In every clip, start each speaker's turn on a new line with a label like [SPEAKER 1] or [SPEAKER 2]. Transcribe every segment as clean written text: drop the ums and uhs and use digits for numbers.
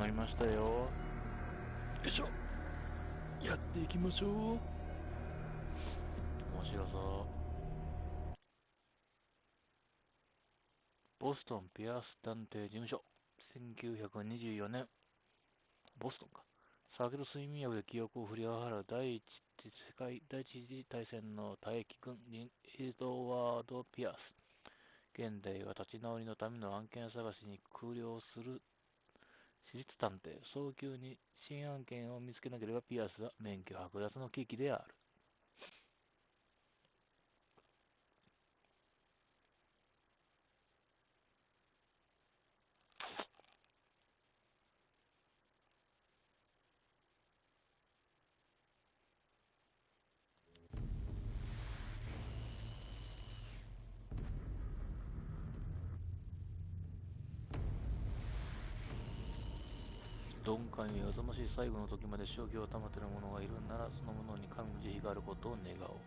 [SPEAKER 1] まりましたよ。よいしょ。やっていきましょう。面白そう。ボストンピアス探偵事務所。1924年。ボストンか。酒と睡眠薬で記憶を振り払う第一次大戦の退役軍エドワード・ピアス。現代は立ち直りのための案件探しに苦慮する私立探偵。早急に新案件を見つけなければピアスは免許剥奪の危機である。鈍感やよそましい最後の時まで正気を保てる者がいるなら、その者に神の慈悲があることを願おう。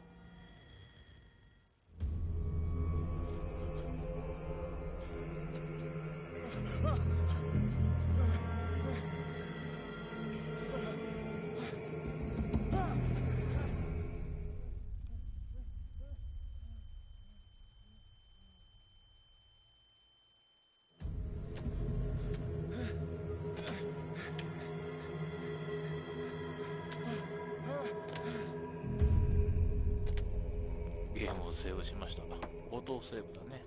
[SPEAKER 1] ゲームをセーブしました。オートセーブだね。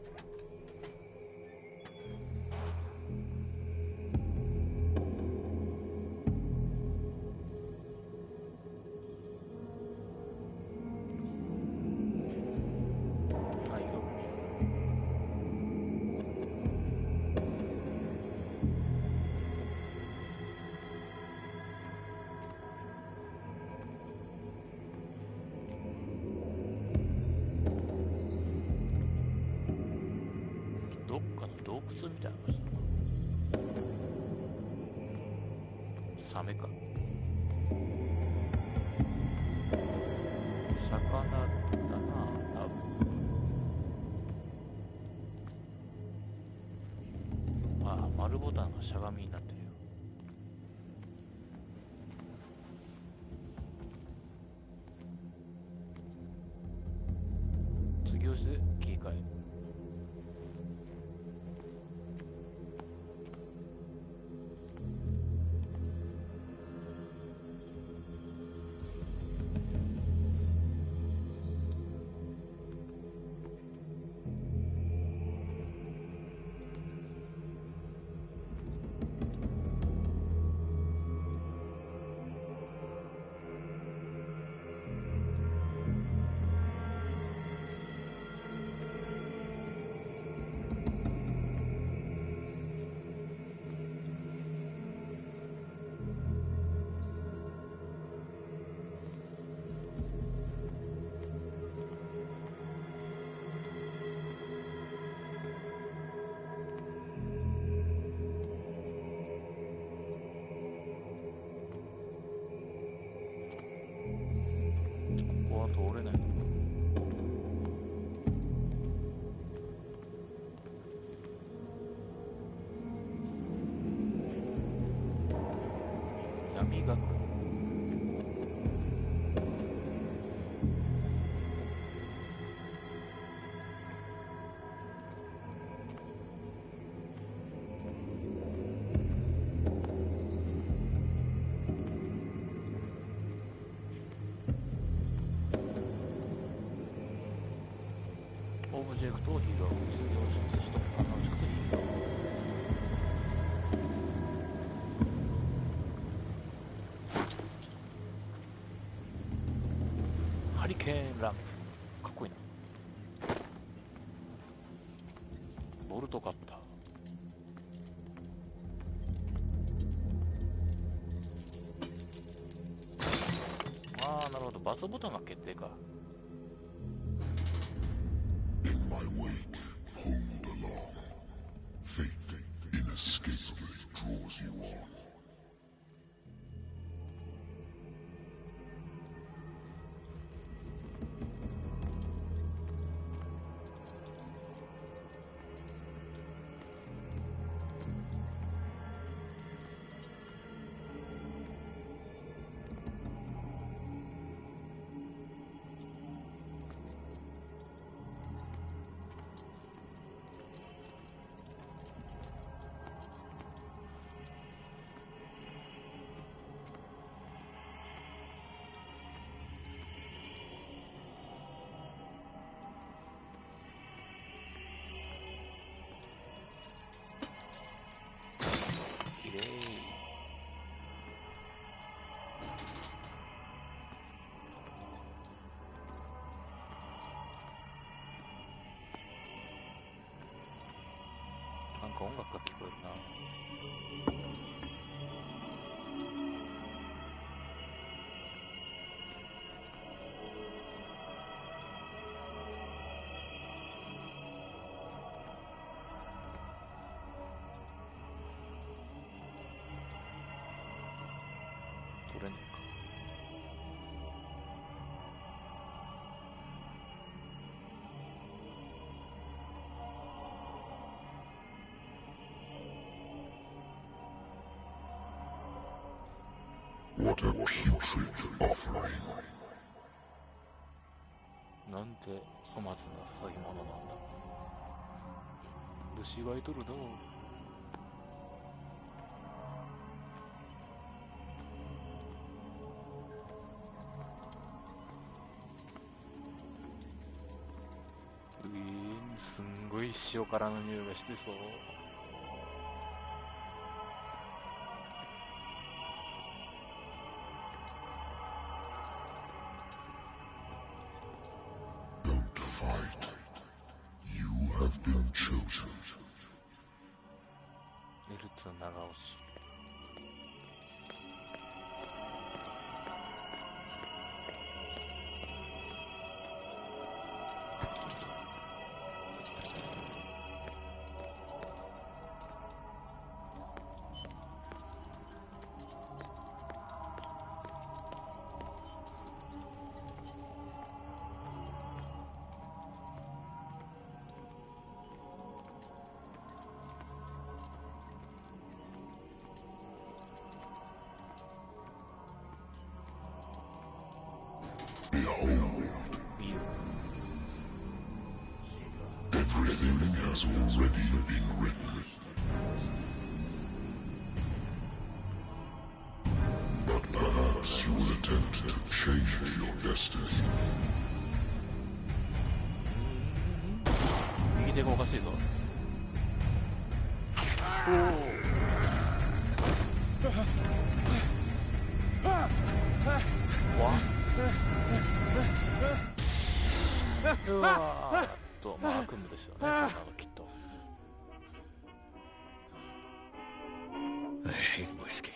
[SPEAKER 1] はいよ。どっかの洞窟みたいなのした。サメか。魚だな、多分。ああ、丸ボタンがしゃがみになってるよ。次押して切り替え。ここは通れないの。闇がく。オブジェクトを拾う。必要しと他のオブジェクトを拾う。ハリケーンランプ。かっこいいな。ボルトカッター。ああ、なるほど。バスボタンが決定か。音楽が聞こえるな。取れねえか。
[SPEAKER 2] What a putrid offering.
[SPEAKER 1] なんて粗末な捧げ物なんだ。虫がいとるの。すんごい塩辛の匂いがしてそう。
[SPEAKER 2] Have been chosen.
[SPEAKER 1] エルツ長押し。
[SPEAKER 2] Everything has already been written. But perhaps you will attempt to change your destiny.
[SPEAKER 1] 右手がおかしいぞ。うわーっと、まあ悪夢ですよね、そんなのきっと。
[SPEAKER 3] I hate whiskey.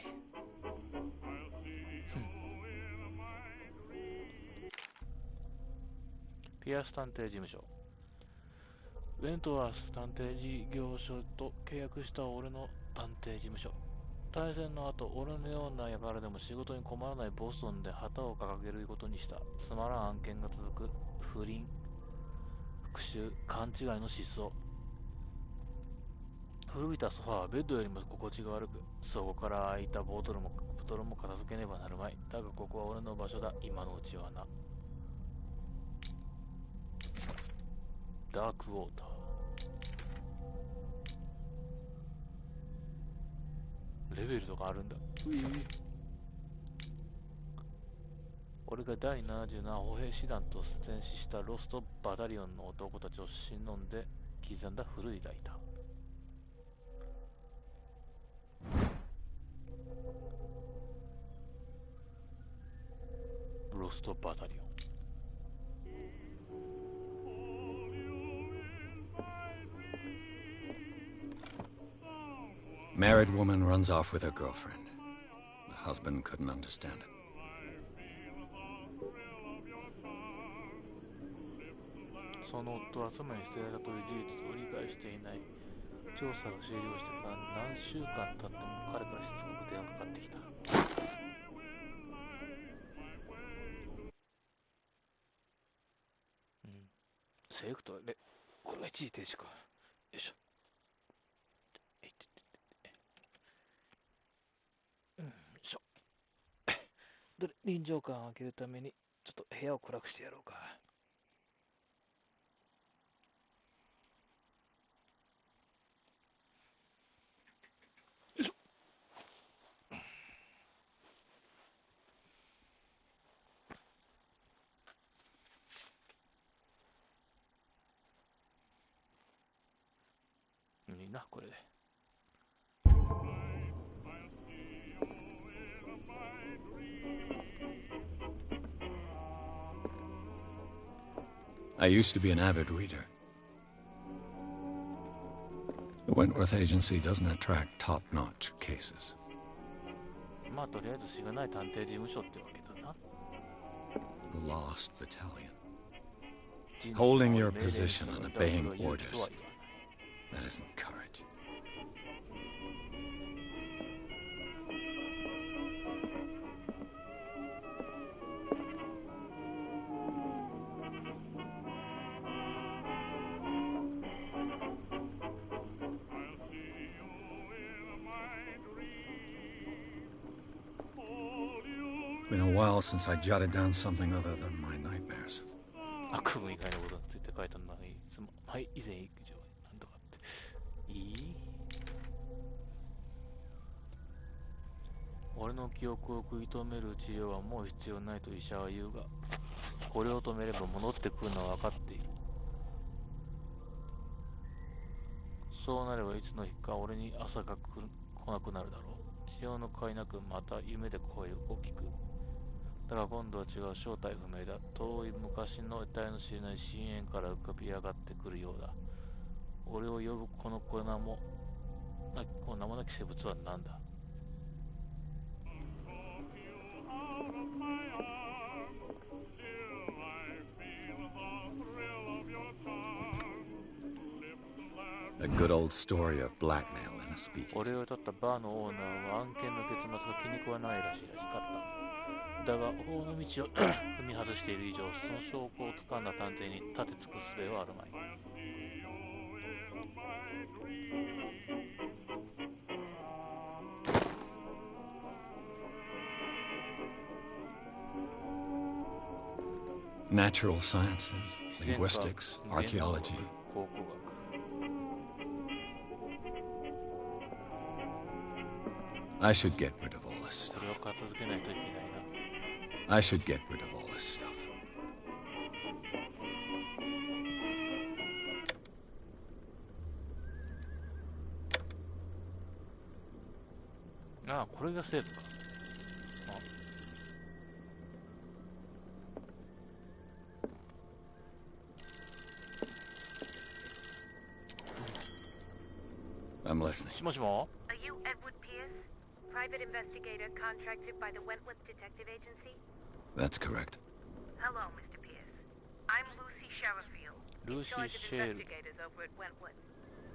[SPEAKER 1] ピアス探偵事務所。ウェントワース探偵事業所と契約した俺の探偵事務所。大戦の後、俺のような輩でも仕事に困らないボストンで旗を掲げることにした。つまらん案件が続く。不倫、復讐、勘違いの失踪。古びたソファーはベッドよりも心地が悪く、そこから空いたボトルも片付けねばなるまい。だがここは俺の場所だ、今のうちはな。ダークウォーター。レベルとかあるんだ。俺が第77歩兵師団と戦死したロストバタリオンの男たちを忍んで刻んだ古いライター。ロストバタリオン。
[SPEAKER 3] Married woman runs off with her girlfriend. The husband couldn't understand it.
[SPEAKER 1] その夫は妻に捨てられたという事実を理解していない。調査が終了してから何週間経っても彼からしつこく電話がかかってきた。セレクト、これが一時停止か。よいしょ。よいしょ。で、臨場感を開けるために、ちょっと部屋を暗くしてやろうか。よいしょ。いいな、これで。
[SPEAKER 3] I used to be an avid reader. Wentworth Agency doesn't attract top-notch cases.
[SPEAKER 1] まあとりあえずしがない探偵事務所ってわけだな。
[SPEAKER 3] The Lost Battalion. Holding your position and obeying orders. That isn't courage. Been a while since I jotted down something other than my nightmares.
[SPEAKER 1] 悪夢以外のことについて書いたのがいつも、はい、以前以上なんとかっていい？俺の記憶を食い止める治療はもう必要ないと医者は言うが、これを止めれば戻ってくるのは分かっている。そうなればいつの日か俺に朝が来なくなるだろう。治療の甲斐なくまた夢で声を聞く。だが今度は違う正体不明だ。遠い昔の得体の知れない深淵から浮かび上がってくるようだ。俺を呼ぶこの名もなき生物は何だ？A
[SPEAKER 3] good old story of blackmail in a speakeasy.
[SPEAKER 1] 俺を取ったバーのオーナーは案件の結末が気に食わないらしかった。だが法の道を踏み外している以上、その証拠をつかんだ探偵に立てつく術はあるまい。
[SPEAKER 3] Natural sciences, linguistics, archaeology.
[SPEAKER 1] 考古学。
[SPEAKER 3] I should get rid of all this
[SPEAKER 1] こ
[SPEAKER 3] stuff.
[SPEAKER 1] れを片付けないといけないな。
[SPEAKER 3] I should get rid of all this stuff.
[SPEAKER 1] ああ、これがセーブか。
[SPEAKER 3] I'm listening.
[SPEAKER 1] しもしも
[SPEAKER 4] Are you Edward Pierce, private investigator contracted by the Wentworth Detective Agency?
[SPEAKER 3] That's correct.
[SPEAKER 4] Hello, Mr. Pierce. I'm Lucy Sherifield, in
[SPEAKER 1] Lucy
[SPEAKER 4] charge of
[SPEAKER 1] Sher-
[SPEAKER 4] investigators over at Wentworth.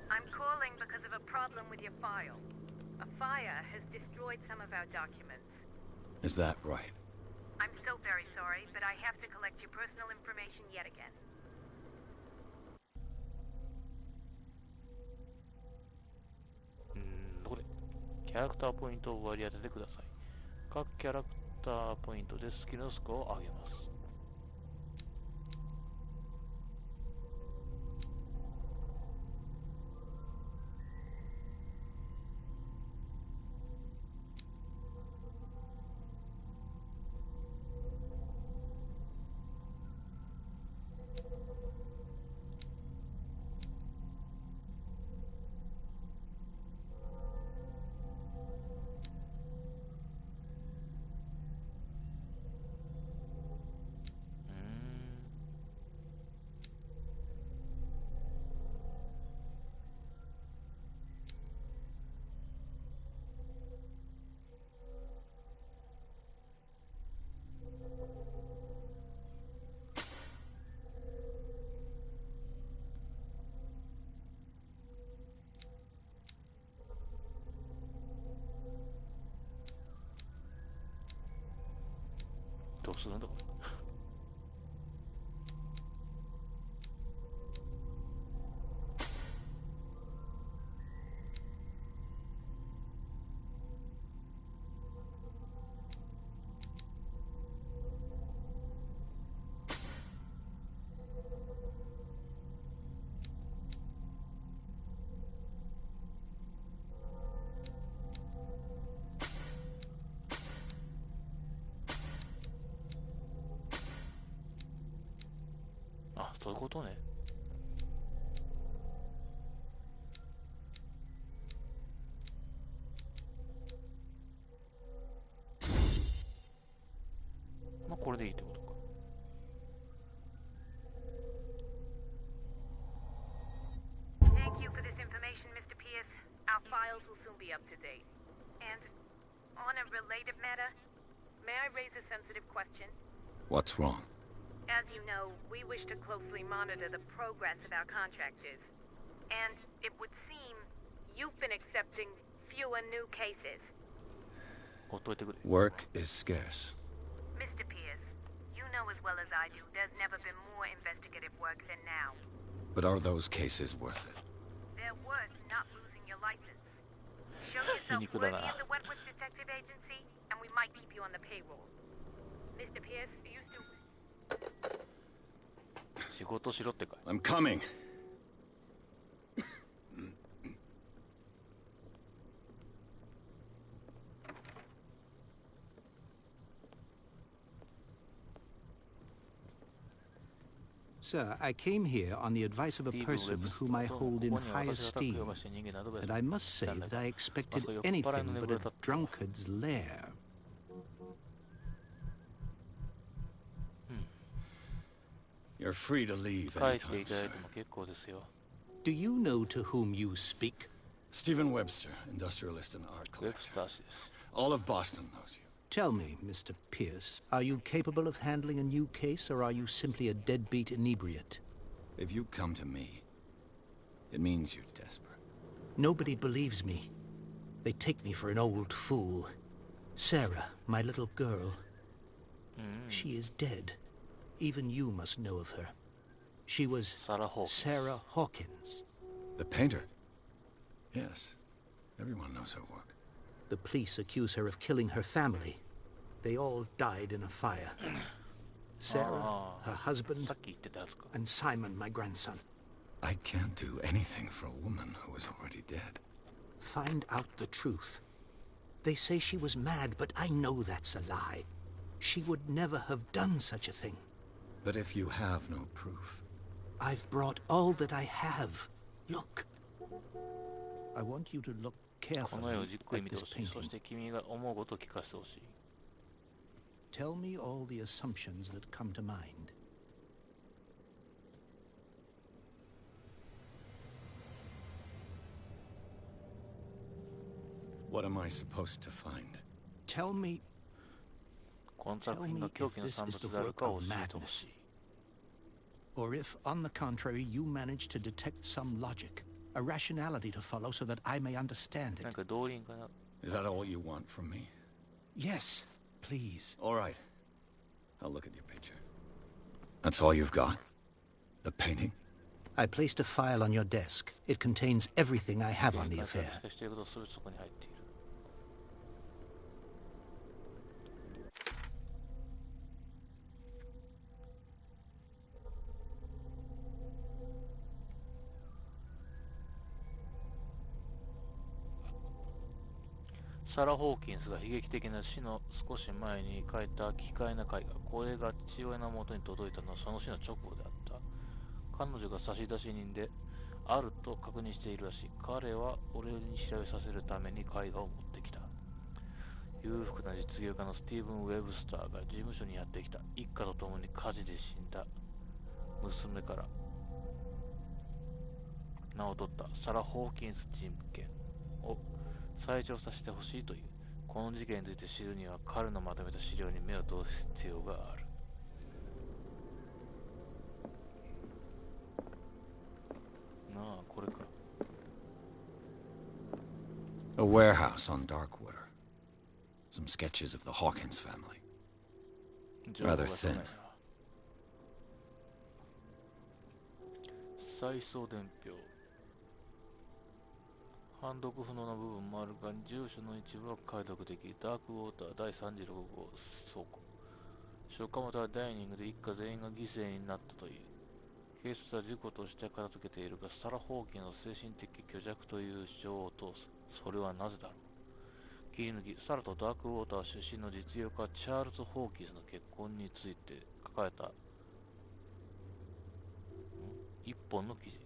[SPEAKER 4] I'm calling because of a problem with your file. A fire has destroyed some of our documents.
[SPEAKER 3] Is that right?
[SPEAKER 4] I'm so very sorry, but I have to collect your personal information yet again.
[SPEAKER 1] どこでキャラクターポイントを割り当ててください。各キャラクターポイントでスキルのスコアを上げます。どうするんだこれ。あ、そういうことね。まあこれでいいってことか。
[SPEAKER 4] Thank you for this information, Mr. Pierce. files will soon be up to date. And on a related matter, may I raise a sensitive question?
[SPEAKER 3] What's wrong?
[SPEAKER 4] As you know, we wish to closely monitor the progress of our contractors. And it would seem you've been accepting fewer new cases.
[SPEAKER 3] Work is scarce.
[SPEAKER 4] Mr. Pierce, you know as well as I do there's never been more investigative work than now.
[SPEAKER 3] But are those cases worth it?
[SPEAKER 4] They're worth not losing your license. Show yourself worthy of the Wentworth Detective Agency, and we might keep you on the payroll. Mr. Pierce, you still...
[SPEAKER 1] 仕事しろってかい。
[SPEAKER 3] I'm coming.
[SPEAKER 5] Sir, I came here on the advice of a person whom I hold in high esteem, and I must say that I expected anything but a drunkard's lair.
[SPEAKER 3] You're free to leave anytime, sir.
[SPEAKER 5] Do you know to whom you speak?
[SPEAKER 3] Stephen Webster, industrialist and art collector. All of Boston knows you.
[SPEAKER 5] Tell me, Mr. Pierce, are you capable of handling a new case, or are you simply a deadbeat inebriate?
[SPEAKER 3] If you come to me, it means you're desperate.
[SPEAKER 5] Nobody believes me. They take me for an old fool. Sarah, my little girl, she is dead. Even you must know of her. She was Sarah Hawkins.
[SPEAKER 3] The painter? Yes. Everyone knows her work.
[SPEAKER 5] The police accuse her of killing her family. They all died in a fire. Sarah, her husband, and Simon, my grandson.
[SPEAKER 3] I can't do anything for a woman who is already dead.
[SPEAKER 5] Find out the truth. They say she was mad, but I know that's a lie. She would never have done such a thing.
[SPEAKER 3] But if you have no proof...
[SPEAKER 5] I've brought all that I have. Look. I want you to look carefully at this painting. Tell me all the assumptions that come to mind.
[SPEAKER 3] What am I supposed to find?
[SPEAKER 5] Tell me if this is the work of madness. Or if, on the contrary, you manage to detect some logic, a rationality to follow so that I may understand it.
[SPEAKER 3] Is that all you want from me?
[SPEAKER 5] Yes, please.
[SPEAKER 3] All right. I'll look at your picture. That's all you've got? The painting?
[SPEAKER 5] I placed a file on your desk. It contains everything I have on the affair.
[SPEAKER 1] サラ・ホーキンスが悲劇的な死の少し前に書いた奇怪な絵画。これが父親の元に届いたのはその死の直後であった。彼女が差出人であると確認しているらしい。彼は俺に調べさせるために絵画を持ってきた。裕福な実業家のスティーブン・ウェブスターが事務所にやってきた。一家と共に火事で死んだ娘から名を取ったサラ・ホーキンス事件を再調査してほしいという。この事件について知るには彼のまとめた資料に目を通す必要がある。なあ、これか。
[SPEAKER 3] A warehouse on Darkwater. Some sketches of the Hawkins family. Rather thin.
[SPEAKER 1] 再送伝票。判読不能な部分もあるが、住所の一部は解読でき、ダークウォーター第36号倉庫。書家元はダイニングで一家全員が犠牲になったという。警察は事故として片付けているが、サラ・ホーキンの精神的虚弱という主張を通す。それはなぜだろう。切り抜き、サラとダークウォーター出身の実業家チャールズ・ホーキンスの結婚について書かれた一本の記事。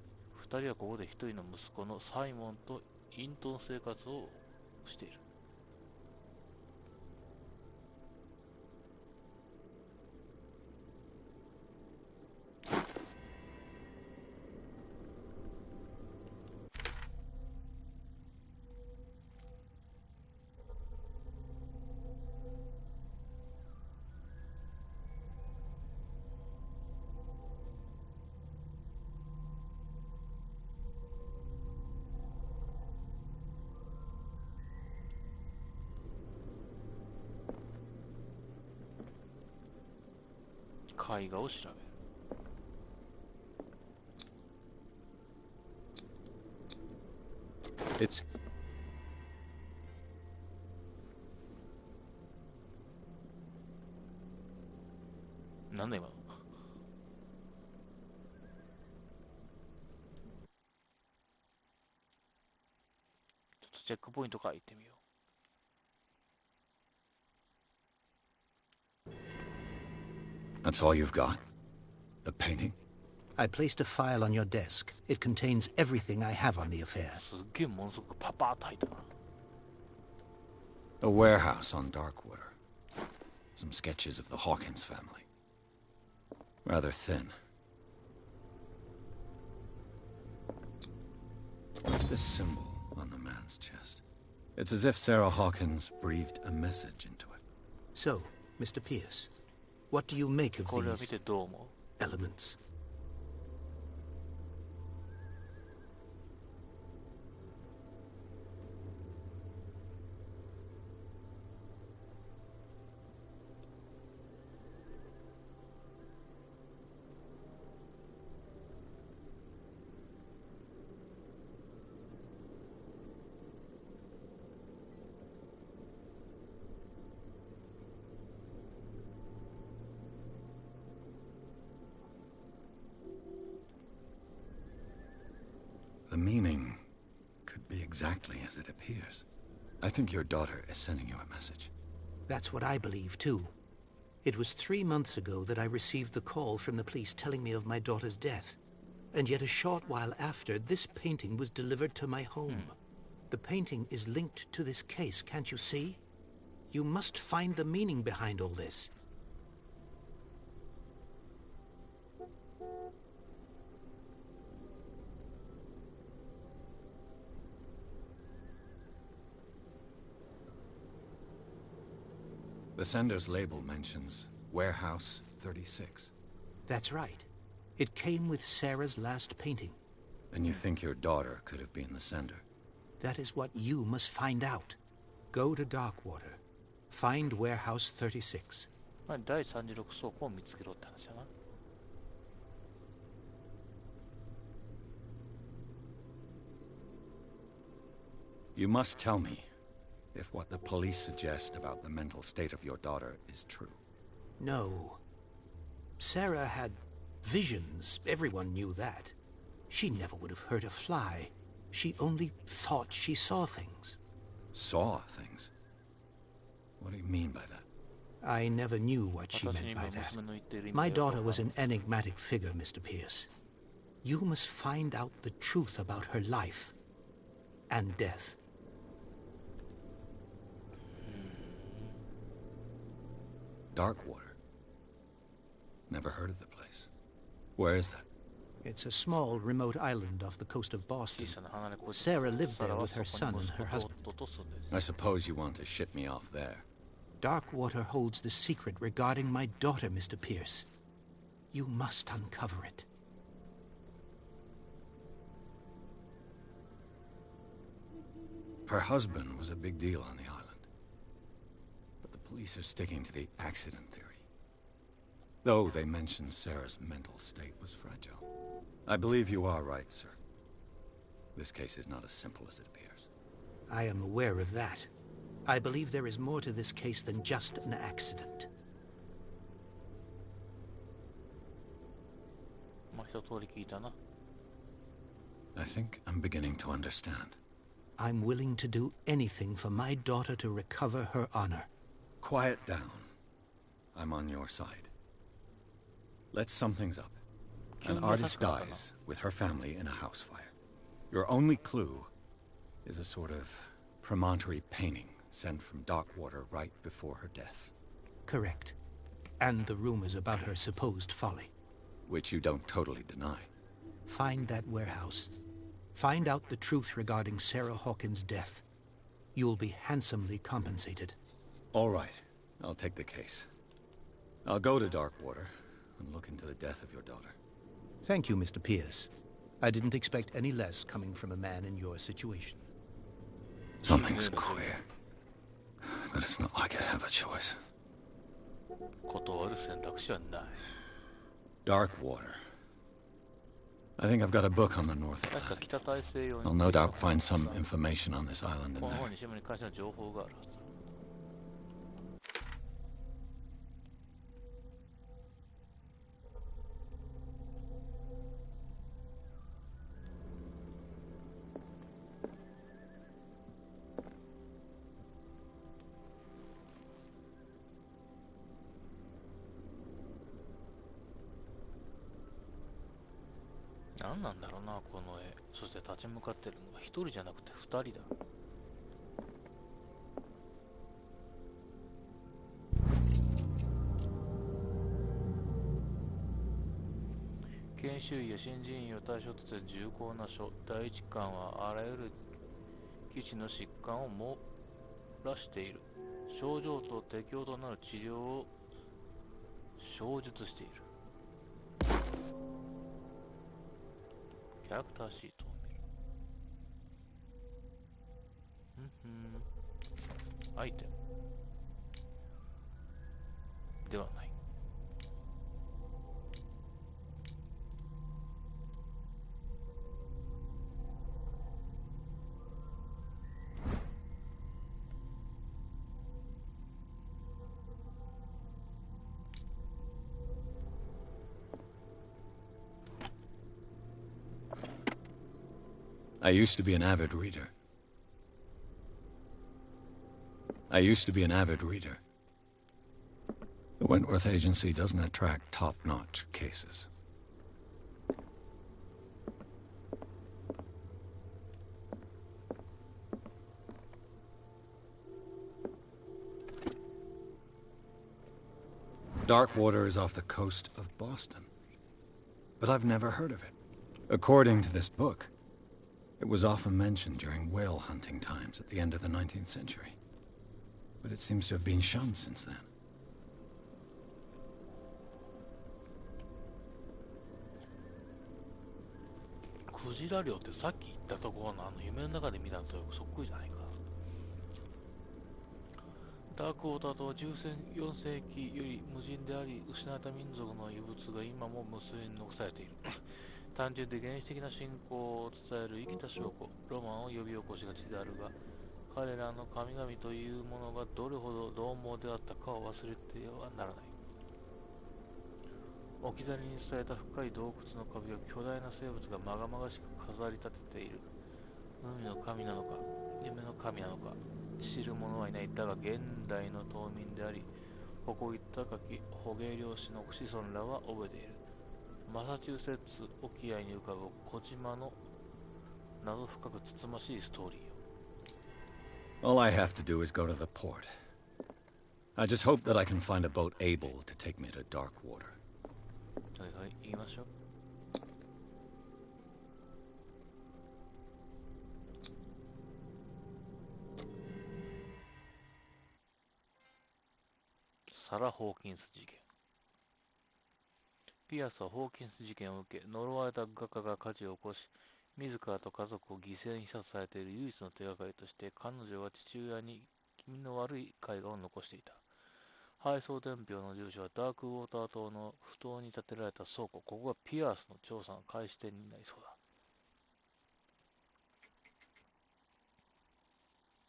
[SPEAKER 1] 二人はここで一人の息子のサイモンと隠遁生活をしている。絵画を調べる。
[SPEAKER 3] It's
[SPEAKER 1] なんだ今の。ちょっとチェックポイントから行ってみよう。
[SPEAKER 3] That's all you've got? The painting?
[SPEAKER 5] I placed a file on your desk. It contains everything I have on the affair.
[SPEAKER 1] すっげえものすごくパパーっと入ったな。
[SPEAKER 3] A warehouse on Darkwater. Some sketches of the Hawkins family. Rather thin. What's this symbol on the man's chest? It's as if Sarah Hawkins breathed a message into it.
[SPEAKER 5] So, Mr. Pierce, what do you make of
[SPEAKER 1] これを見
[SPEAKER 5] these
[SPEAKER 1] てどう思
[SPEAKER 5] elements?
[SPEAKER 3] The meaning could be exactly as it appears. I think your daughter is sending you a message.
[SPEAKER 5] That's what I believe, too. It was 3 months ago that I received the call from the police telling me of my daughter's death. And yet a short while after, this painting was delivered to my home. The painting is linked to this case, can't you see? You must find the meaning behind all this.
[SPEAKER 3] The sender's label mentions Warehouse 36.
[SPEAKER 5] That's right. It came with Sarah's last painting.
[SPEAKER 3] And you think your daughter could have been the sender?
[SPEAKER 5] That is what you must find out. Go to Darkwater. Find Warehouse 36.
[SPEAKER 1] まあ、第36倉庫を見つけろって話だな。
[SPEAKER 3] You must tell me if what the police suggest about the mental state of your daughter is true.
[SPEAKER 5] No. Sarah had visions. Everyone knew that. She never would have hurt a fly. She only thought she saw things.
[SPEAKER 3] Saw things? What do you mean by that?
[SPEAKER 5] I never knew what she meant by that. My daughter was an enigmatic figure, Mr. Pierce. You must find out the truth about her life and death.
[SPEAKER 3] Darkwater. Never heard of the place. Where is that?
[SPEAKER 5] It's a small, remote island off the coast of Boston. Sarah lived there with her son and her husband.
[SPEAKER 3] I suppose you want to ship me off there.
[SPEAKER 5] Darkwater holds the secret regarding my daughter, Mr. Pierce. You must uncover it.
[SPEAKER 3] Her husband was a big deal on the island. But the police are sticking to the accident theory. Though they mentioned Sarah's mental state was fragile. I believe you are right, sir. This case is not as simple as it appears.
[SPEAKER 5] I am aware of that. I believe there is more to this case than just an accident.
[SPEAKER 1] まあ一通り聞いたな。
[SPEAKER 3] I think I'm beginning to understand.
[SPEAKER 5] I'm willing to do anything for my daughter to recover her honor.
[SPEAKER 3] Quiet down. I'm on your side. Let's sum things up. An artist dies with her family in a house fire. Your only clue is a sort of promontory painting sent from Darkwater right before her death.
[SPEAKER 5] Correct. And the rumors about her supposed folly.
[SPEAKER 3] Which you don't totally deny.
[SPEAKER 5] Find that warehouse. Find out the truth regarding Sarah Hawkins' death. You'll be handsomely compensated.
[SPEAKER 3] All right. I'll take the case. I'll go to Darkwater and look into the death of your daughter.
[SPEAKER 5] Thank you, Mr. Pierce. I didn't expect any less coming from a man in your situation.
[SPEAKER 3] Something's queer. But it's not like I have a choice.
[SPEAKER 1] 断る選択肢はない。
[SPEAKER 3] Dark water. I think I've got a book on the North
[SPEAKER 1] 確か
[SPEAKER 3] Atlantic.
[SPEAKER 1] 北大西洋
[SPEAKER 3] I'll
[SPEAKER 1] に
[SPEAKER 3] no doubt find some information on this island in
[SPEAKER 1] この
[SPEAKER 3] there.
[SPEAKER 1] 方に島に関しての情報があるはずだ。何なんだろうな、この絵。そして立ち向かってるのが一人じゃなくて二人だ。研修医や新人医を対象とする重厚な書。第一巻はあらゆる基地の疾患を網羅している。症状と適応となる治療を詳述している。キャラクターシートを見る。アイテムではない。
[SPEAKER 3] I used to be an avid reader. The Wentworth Agency doesn't attract top-notch cases. Darkwater is off the coast of Boston, but I've never heard of it. According to this book, it was often mentioned during whale hunting times at the end of the 19th century, but it seems to have been shunned since then.
[SPEAKER 1] クジラ漁ってさっき言ったところの夢の中で見たのとそっくりじゃないか。ダークウォーターとは14世紀より無人であり、失われた民族の遺物が今も無数に残されている。単純で原始的な信仰を伝える生きた証拠、ロマンを呼び起こしがちであるが、彼らの神々というものがどれほど獰猛であったかを忘れてはならない。置き去りにされた深い洞窟の壁を巨大な生物がまがまがしく飾り立てている。海の神なのか、夢の神なのか、知る者はいない。だが現代の島民であり、誇り高き捕鯨漁師の子孫らは覚えている。マサチューセッツ沖合に浮かぶ小島の謎深くつつましいストーリーよ。
[SPEAKER 3] All I have to do is go to the port. I just hope that I can find a boat able to take me to Darkwater.
[SPEAKER 1] はいはい、行きましょう。サラ・ホーキンス事件。ピアスはホーキンス事件を受け、呪われた画家が火事を起こし、自らと家族を犠牲にしたとされている唯一の手がかりとして、彼女は父親に気味の悪い絵画を残していた。配送伝票の住所はダークウォーター島の不当に建てられた倉庫。ここがピアスの調査の開始点になりそうだ。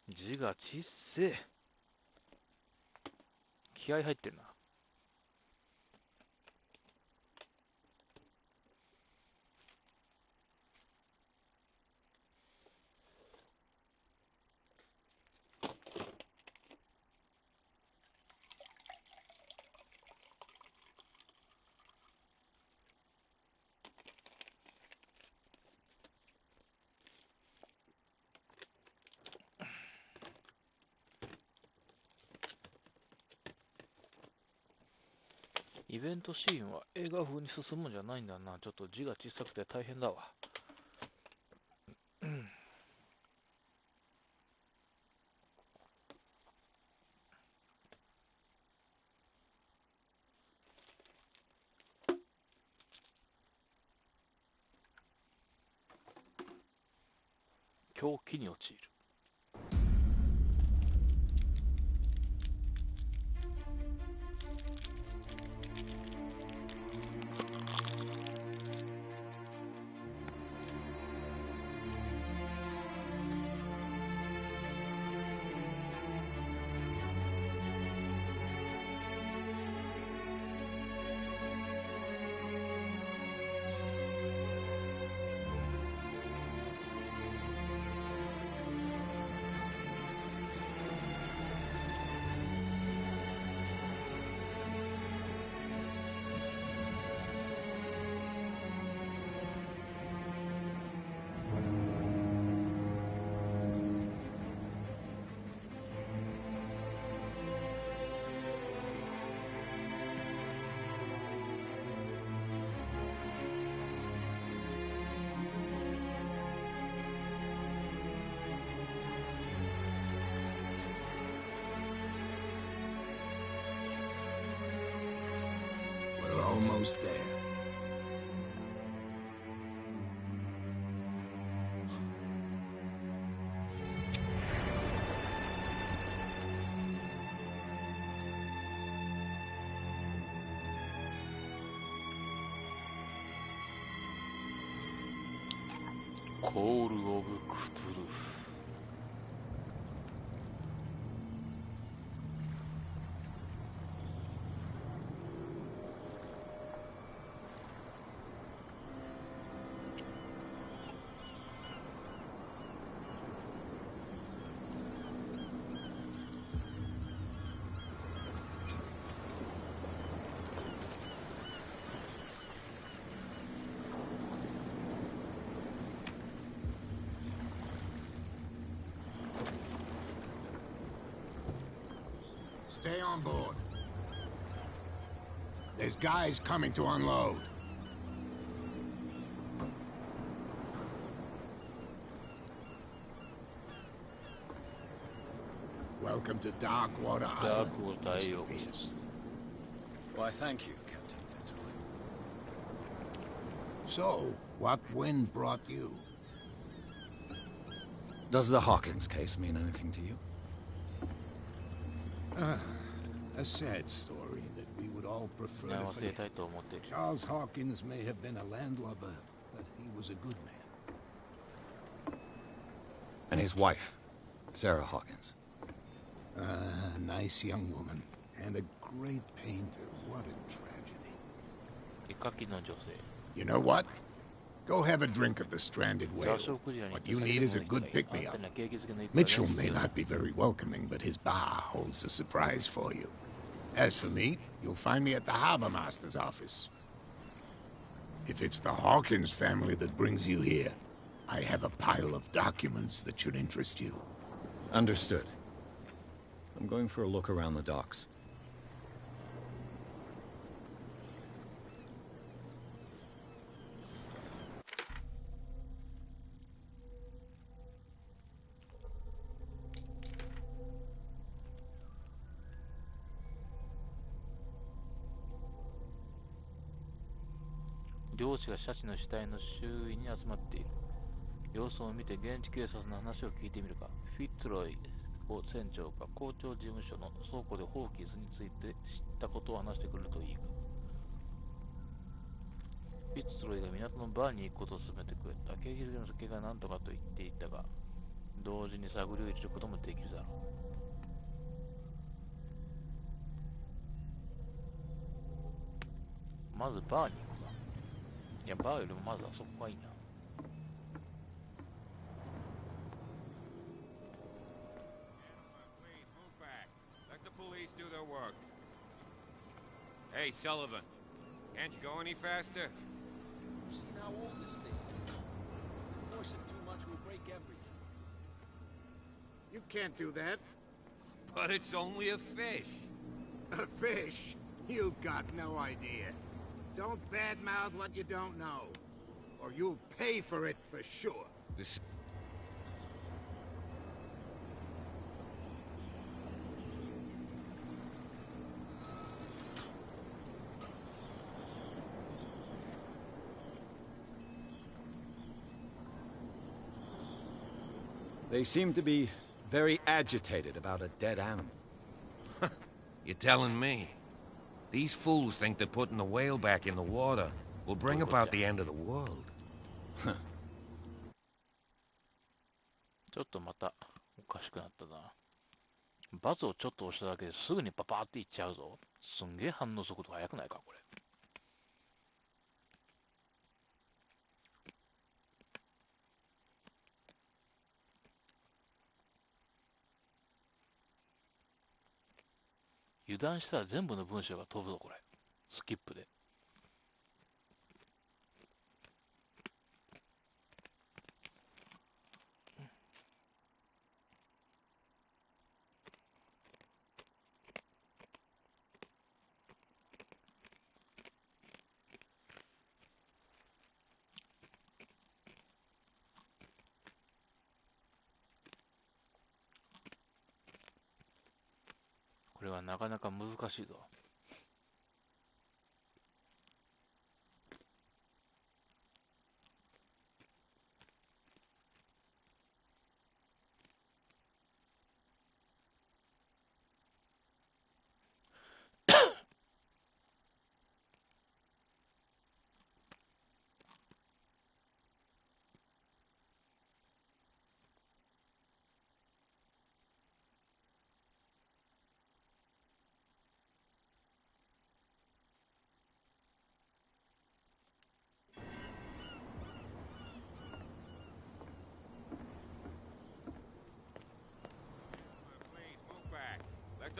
[SPEAKER 1] 字がちっせえ。気合入ってんな。イベントシーンは映画風に進むんじゃないんだな。ちょっと字が小さくて大変だわ。狂気に陥る。
[SPEAKER 6] almost there.
[SPEAKER 1] Call of Cthulhu.
[SPEAKER 6] Stay on board. There's guys coming to unload. Welcome to Darkwater Island, Mr. Pierce.
[SPEAKER 3] Why, thank you, Captain Fitzroy.
[SPEAKER 6] So, what wind brought you?
[SPEAKER 3] Does the Hawkins case mean anything to you?
[SPEAKER 6] A sad story that we would all prefer to forget. Charles Hawkins may have been a landlubber, but he was a good man.
[SPEAKER 3] And his wife, Sarah Hawkins.
[SPEAKER 6] A nice young woman, and a great painter. What a tragedy. You know what? Go have a drink at the Stranded Whale. What you need is a good pick-me-up. Mitchell may not be very welcoming, but his bar holds a surprise for you. As for me, you'll find me at the Harbor Master's office. If it's the Hawkins family that brings you here, I have a pile of documents that should interest you.
[SPEAKER 3] Understood. I'm going for a look around the docks.
[SPEAKER 1] 漁師がシャチの死体の周囲に集まっている。様子を見て現地警察の話を聞いてみるか。フィッツロイ船長が校長事務所の倉庫でホーキンスについて知ったことを話してくれるといいか。フィッツロイが港のバーに行くことを勧めてくれた。景気づけの酒が何とかと言っていたが、同時に探りを入れることもできるだろう。まずバーに行くか。いや、バーよりもまずあそこがいいな。
[SPEAKER 7] Police do their work. Hey, Sullivan, can't you go any faster?
[SPEAKER 8] You see how old this thing is? If we force it too much, we'll break everything.
[SPEAKER 6] You can't do that.
[SPEAKER 7] But it's only a fish.
[SPEAKER 6] A fish? You've got no idea. Don't badmouth what you don't know, or you'll pay for it for sure.
[SPEAKER 7] This...
[SPEAKER 3] They seem to be very agitated about a dead animal.
[SPEAKER 7] You're telling me? These fools think that putting the whale back in the water will bring about the end of the world.
[SPEAKER 1] ちょっとまたおかしくなったな。バツをちょっと押しただけですぐにパパーっていっちゃうぞ。すんげえ反応速度速くないかこれ。油断したら全部の文章が飛ぶぞこれ。スキップで。これはなかなか難しいぞ。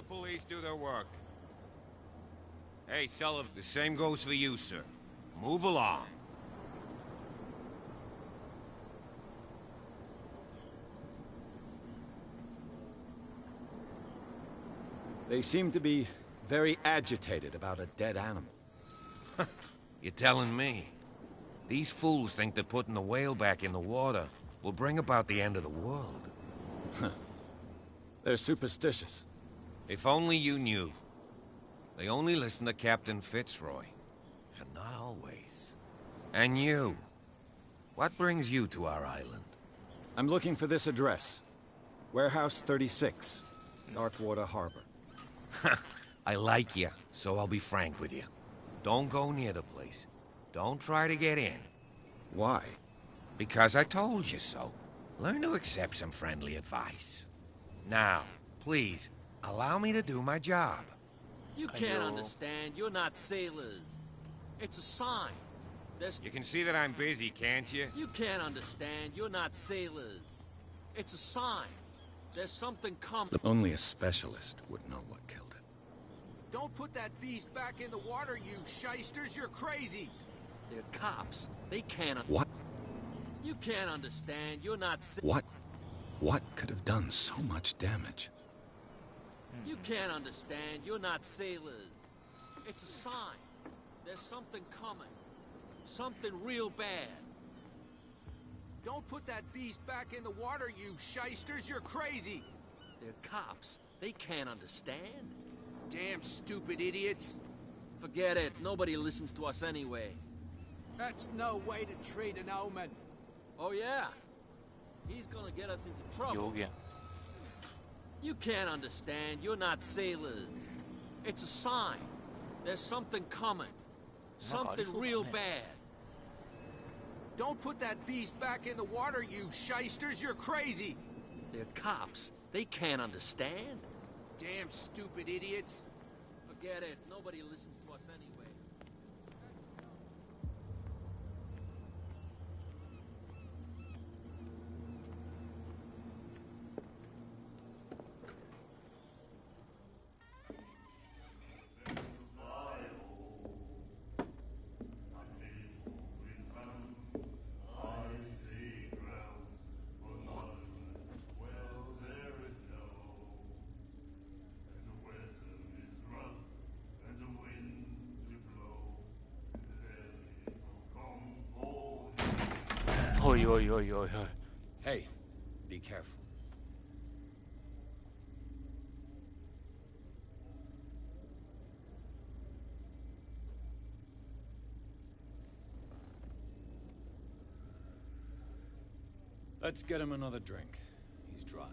[SPEAKER 7] police do their work. Hey, Sullivan, the same goes for you, sir. Move along.
[SPEAKER 3] They seem to be very agitated about a dead animal.
[SPEAKER 7] You're telling me? These fools think that putting the whale back in the water will bring about the end of the world.
[SPEAKER 3] They're superstitious.
[SPEAKER 7] If only you knew. They only listen to Captain Fitzroy. And not always. And you. What brings you to our island?
[SPEAKER 3] I'm looking for this address. Warehouse 36, Darkwater Harbor.
[SPEAKER 7] I like you, so I'll be frank with you. Don't go near the place. Don't try to get in.
[SPEAKER 3] Why?
[SPEAKER 7] Because I told you so. Learn to accept some friendly advice. Now, please, allow me to do my job.
[SPEAKER 8] You can't understand. You're not sailors. It's a sign.
[SPEAKER 7] You can see that I'm busy, can't you?
[SPEAKER 8] You can't understand. You're not sailors. It's a sign. There's something coming.
[SPEAKER 3] Only a specialist would know what killed it.
[SPEAKER 8] Don't put that beast back in the water, you shysters. You're crazy. They're cops. They can't...
[SPEAKER 3] What?
[SPEAKER 8] You can't understand. You're not...
[SPEAKER 3] What could have done so much damage?
[SPEAKER 8] You can't understand. You're not sailors. It's a sign. There's something coming. Something real bad. Don't put that beast back in the water, you shysters. You're crazy. They're cops. They can't understand. Damn stupid idiots. Forget it. Nobody listens to us anyway.
[SPEAKER 9] That's no way to treat an omen.
[SPEAKER 8] Oh, yeah? He's gonna get us into trouble.
[SPEAKER 1] 여기야.
[SPEAKER 8] You can't understand. You're not sailors. It's a sign. There's something coming. Something real bad. Don't put that beast back in the water, you shysters. You're crazy. They're cops. They can't understand. Damn stupid idiots. Forget it. Nobody listens to us anyway.
[SPEAKER 1] Oi, oi, oi, oi, oi.
[SPEAKER 3] Hey, be careful. Let's get him another drink. He's dry.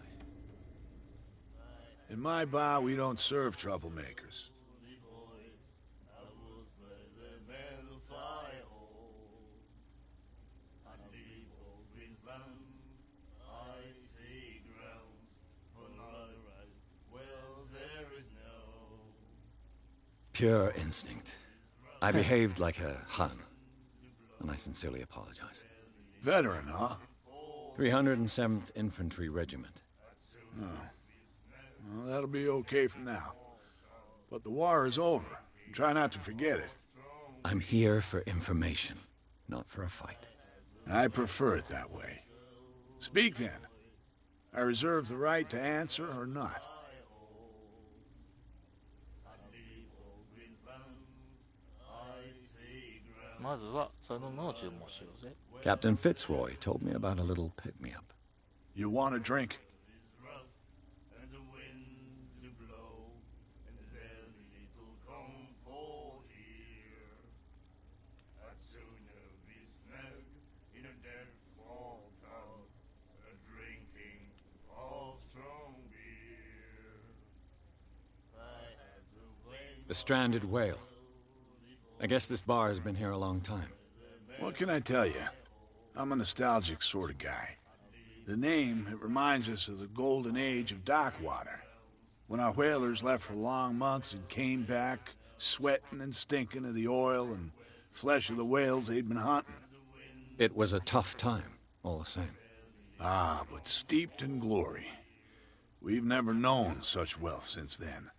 [SPEAKER 6] In my bar, we don't serve troublemakers.
[SPEAKER 3] Pure instinct. I behaved like a Hun, and I sincerely apologize.
[SPEAKER 6] Veteran, huh?
[SPEAKER 3] 307th Infantry Regiment.
[SPEAKER 6] Oh. Well, that'll be okay for now. But the war is over. Try not to forget it.
[SPEAKER 3] I'm here for information, not for a fight.
[SPEAKER 6] I prefer it that way. Speak then. I reserve the right to answer or not.
[SPEAKER 3] Captain Fitzroy told me about a little pick-me-up.
[SPEAKER 6] You want a drink?
[SPEAKER 3] The stranded whale. I guess this bar has been here a long time.
[SPEAKER 6] What can I tell you? I'm a nostalgic sort of guy. The name, it reminds us of the golden age of dockwater, when our whalers left for long months and came back sweating and stinking of the oil and flesh of the whales they'd been hunting.
[SPEAKER 3] It was a tough time, all the same.
[SPEAKER 6] Ah, but steeped in glory. We've never known such wealth since then.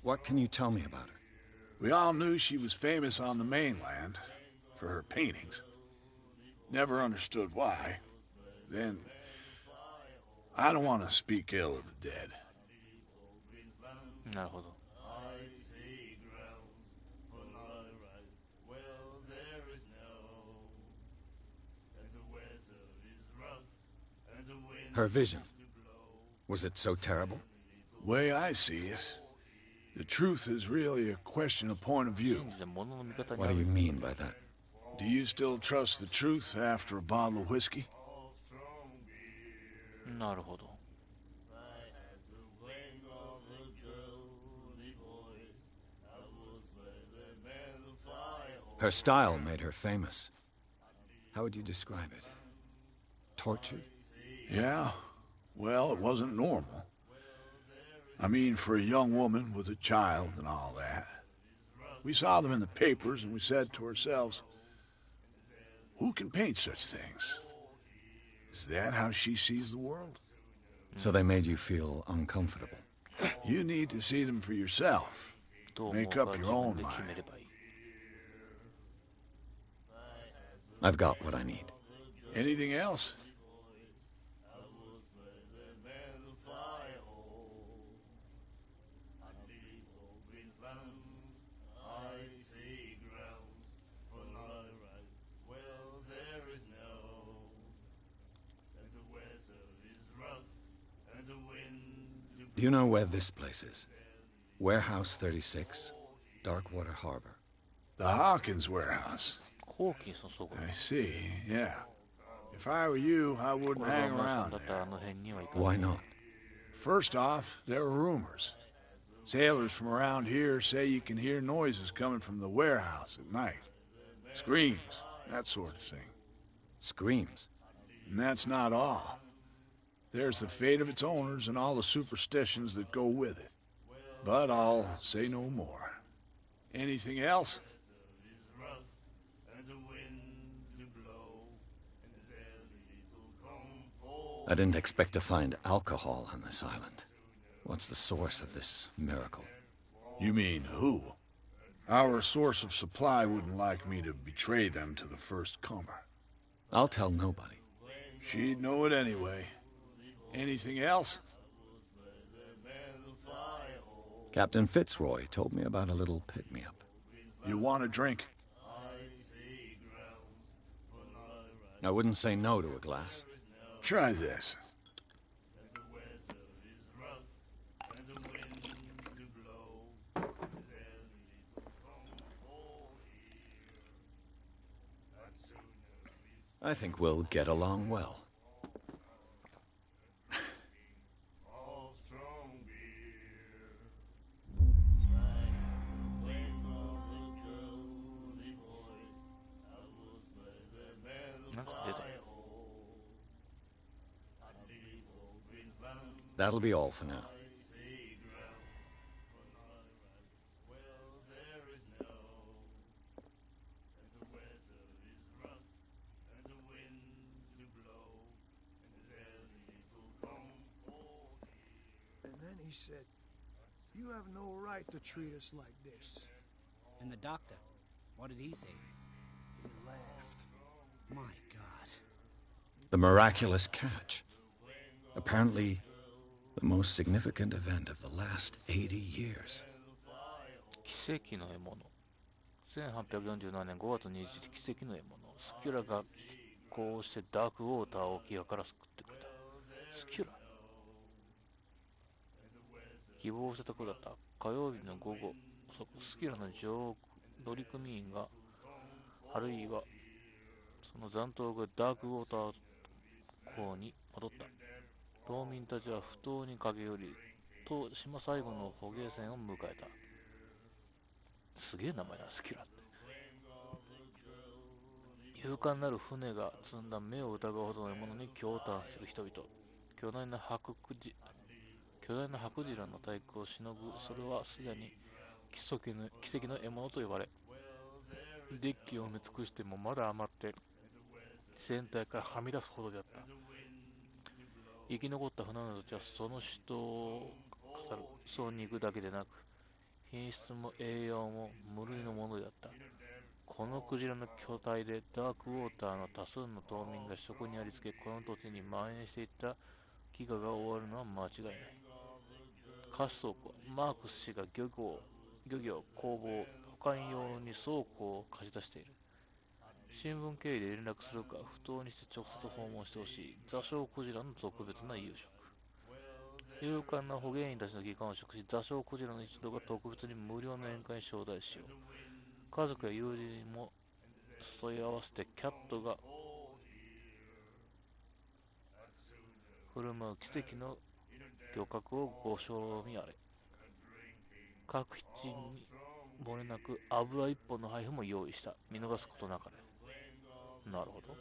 [SPEAKER 3] What can you tell me about her?
[SPEAKER 10] We all knew she was famous on the mainland for her paintings. Never understood why. Then, I don't want to speak ill of the dead.
[SPEAKER 1] なるほど。
[SPEAKER 3] Her vision. Was it so terrible?
[SPEAKER 10] Way I see it, the truth is really a question of point of view.
[SPEAKER 3] What do you mean by that?
[SPEAKER 10] Do you still trust the truth after a bottle of whiskey?
[SPEAKER 1] なるほど。
[SPEAKER 3] Her style made her famous. How would you describe it? Tortured?
[SPEAKER 10] Yeah. Well, it wasn't normal. I mean, for a young woman with a child and all that. We saw them in the papers and we said to ourselves, who can paint such things? Is that how she sees the world?
[SPEAKER 3] So they made you feel uncomfortable.
[SPEAKER 10] You need to see them for yourself. Make up your own mind.
[SPEAKER 3] I've got what I need.
[SPEAKER 10] Anything else?
[SPEAKER 3] Do you know where this place is? Warehouse 36, Darkwater Harbor.
[SPEAKER 10] The Hawkins warehouse. I see, yeah. If I were you, I wouldn't hang around there.
[SPEAKER 3] Why not?
[SPEAKER 10] First off, there are rumors. Sailors from around here say you can hear noises coming from the warehouse at night. Screams, that sort of thing.
[SPEAKER 3] Screams?
[SPEAKER 10] And that's not all. There's the fate of its owners and all the superstitions that go with it. But I'll say no more. Anything else?
[SPEAKER 3] I didn't expect to find alcohol on this island. What's the source of this miracle?
[SPEAKER 10] You mean who? Our source of supply wouldn't like me to betray them to the first comer.
[SPEAKER 3] I'll tell nobody.
[SPEAKER 10] She'd know it anyway. Anything else?
[SPEAKER 3] Captain Fitzroy told me about a little pick-me-up.
[SPEAKER 10] You want a drink?
[SPEAKER 3] I wouldn't say no to a glass.
[SPEAKER 10] Try this.
[SPEAKER 3] I think we'll get along well. That'll be all for now.
[SPEAKER 11] And then he said, "You have no right to treat us like this."
[SPEAKER 12] And the doctor, what did he say?
[SPEAKER 11] He laughed.
[SPEAKER 12] My God.
[SPEAKER 3] The miraculous catch. Apparently, the most significant event of the last 80 years.
[SPEAKER 1] 奇跡の獲物。1847年5月20日、奇跡の獲物。スキュラがこうしてダークウォーターを飢餓から救ってくれた。スキュラ。希望したところだった。火曜日の午後、スキュラの乗組員が、あるいはその残党がダークウォーター港に戻った。島民たちは不当に駆け寄り、島最後の捕鯨船を迎えた。すげえ名前だ、スキュラって。勇敢なる船が積んだ目を疑うほどの獲物に驚嘆する人々。巨大な白鯨の体躯をしのぐ、それはすでに奇跡の獲物と呼ばれ、デッキを埋め尽くしてもまだ余って、船体からはみ出すほどであった。生き残った船のたちはその死闘を語る。そうに行くだけでなく、品質も栄養も無類のものであった。このクジラの巨体でダークウォーターの多数の島民がそこにありつけ、この土地に蔓延していった飢餓が終わるのは間違いない。滑倉庫はマークス氏が漁業、工房、保管用に倉庫を貸し出している。新聞経由で連絡するか、不当にして直接訪問してほしい。座礁クジラの特別な夕食。勇敢な捕鯨員たちの帰還を食し、座礁クジラの一同が特別に無料の宴会に招待しよう。家族や友人も誘い合わせてキャットが振る舞う奇跡の漁獲をご賞味あれ。各筆に漏れなく油一本の配布も用意した。見逃すことなかれ。なるほど。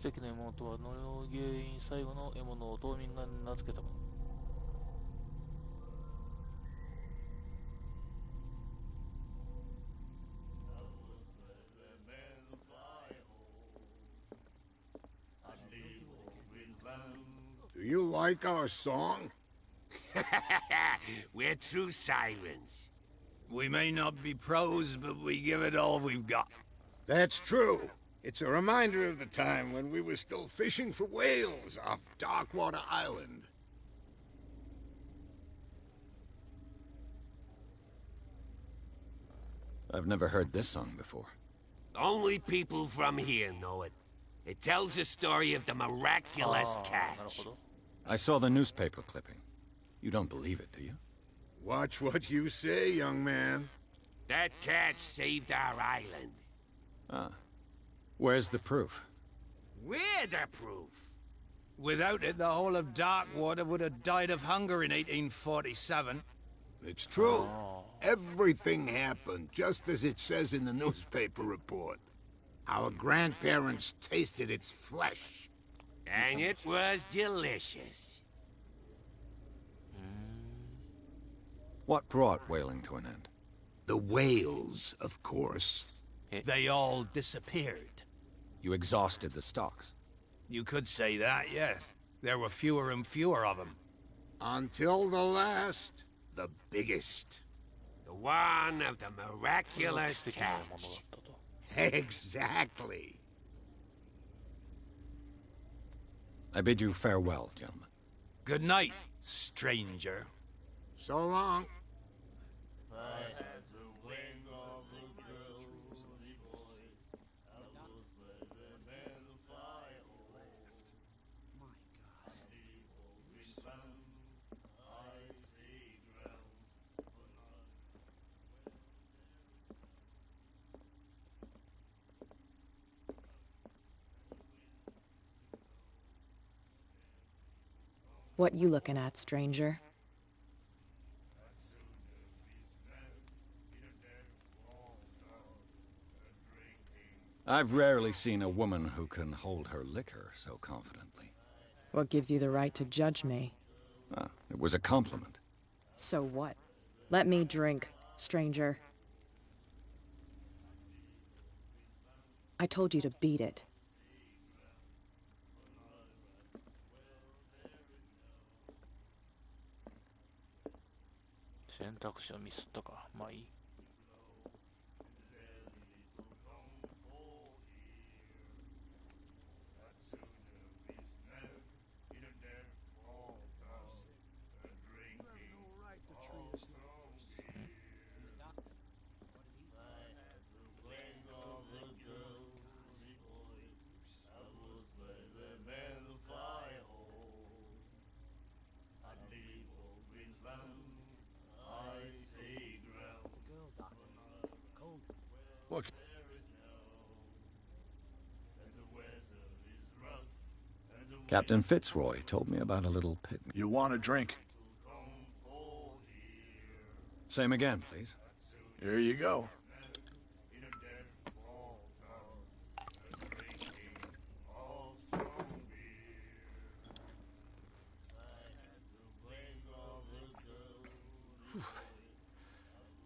[SPEAKER 1] 奇跡の妹は農芸員最後の獲物を島民が名付けたもの。
[SPEAKER 6] Do you like our song?
[SPEAKER 13] We're true sirens.
[SPEAKER 14] We may not be pros, but we give it all we've got.
[SPEAKER 6] That's true. It's a reminder of the time when we were still fishing for whales off Darkwater Island.
[SPEAKER 3] I've never heard this song before.
[SPEAKER 13] Only people from here know it. It tells the story of the miraculous catch.
[SPEAKER 3] I saw the newspaper clipping. You don't believe it, do you?
[SPEAKER 6] Watch what you say, young man.
[SPEAKER 13] That catch saved our island.
[SPEAKER 3] Ah. Where's the proof?
[SPEAKER 13] We're the proof.
[SPEAKER 14] Without it, the whole of Darkwater would have died of hunger in 1847.
[SPEAKER 6] It's true. Everything happened just as it says in the newspaper report. Our grandparents tasted its flesh.
[SPEAKER 13] And it was delicious.
[SPEAKER 3] What brought whaling to an end?
[SPEAKER 6] The whales, of course.
[SPEAKER 14] They all disappeared.
[SPEAKER 3] You exhausted the stocks.
[SPEAKER 14] You could say that, yes. There were fewer and fewer of them.
[SPEAKER 6] Until the last, the biggest.
[SPEAKER 13] The one of the miraculous catch.
[SPEAKER 6] Exactly.
[SPEAKER 3] I bid you farewell, gentlemen.
[SPEAKER 14] Good night, stranger.
[SPEAKER 6] So long.
[SPEAKER 15] What you looking at, stranger?
[SPEAKER 3] I've rarely seen a woman who can hold her liquor so confidently.
[SPEAKER 15] What gives you the right to judge me?
[SPEAKER 3] Ah, it was a compliment.
[SPEAKER 15] So what? Let me drink, stranger. I told you to beat it.
[SPEAKER 10] Look.
[SPEAKER 3] Captain Fitzroy told me about a little picnic.
[SPEAKER 10] You want a drink?
[SPEAKER 3] Same again, please.
[SPEAKER 10] Here you go.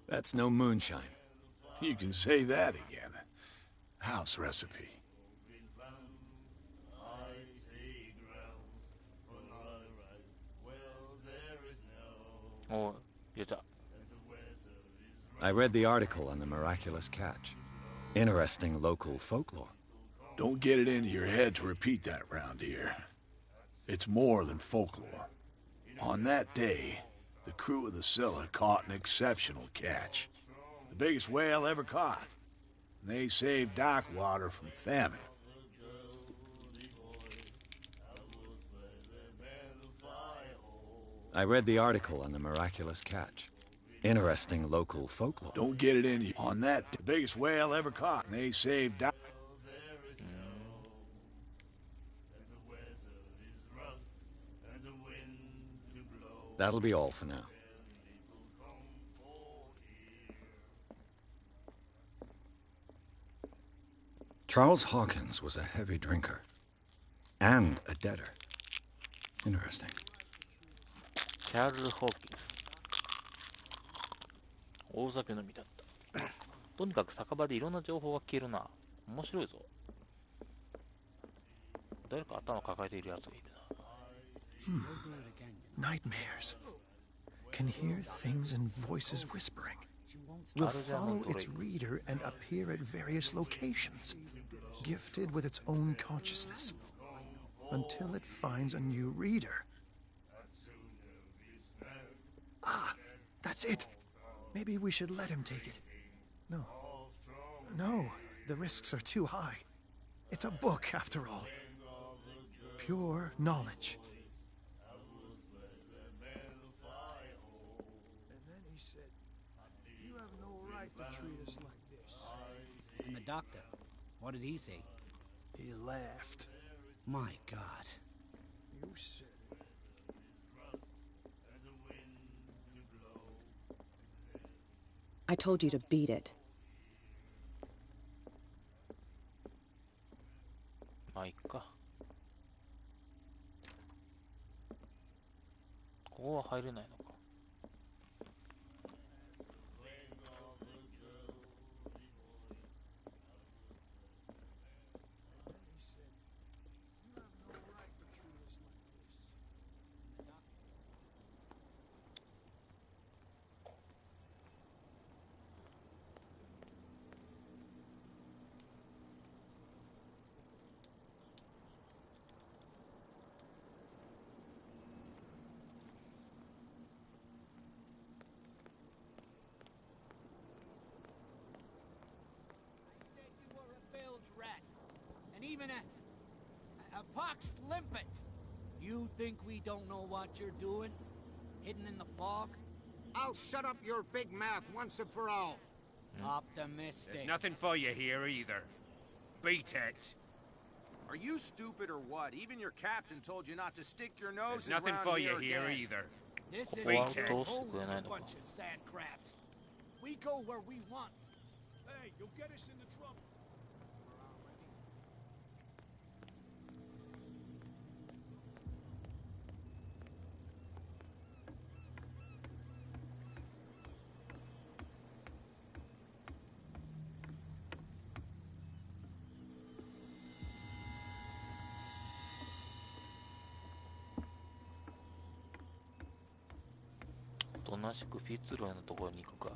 [SPEAKER 3] That's no moonshine.
[SPEAKER 10] You can say that again. House recipe.
[SPEAKER 1] Oh, you're done.
[SPEAKER 3] I read the article on the miraculous catch. Interesting local folklore.
[SPEAKER 10] Don't get it into your head to repeat that round here. It's more than folklore. On that day, the crew of the Scylla caught an exceptional catch. The biggest whale ever caught. And they saved Darkwater from famine.
[SPEAKER 3] I read the article on the miraculous catch. Interesting local folklore.
[SPEAKER 10] Don't get it in you. On that, the biggest whale ever caught. And they saved
[SPEAKER 3] That'll be all for now. Charles Hawkins was a heavy drinker. And a debtor. Interesting.
[SPEAKER 1] チャールズ・ホーキンス。大酒飲みだった。とにかく酒場でいろんな情報が消えるな。面白いぞ。誰か頭抱えているやつがいる
[SPEAKER 11] な。Nightmares. Can hear things and voices whispering. Will follow its reader and appear at various locations, gifted with its own consciousness, until it finds a new reader. Ah, that's it. Maybe we should let him take it. No. No, the risks are too high. It's a book, after all. Pure knowledge.
[SPEAKER 9] And then he said, "You have no right to treat us like this."
[SPEAKER 12] And the doctor, what did he say?
[SPEAKER 11] He laughed.
[SPEAKER 12] My God.
[SPEAKER 9] You said it.
[SPEAKER 15] I told you to beat it.
[SPEAKER 1] まあいっか。ここは入れないのか。
[SPEAKER 8] And even a poxed limpet. You think we don't know what you're doing? Hidden in the fog?
[SPEAKER 16] I'll shut up your big mouth once and for all.
[SPEAKER 8] Optimistic.
[SPEAKER 7] There's nothing for you here either. Beat it.
[SPEAKER 17] Are you stupid or what? Even your captain told you not to stick your nose
[SPEAKER 7] There's nothing for you here
[SPEAKER 17] again.
[SPEAKER 7] either.
[SPEAKER 8] This is
[SPEAKER 7] Beat
[SPEAKER 8] a
[SPEAKER 7] it.
[SPEAKER 8] whole bunch of sand crabs. We go where we want.
[SPEAKER 9] Hey, you'll get us into trouble.
[SPEAKER 1] おとなしくフィッツロイのところに行くか。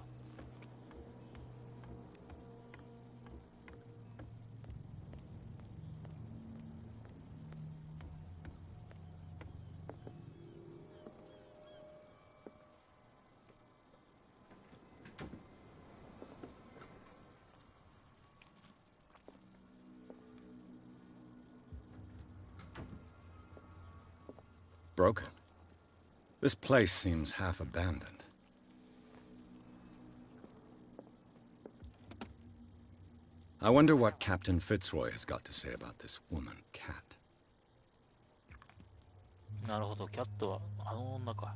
[SPEAKER 3] Broken. This place seems half abandoned. I wonder what Captain Fitzroy has got to say about this woman, Cat.
[SPEAKER 1] なるほど、キャットはあの女か。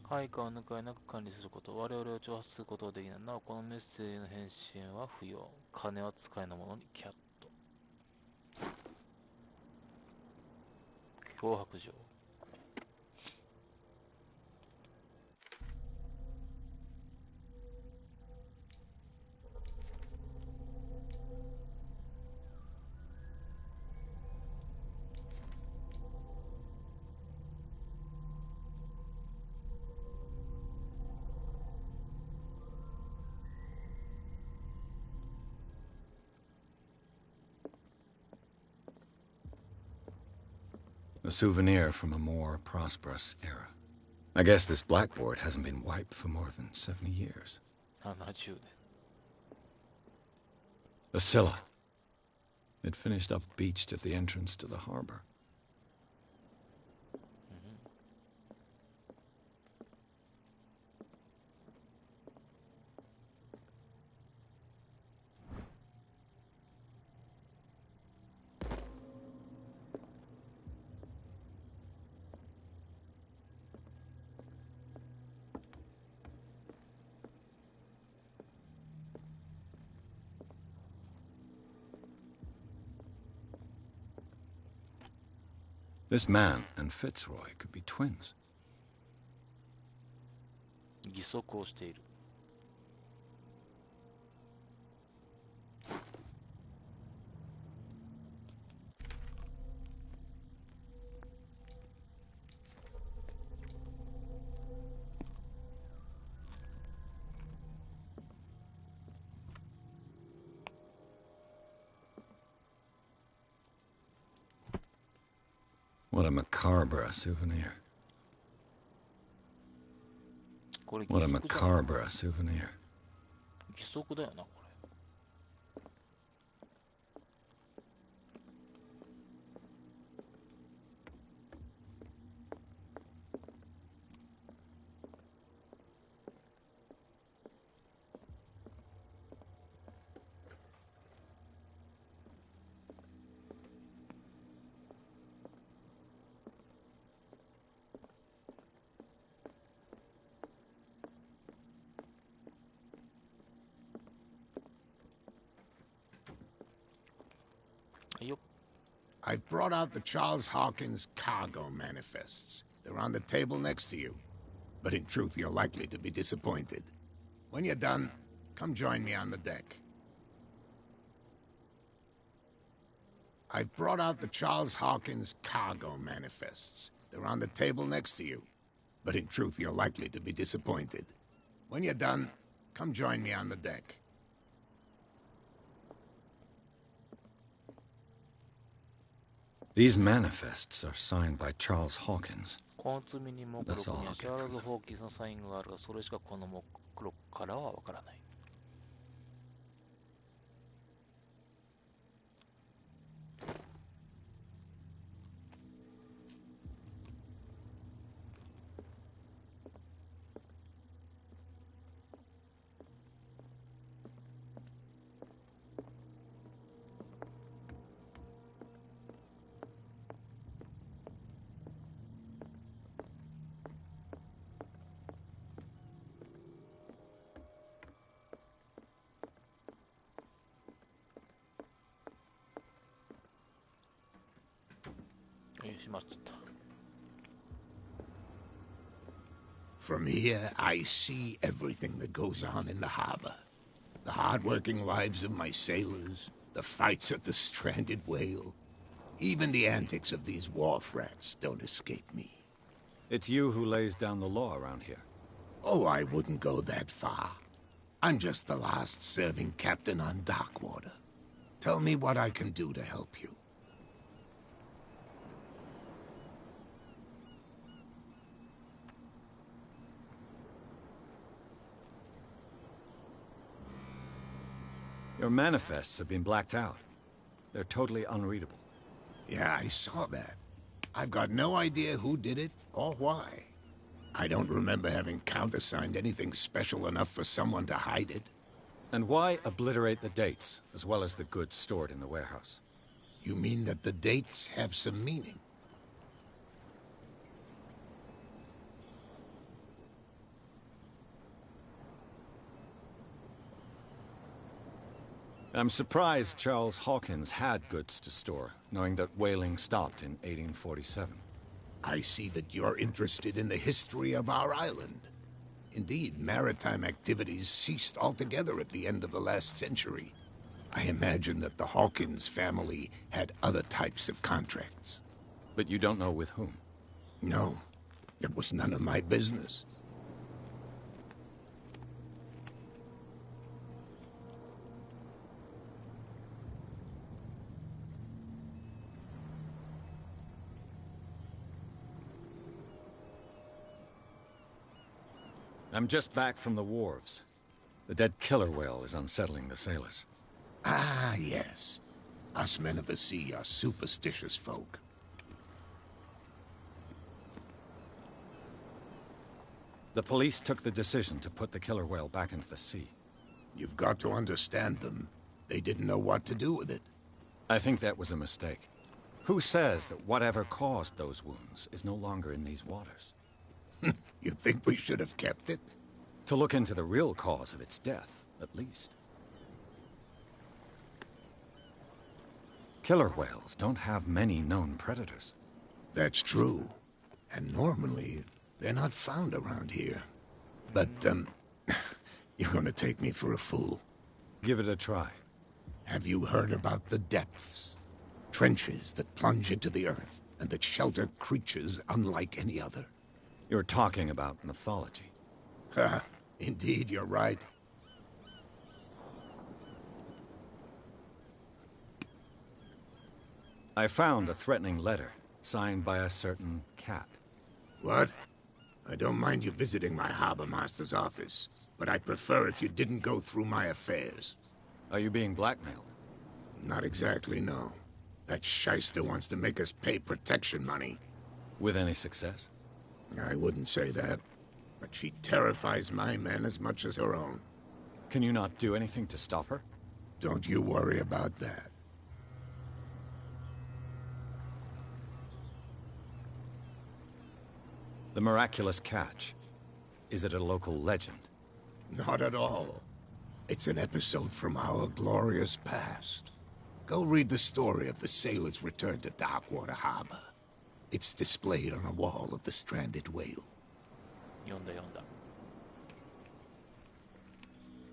[SPEAKER 1] 配下を抜かりなく管理すること、我々を挑発することはできない。なお、このメッセージの返信は不要。金は使いのものにキャット。脅迫状。
[SPEAKER 3] A souvenir from a more prosperous era. I guess this blackboard hasn't been wiped for more than 70 years.
[SPEAKER 1] 70年。
[SPEAKER 3] The Scylla. It finished up beached at the entrance to the harbor. This man and Fitzroy could be twins.
[SPEAKER 1] 義足をしている。
[SPEAKER 3] What a macabre souvenir. What a macabre souvenir.
[SPEAKER 1] 義足だよな、これ。
[SPEAKER 6] I've brought out the Charles Hawkins cargo manifests. They're on the table next to you. But in truth, you're likely to be disappointed. When you're done, come join me on the deck. I've brought out the Charles Hawkins cargo manifests. They're on the table next to you. But in truth, you're likely to be disappointed. When you're done, come join me on the deck.
[SPEAKER 3] These manifests are signed by Charles Hawkins.
[SPEAKER 1] この罪に目録にはチャールズ・ホーキンスのサインがあるが、それしかこの目録からはわからない。
[SPEAKER 6] From here, I see everything that goes on in the harbor. The hard-working lives of my sailors, the fights at the stranded whale. Even the antics of these wharf rats don't escape me.
[SPEAKER 3] It's you who lays down the law around here.
[SPEAKER 6] Oh, I wouldn't go that far. I'm just the last serving captain on Darkwater. Tell me what I can do to help you.
[SPEAKER 3] Your manifests have been blacked out. They're totally unreadable.
[SPEAKER 6] Yeah, I saw that. I've got no idea who did it or why. I don't remember having countersigned anything special enough for someone to hide it.
[SPEAKER 3] And why obliterate the dates, as well as the goods stored in the warehouse?
[SPEAKER 6] You mean that the dates have some meaning?
[SPEAKER 3] I'm surprised Charles Hawkins had goods to store, knowing that whaling stopped in 1847.
[SPEAKER 6] I see that you're interested in the history of our island. Indeed, maritime activities ceased altogether at the end of the last century. I imagine that the Hawkins family had other types of contracts.
[SPEAKER 3] But you don't know with whom?
[SPEAKER 6] No, it was none of my business.
[SPEAKER 3] I'm just back from the wharves. The dead killer whale is unsettling the sailors.
[SPEAKER 6] Ah, yes. Us men of the sea are superstitious folk.
[SPEAKER 3] The police took the decision to put the killer whale back into the sea.
[SPEAKER 6] You've got to understand them. They didn't know what to do with it.
[SPEAKER 3] I think that was a mistake. Who says that whatever caused those wounds is no longer in these waters?
[SPEAKER 6] You think we should have kept it?
[SPEAKER 3] To look into the real cause of its death, at least. Killer whales don't have many known predators.
[SPEAKER 6] That's true. And normally, they're not found around here. But, you're gonna take me for a fool.
[SPEAKER 3] Give it a try.
[SPEAKER 6] Have you heard about the depths? Trenches that plunge into the earth, and that shelter creatures unlike any other.
[SPEAKER 3] You're talking about mythology.
[SPEAKER 6] Ha! Indeed, you're right.
[SPEAKER 3] I found a threatening letter, signed by a certain cat.
[SPEAKER 6] What? I don't mind you visiting my harbor master's office, but I'd prefer if you didn't go through my affairs.
[SPEAKER 3] Are you being blackmailed?
[SPEAKER 6] Not exactly, no. That shyster wants to make us pay protection money.
[SPEAKER 3] With any success?
[SPEAKER 6] I wouldn't say that, but she terrifies my men as much as her own.
[SPEAKER 3] Can you not do anything to stop her?
[SPEAKER 6] Don't you worry about that.
[SPEAKER 3] The miraculous catch. Is it a local legend?
[SPEAKER 6] Not at all. It's an episode from our glorious past. Go read the story of the sailor's return to Darkwater Harbor. It's displayed on a wall of the stranded whale.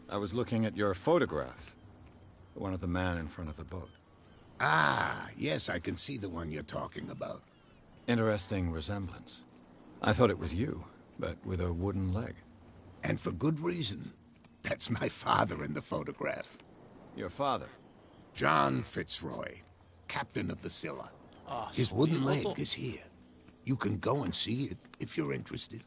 [SPEAKER 3] I was looking at your photograph. One of the man in front of the boat.
[SPEAKER 6] Ah, yes, I can see the one you're talking about.
[SPEAKER 3] Interesting resemblance. I thought it was you, but with a wooden leg.
[SPEAKER 6] And for good reason. That's my father in the photograph.
[SPEAKER 3] Your father?
[SPEAKER 6] John Fitzroy, captain of the Scylla. His wooden leg is here. You can go and see it if you're interested.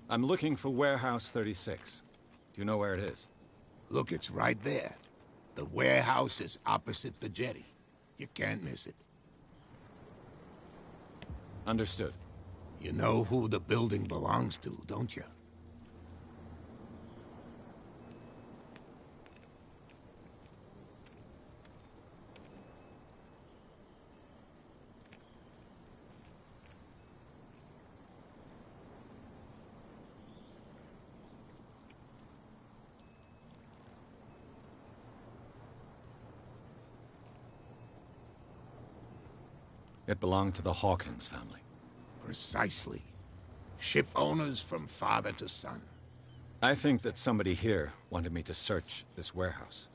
[SPEAKER 3] I'm looking for Warehouse 36. Do you know where it is?
[SPEAKER 6] Look, it's right there. The warehouse is opposite the jetty. You can't miss it.
[SPEAKER 3] Understood.
[SPEAKER 6] You know who the building belongs to, don't you?
[SPEAKER 3] It belonged to the Hawkins family.
[SPEAKER 6] Precisely. Ship owners from father to son.
[SPEAKER 3] I think that somebody here wanted me to search this warehouse.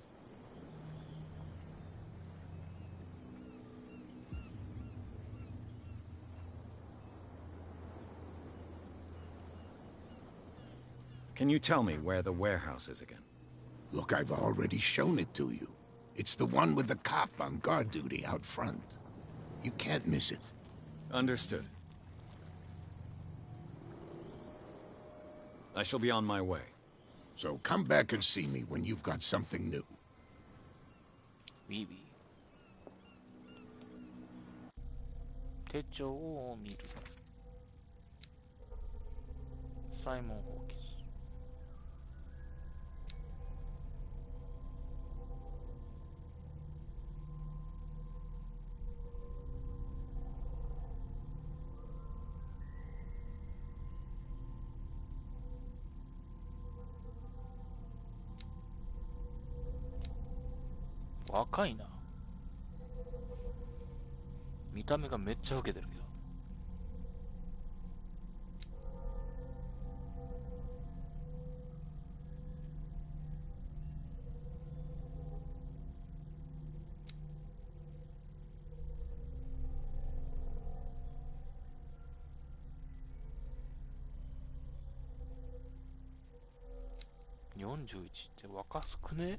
[SPEAKER 3] Can you tell me where the warehouse is again?
[SPEAKER 6] Look, I've already shown it to you. It's the one with the cop on guard duty out front. You can't miss it.
[SPEAKER 3] Understood. I shall be on my way.
[SPEAKER 6] So come back and see me when you've got something new.
[SPEAKER 1] Oui, oui. 手帳を見る。サイモン・ホーキンス。若いな。見た目がめっちゃ老けてるけど。41って若すくね？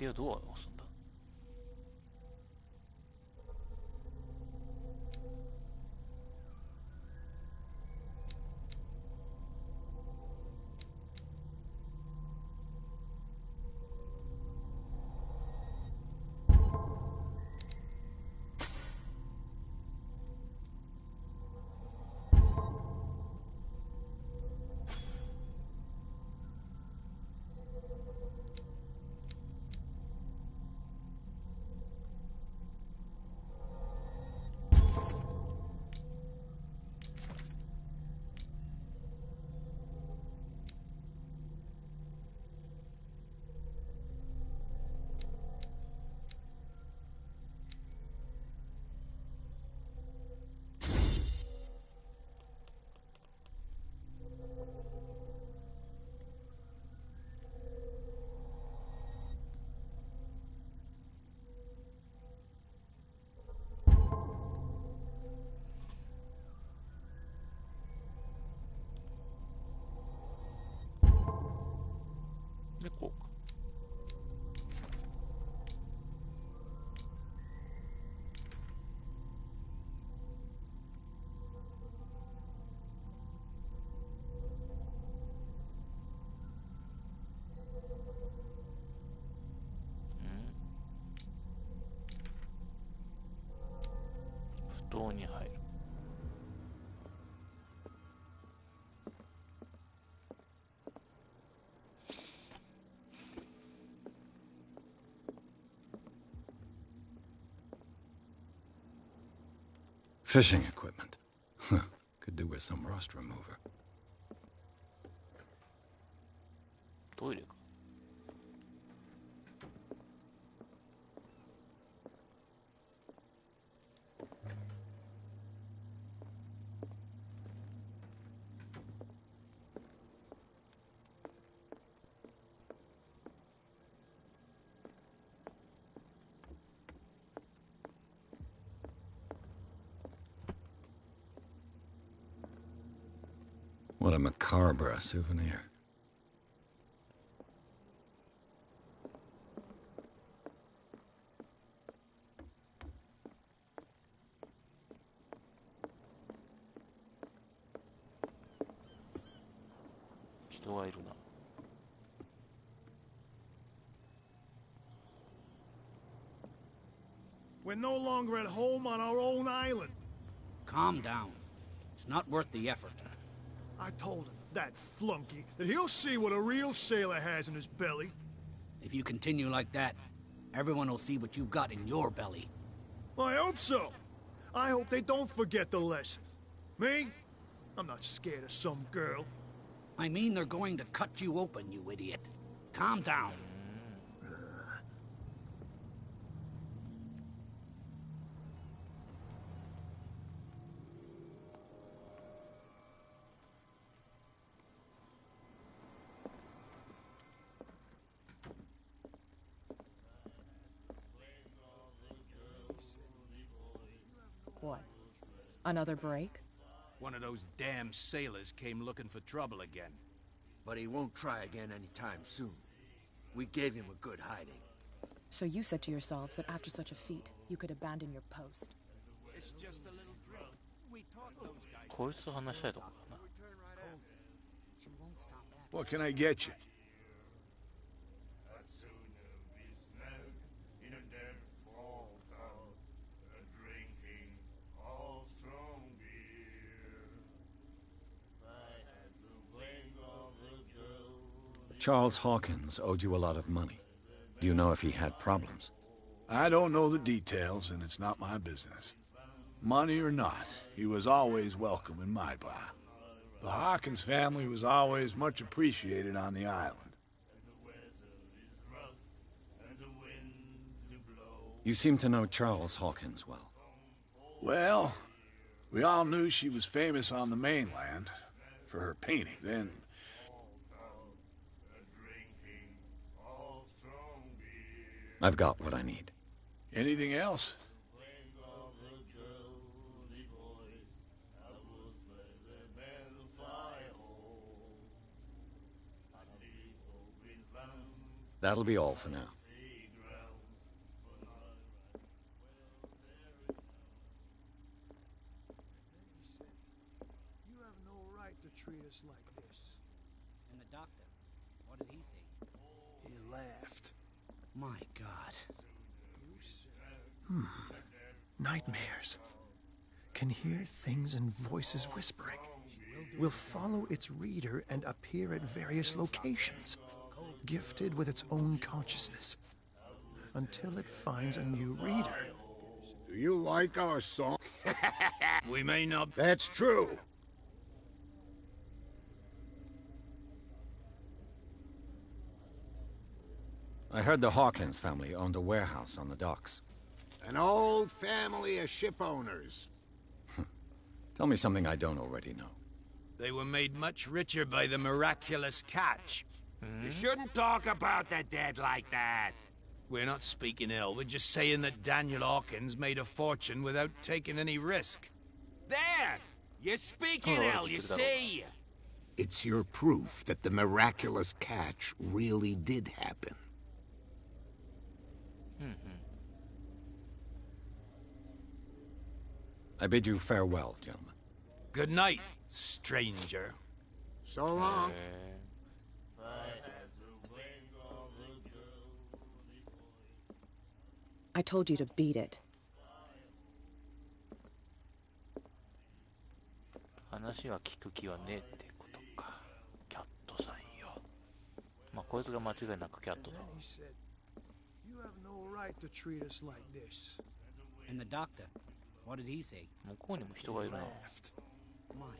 [SPEAKER 1] 定はどう押すんだ？で、こうか。不当に入る。
[SPEAKER 3] Fishing equipment. Could do with some rust remover.
[SPEAKER 1] トイレか。
[SPEAKER 3] What a macabre souvenir.
[SPEAKER 9] We're no longer at home on our own island.
[SPEAKER 12] Calm down. It's not worth the effort.
[SPEAKER 9] I told him, that flunky, that he'll see what a real sailor has in his belly.
[SPEAKER 12] If you continue like that, everyone will see what you've got in your belly.
[SPEAKER 9] I hope so. I hope they don't forget the lesson. Me? I'm not scared of some girl.
[SPEAKER 12] I mean they're going to cut you open, you idiot. Calm down.
[SPEAKER 15] What? Another break?
[SPEAKER 17] One of those damn sailors came looking for trouble again.
[SPEAKER 8] But he won't try again anytime soon. We gave him a good hiding.
[SPEAKER 15] So you said to yourselves that after such a feat, you could abandon your post.
[SPEAKER 17] It's just a little drink. We taught those guys.
[SPEAKER 1] こいつと話したいとこだな。
[SPEAKER 10] What can I get you?
[SPEAKER 3] Charles Hawkins owed you a lot of money. Do you know if he had problems?
[SPEAKER 10] I don't know the details, and it's not my business. Money or not, he was always welcome in my bar. The Hawkins family was always much appreciated on the island.
[SPEAKER 3] You seem to know Charles Hawkins well.
[SPEAKER 10] Well, we all knew she was famous on the mainland for her painting. Then
[SPEAKER 3] I've got what I need.
[SPEAKER 10] anything else?
[SPEAKER 3] That'll be all for now.
[SPEAKER 9] right to treat us like this.
[SPEAKER 12] And the doctor, what did he say?
[SPEAKER 9] He laughed.
[SPEAKER 12] My God.
[SPEAKER 11] Nightmares. Can hear things and voices whispering. Will follow its reader and appear at various locations, gifted with its own consciousness, until it finds a new reader.
[SPEAKER 6] Do you like our song?
[SPEAKER 14] We may not...
[SPEAKER 6] That's true.
[SPEAKER 3] I heard the Hawkins family owned a warehouse on the docks.
[SPEAKER 6] An old family of ship owners.
[SPEAKER 3] Tell me something I don't already know.
[SPEAKER 14] They were made much richer by the miraculous catch.
[SPEAKER 13] You shouldn't talk about the dead like that.
[SPEAKER 14] We're not speaking ill, we're just saying that Daniel Hawkins made a fortune without taking any risk.
[SPEAKER 13] There! You're speaking ill, you see?
[SPEAKER 6] It's your proof that the miraculous catch really did happen.
[SPEAKER 3] I bid you farewell, gentlemen.
[SPEAKER 14] Good night, stranger.
[SPEAKER 6] So long.
[SPEAKER 15] I told you to beat it.
[SPEAKER 1] 話は聞く気はねえってことか。キャットさんよ。まあ、こいつが間違いなくキャットさん。
[SPEAKER 9] He said, "You have no right to treat us like this."
[SPEAKER 12] And the doctor, what did he say?
[SPEAKER 1] 向こうにも人がいるな。
[SPEAKER 12] My God.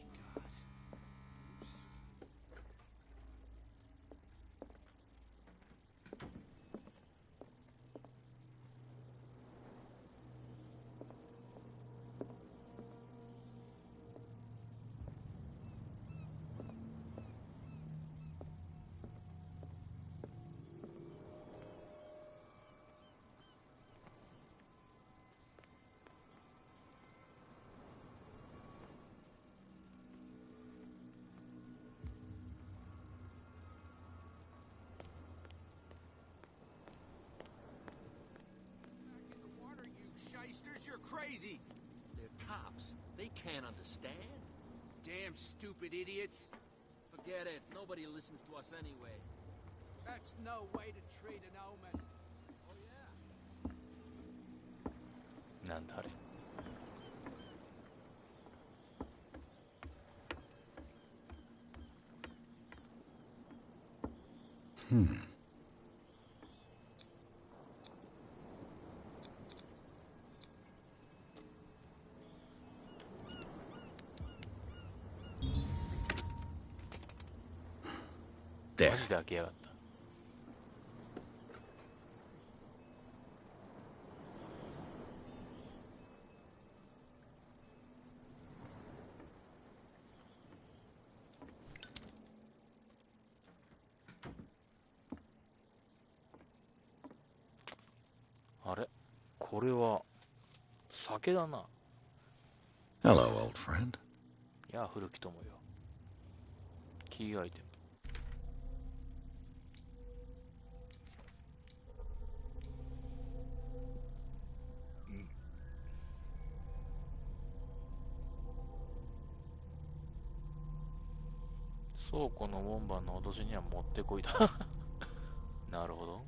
[SPEAKER 17] Shysters, you're crazy!
[SPEAKER 8] They're cops. They can't understand.
[SPEAKER 17] Damn stupid idiots.
[SPEAKER 8] Forget it. Nobody listens to us anyway.
[SPEAKER 16] That's no way to treat an omen.
[SPEAKER 8] Oh, yeah.
[SPEAKER 1] なんだあれ。マジで開けやがった。あれ、これは酒だな。
[SPEAKER 3] Hello, old friend.
[SPEAKER 1] やあ、古き友よ。キーアイテム。倉庫の門番の脅しにはもってこいだ。なるほど。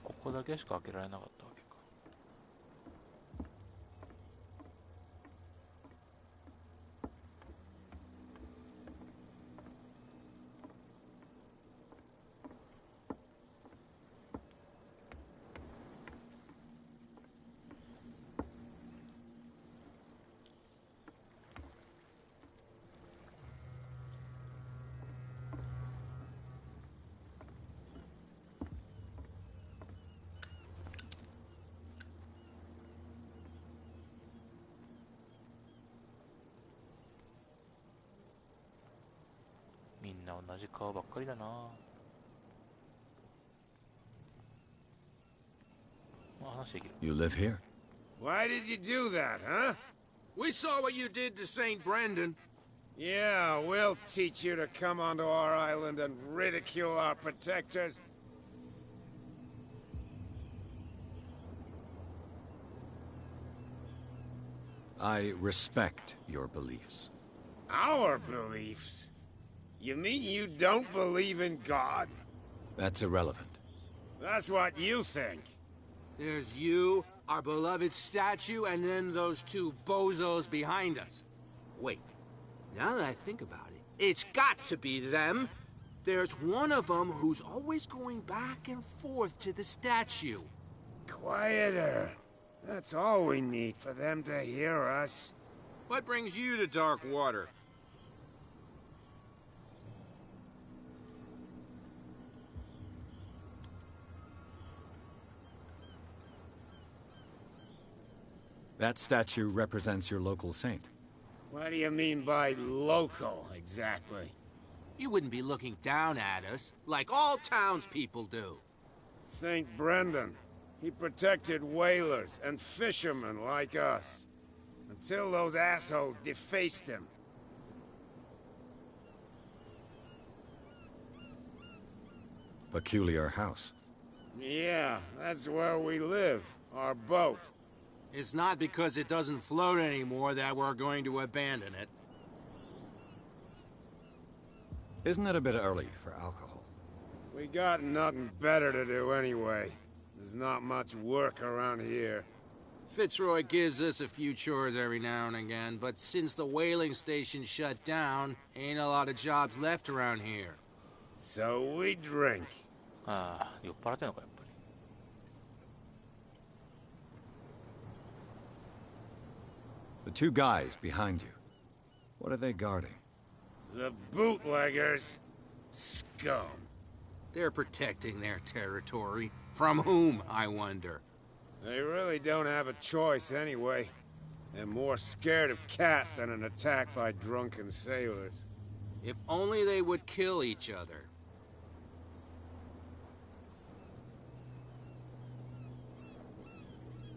[SPEAKER 1] ここだけしか開けられなかったわけか。な、同じ顔ばっかりだな。話できる。
[SPEAKER 3] You live here?
[SPEAKER 6] Why did you do that, huh?
[SPEAKER 17] We saw what you did to St. Brendan.
[SPEAKER 6] Yeah, we'll teach you to come onto our island and ridicule our protectors.
[SPEAKER 3] I respect your beliefs.
[SPEAKER 6] Our beliefs? You mean you don't believe in God?
[SPEAKER 3] That's irrelevant.
[SPEAKER 6] That's what you think.
[SPEAKER 17] There's you, our beloved statue, and then those two bozos behind us. Wait, now that I think about it, it's got to be them. There's one of them who's always going back and forth to the statue.
[SPEAKER 6] Quieter. That's all we need for them to hear us.
[SPEAKER 17] What brings you to Dark Water?
[SPEAKER 3] That statue represents your local saint.
[SPEAKER 6] What do you mean by local, exactly?
[SPEAKER 17] You wouldn't be looking down at us, like all townspeople do.
[SPEAKER 6] St. Brendan. He protected whalers and fishermen like us. Until those assholes defaced him.
[SPEAKER 3] Peculiar house.
[SPEAKER 6] Yeah, that's where we live. Our boat.
[SPEAKER 17] It's not because it doesn't float anymore that we're going to abandon it.
[SPEAKER 3] Isn't it a bit early for alcohol?
[SPEAKER 6] We got nothing better to do anyway. There's not much work around here.
[SPEAKER 17] Fitzroy gives us a few chores every now and again, but since the whaling station shut down, ain't a lot of jobs left around here.
[SPEAKER 6] So we drink.
[SPEAKER 1] ああ、酔っ払ってんのか、やっぱり。
[SPEAKER 3] The two guys behind you. What are they guarding?
[SPEAKER 6] The bootleggers. Scum.
[SPEAKER 17] They're protecting their territory. From whom, I wonder?
[SPEAKER 6] They really don't have a choice anyway. They're more scared of Cat than an attack by drunken sailors.
[SPEAKER 17] If only they would kill each other.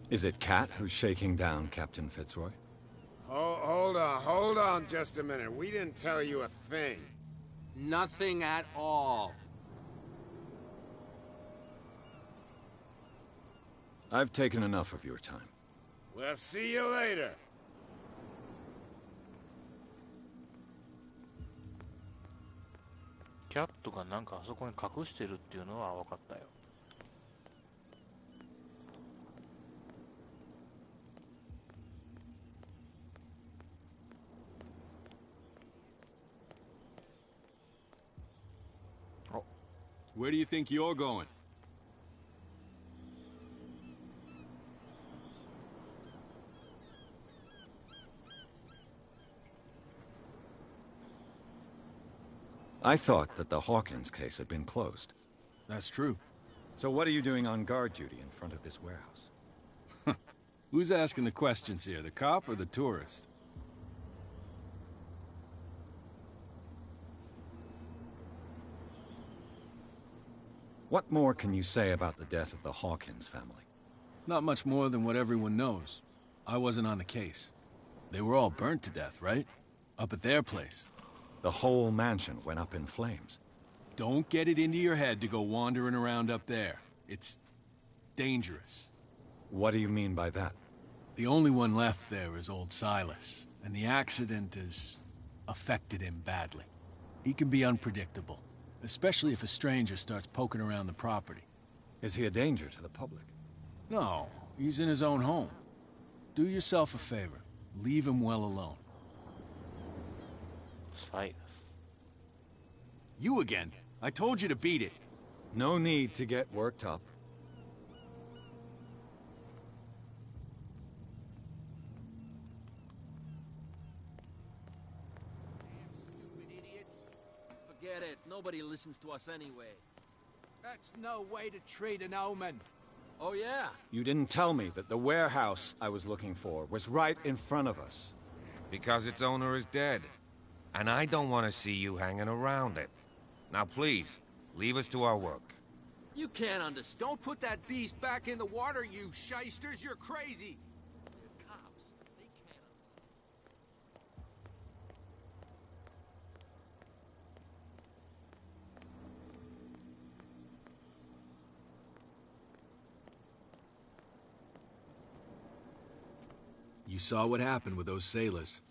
[SPEAKER 3] Is it Cat who's shaking down Captain Fitzroy?
[SPEAKER 6] Hold on just a minute. We didn't tell you a thing.
[SPEAKER 17] Nothing at all.
[SPEAKER 3] I've taken enough of your time.
[SPEAKER 6] We'll see you later.
[SPEAKER 1] Cat がなんかあそこに隠してるっていうのは分かったよ。
[SPEAKER 18] Where do you think you're going?
[SPEAKER 3] I thought that the Hawkins case had been closed.
[SPEAKER 18] That's true.
[SPEAKER 3] So what are you doing on guard duty in front of this warehouse?
[SPEAKER 18] Who's asking the questions here, the cop or the tourist?
[SPEAKER 3] What more can you say about the death of the Hawkins family?
[SPEAKER 18] Not much more than what everyone knows. I wasn't on the case. They were all burnt to death, right? Up at their place.
[SPEAKER 3] The whole mansion went up in flames.
[SPEAKER 18] Don't get it into your head to go wandering around up there. It's dangerous.
[SPEAKER 3] What do you mean by that?
[SPEAKER 18] The only one left there is old Silas, and the accident has affected him badly. He can be unpredictable, especially if a stranger starts poking around the property.
[SPEAKER 3] Is he a danger to the public?
[SPEAKER 18] No, he's in his own home. Do yourself a favor. Leave him well alone.
[SPEAKER 1] Silas.
[SPEAKER 18] You again. I told you to beat it.
[SPEAKER 3] No need to get worked up.
[SPEAKER 17] Damn stupid idiots.
[SPEAKER 8] Forget it. Nobody listens to us anyway.
[SPEAKER 16] That's no way to treat an omen.
[SPEAKER 8] Oh, yeah?
[SPEAKER 3] You didn't tell me that the warehouse I was looking for was right in front of us.
[SPEAKER 7] Because its owner is dead. And I don't want to see you hanging around it. Now please, leave us to our work.
[SPEAKER 8] You can't understand. Don't put that beast back in the water, you shysters. You're crazy. They're cops. They can't understand.
[SPEAKER 18] You saw what happened with those sailors.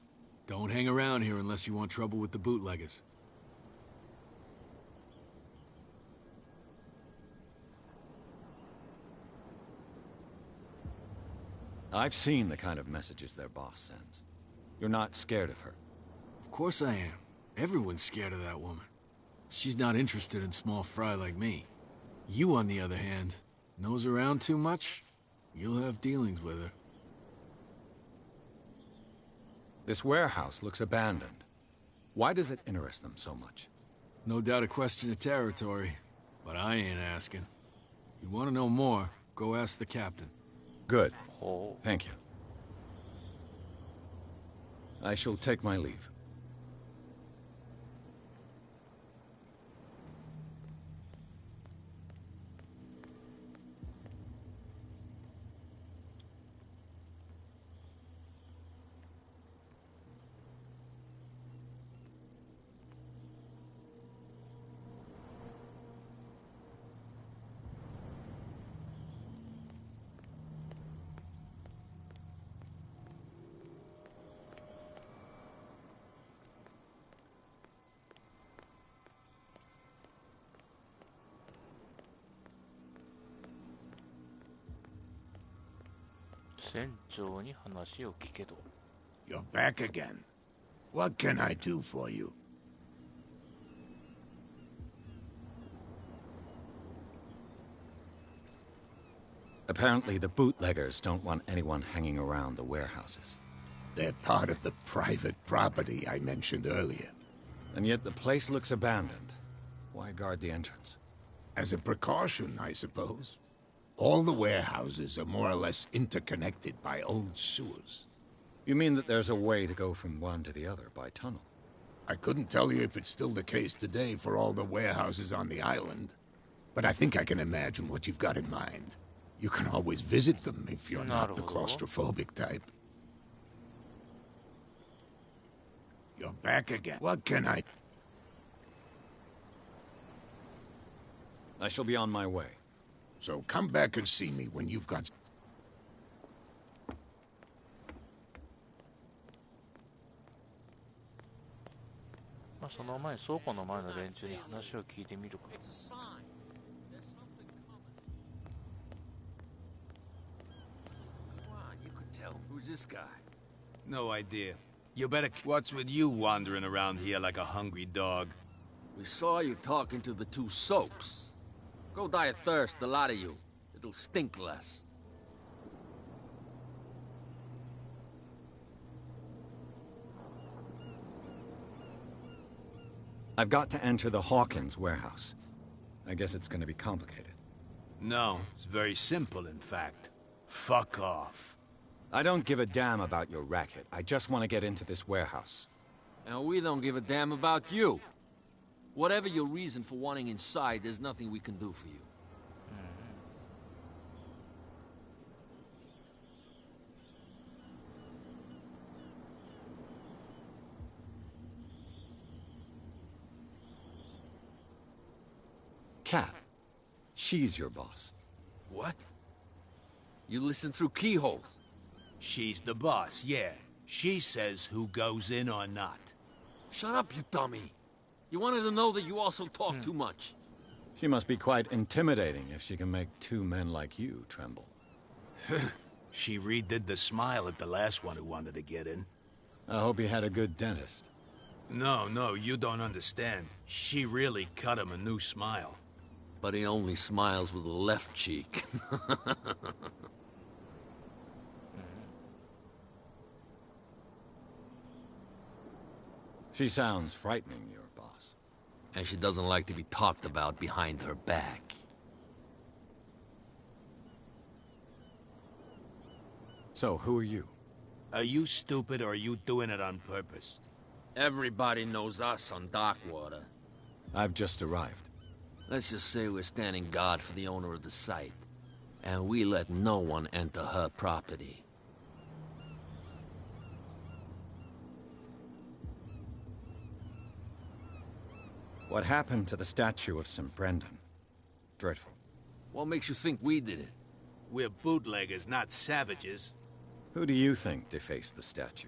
[SPEAKER 18] Don't hang around here unless you want trouble with the bootleggers.
[SPEAKER 3] I've seen the kind of messages their boss sends. You're not scared of her?
[SPEAKER 18] Of course I am. Everyone's scared of that woman. She's not interested in small fry like me. You, on the other hand, nose around too much, you'll have dealings with her.
[SPEAKER 3] This warehouse looks abandoned. Why does it interest them so much?
[SPEAKER 18] No doubt a question of territory, but I ain't asking. You want to know more, go ask the captain.
[SPEAKER 3] Good. Thank you. I shall take my leave.
[SPEAKER 6] You're back again. What can I do for you?
[SPEAKER 3] Apparently the bootleggers don't want anyone hanging around the warehouses.
[SPEAKER 6] They're part of the private property I mentioned earlier.
[SPEAKER 3] And yet the place looks abandoned. Why guard the entrance?
[SPEAKER 6] As a precaution, I suppose. All the warehouses are more or less interconnected by old sewers.
[SPEAKER 3] You mean that there's a way to go from one to the other by tunnel?
[SPEAKER 6] I couldn't tell you if it's still the case today for all the warehouses on the island, but I think I can imagine what you've got in mind. You can always visit them if you're not the claustrophobic type. You're back again. What can I...
[SPEAKER 3] I shall be on my way.
[SPEAKER 6] So come back and see me when you've got...
[SPEAKER 1] その前、倉庫の前の連中に話を聞いてみるか。
[SPEAKER 13] Who's this guy?
[SPEAKER 14] No idea. You better... What's with you wandering around here like a hungry dog?
[SPEAKER 8] We saw you talking to the two soaks. Go die of thirst, the lot of you. It'll stink less.
[SPEAKER 3] I've got to enter the Hawkins warehouse. I guess it's going to be complicated.
[SPEAKER 14] No, it's very simple, in fact. Fuck off.
[SPEAKER 3] I don't give a damn about your racket. I just want to get into this warehouse.
[SPEAKER 8] And we don't give a damn about you. Whatever your reason for wanting inside, there's nothing we can do for you.
[SPEAKER 3] Cat. She's your boss.
[SPEAKER 8] What? You listen through keyholes.
[SPEAKER 14] She's the boss, yeah. She says who goes in or not.
[SPEAKER 8] Shut up, you dummy. You wanted to know that you also talk too much.
[SPEAKER 3] She must be quite intimidating if she can make two men like you tremble.
[SPEAKER 14] She redid the smile at the last one who wanted to get in.
[SPEAKER 3] I hope he had a good dentist.
[SPEAKER 14] No, you don't understand. She really cut him a new smile.
[SPEAKER 8] But he only smiles with the left cheek.
[SPEAKER 3] She sounds frightening, your boss.
[SPEAKER 8] And she doesn't like to be talked about behind her back.
[SPEAKER 3] So, who are you?
[SPEAKER 14] Are you stupid or are you doing it on purpose?
[SPEAKER 8] Everybody knows us on Darkwater.
[SPEAKER 3] I've just arrived.
[SPEAKER 8] Let's just say we're standing guard for the owner of the site, and we let no one enter her property.
[SPEAKER 3] What happened to the statue of St. Brendan? Dreadful.
[SPEAKER 8] What makes you think we did it?
[SPEAKER 14] We're bootleggers, not savages.
[SPEAKER 3] Who do you think defaced the statue?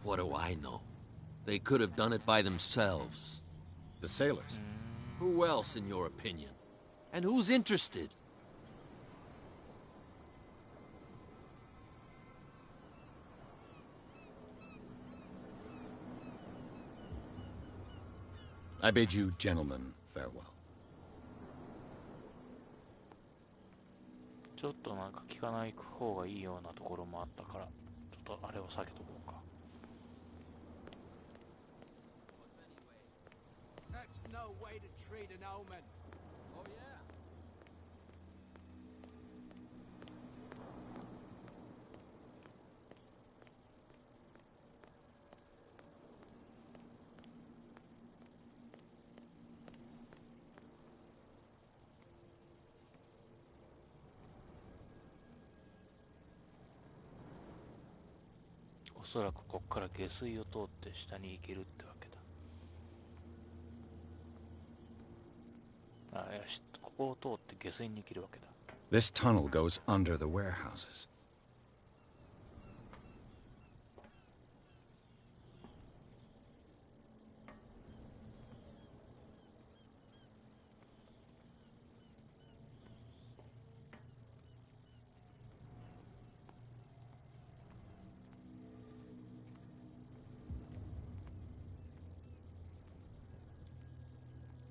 [SPEAKER 8] What do I know? They could have done it by themselves.
[SPEAKER 3] The sailors?
[SPEAKER 8] Who else, in your opinion? And who's interested?
[SPEAKER 3] I bid you gentlemen farewell.
[SPEAKER 1] ちょっとなんか聞かない方がいいようなところもあったから、ちょっとあれを避けとこうか。
[SPEAKER 16] That's no way to treat an omen.
[SPEAKER 8] Oh yeah.
[SPEAKER 1] おそらくこっから下水を通って下に行けるってわけだ。あ、いや、ここを通って下水に行けるわけだ。
[SPEAKER 3] This tunnel goes under the warehouses.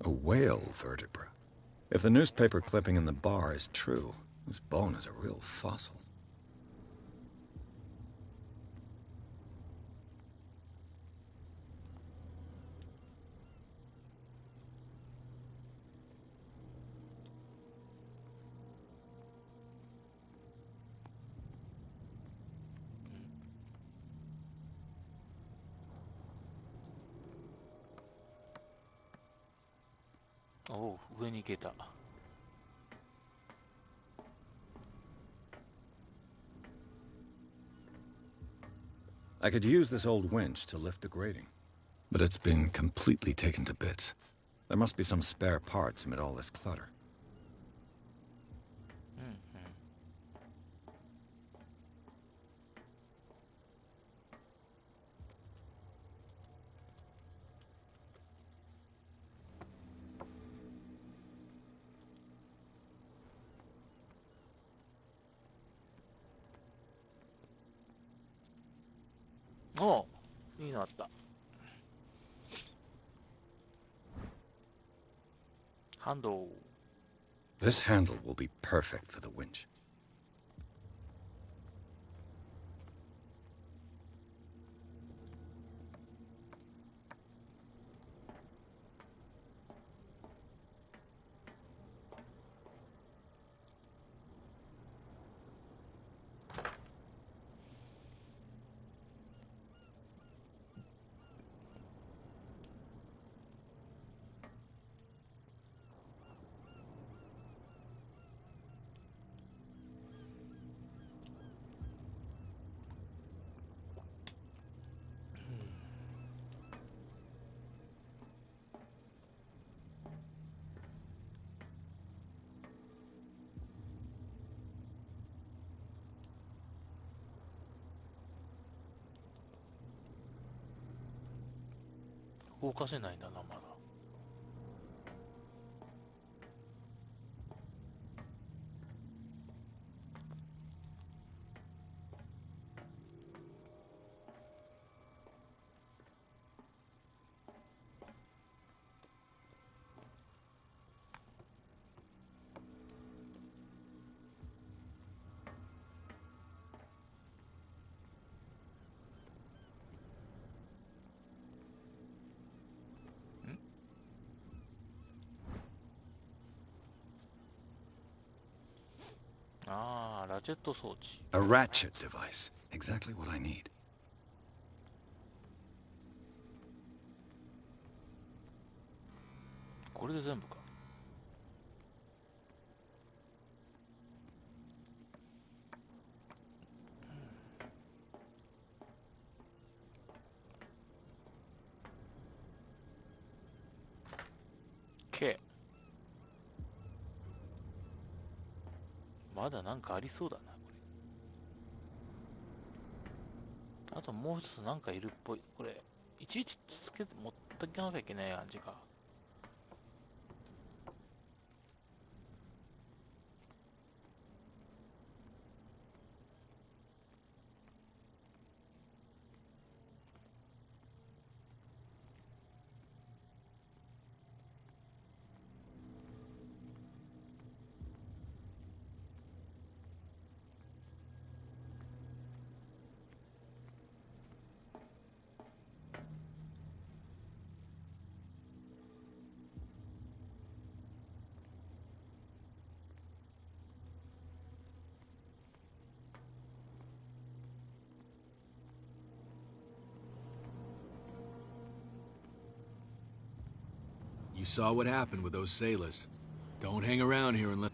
[SPEAKER 3] A whale vertebra. If the newspaper clipping in the bar is true, this bone is a real fossil.
[SPEAKER 1] おう、上に行けた。
[SPEAKER 3] I could use this old winch to lift the grating, but it's been completely taken to bits. There must be some spare parts amid all this clutter.
[SPEAKER 1] Oh, いいのあった。Handle.
[SPEAKER 3] This handle will be perfect for the winch.
[SPEAKER 1] Hmm. 動かせないんだな、まだ。ああ、ラチェット装置。
[SPEAKER 3] A ratchet device. Exactly what I need.
[SPEAKER 1] これで全部か。K。まだなんかありそうだな、これ。あともう一つなんかいるっぽい。これ、いちいちつけて持っていかなきゃいけない感じか。
[SPEAKER 18] You saw what happened with those sailors. Don't hang around here and let...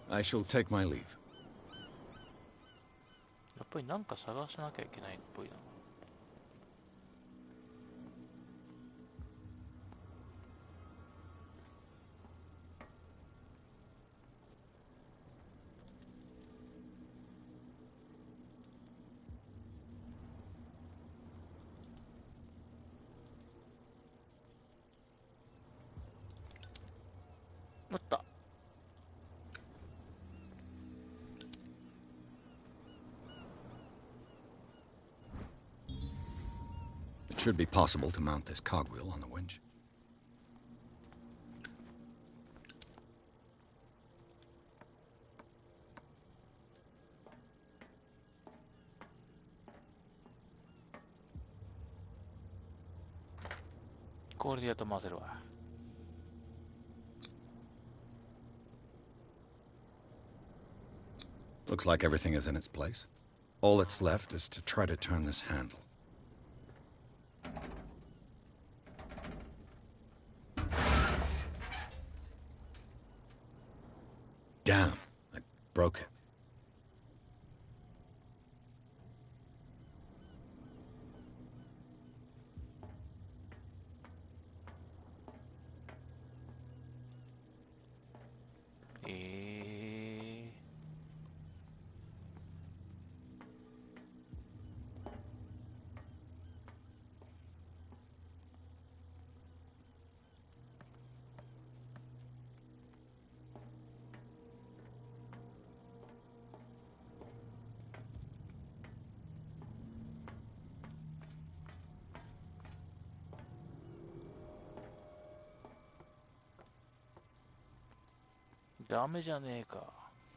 [SPEAKER 3] I shall take my leave.
[SPEAKER 1] やっぱりなんか探さなきゃいけないっぽいな。あった。
[SPEAKER 3] It should be possible to mount this cogwheel on the winch. Looks like everything is in its place. All that's left is to try to turn this handle. Damn, I broke it.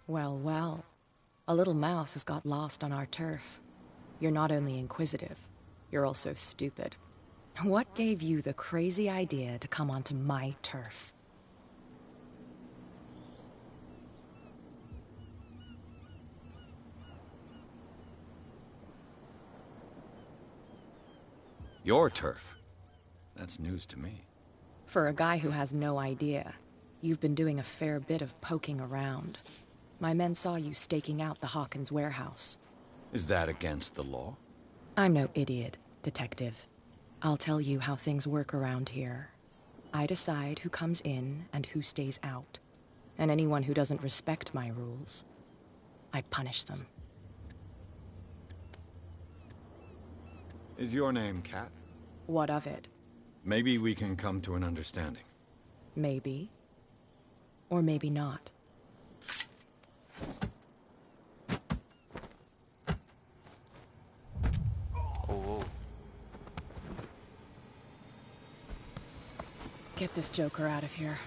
[SPEAKER 15] Well, well. A little mouse has got lost on our turf. You're not only inquisitive, you're also stupid. What gave you the crazy idea to come onto my turf?
[SPEAKER 3] Your turf? That's news to me.
[SPEAKER 15] For a guy who has no idea, you've been doing a fair bit of poking around. My men saw you staking out the Hawkins warehouse.
[SPEAKER 3] Is that against the law?
[SPEAKER 15] I'm no idiot, Detective. I'll tell you how things work around here. I decide who comes in and who stays out. And anyone who doesn't respect my rules, I punish them.
[SPEAKER 3] Is your name Kat?
[SPEAKER 15] What of it?
[SPEAKER 3] Maybe we can come to an understanding.
[SPEAKER 15] Maybe. Or maybe not.
[SPEAKER 1] Oh.
[SPEAKER 15] Get this joker out of here.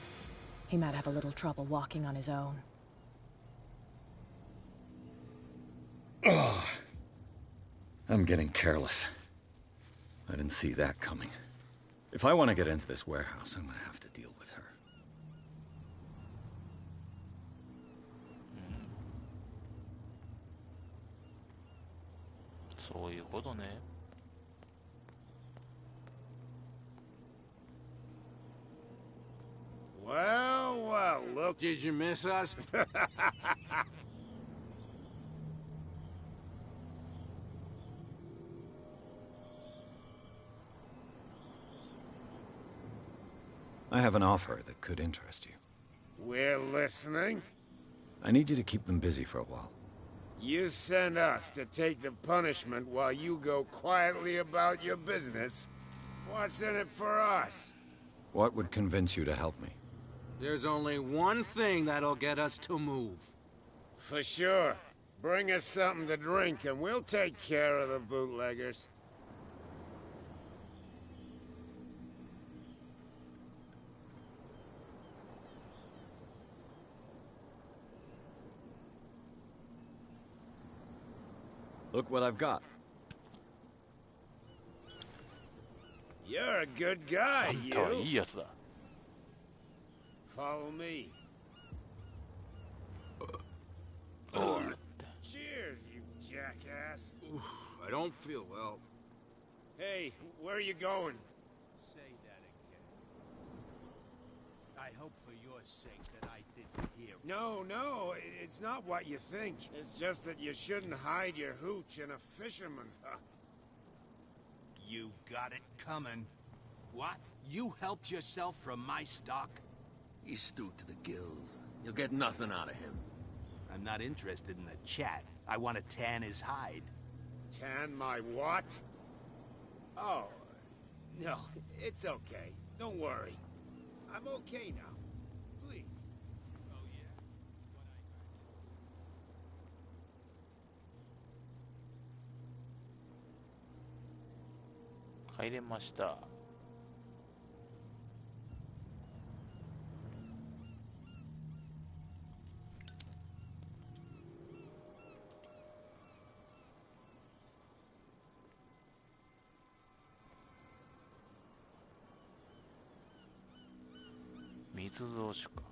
[SPEAKER 15] He might have a little trouble walking on his own.
[SPEAKER 3] Oh. I'm getting careless. I didn't see that coming. If I want to get into this warehouse, I'm going to have to deal with her.
[SPEAKER 16] Well, look.
[SPEAKER 17] Did you miss us?
[SPEAKER 3] I have an offer that could interest you.
[SPEAKER 16] We're listening.
[SPEAKER 3] I need you to keep them busy for a while.
[SPEAKER 16] You send us to take the punishment while you go quietly about your business. What's in it for us?
[SPEAKER 3] What would convince you to help me?
[SPEAKER 17] There's only one thing that'll get us to move.
[SPEAKER 16] For sure. Bring us something to drink and we'll take care of the bootleggers.
[SPEAKER 3] Look what I've got.
[SPEAKER 16] You're a good guy, you. Follow me. Cheers, you jackass.
[SPEAKER 17] Oof, I don't feel well.
[SPEAKER 16] Hey, where are you going?
[SPEAKER 19] Say that again. I hope for your sake that I didn't hear.
[SPEAKER 16] No, it's not what you think. It's just that you shouldn't hide your hooch in a fisherman's hut.
[SPEAKER 19] You got it coming. What? You helped yourself from my stock?
[SPEAKER 8] He's stewed to the gills. You'll get nothing out of him.
[SPEAKER 19] I'm not interested in a chat. I want to tan his hide.
[SPEAKER 16] Tan my what? Oh, no, it's okay. Don't worry. I'm okay now. Please.
[SPEAKER 19] Oh, yeah? What I heard.
[SPEAKER 1] 入れました。密造酒か。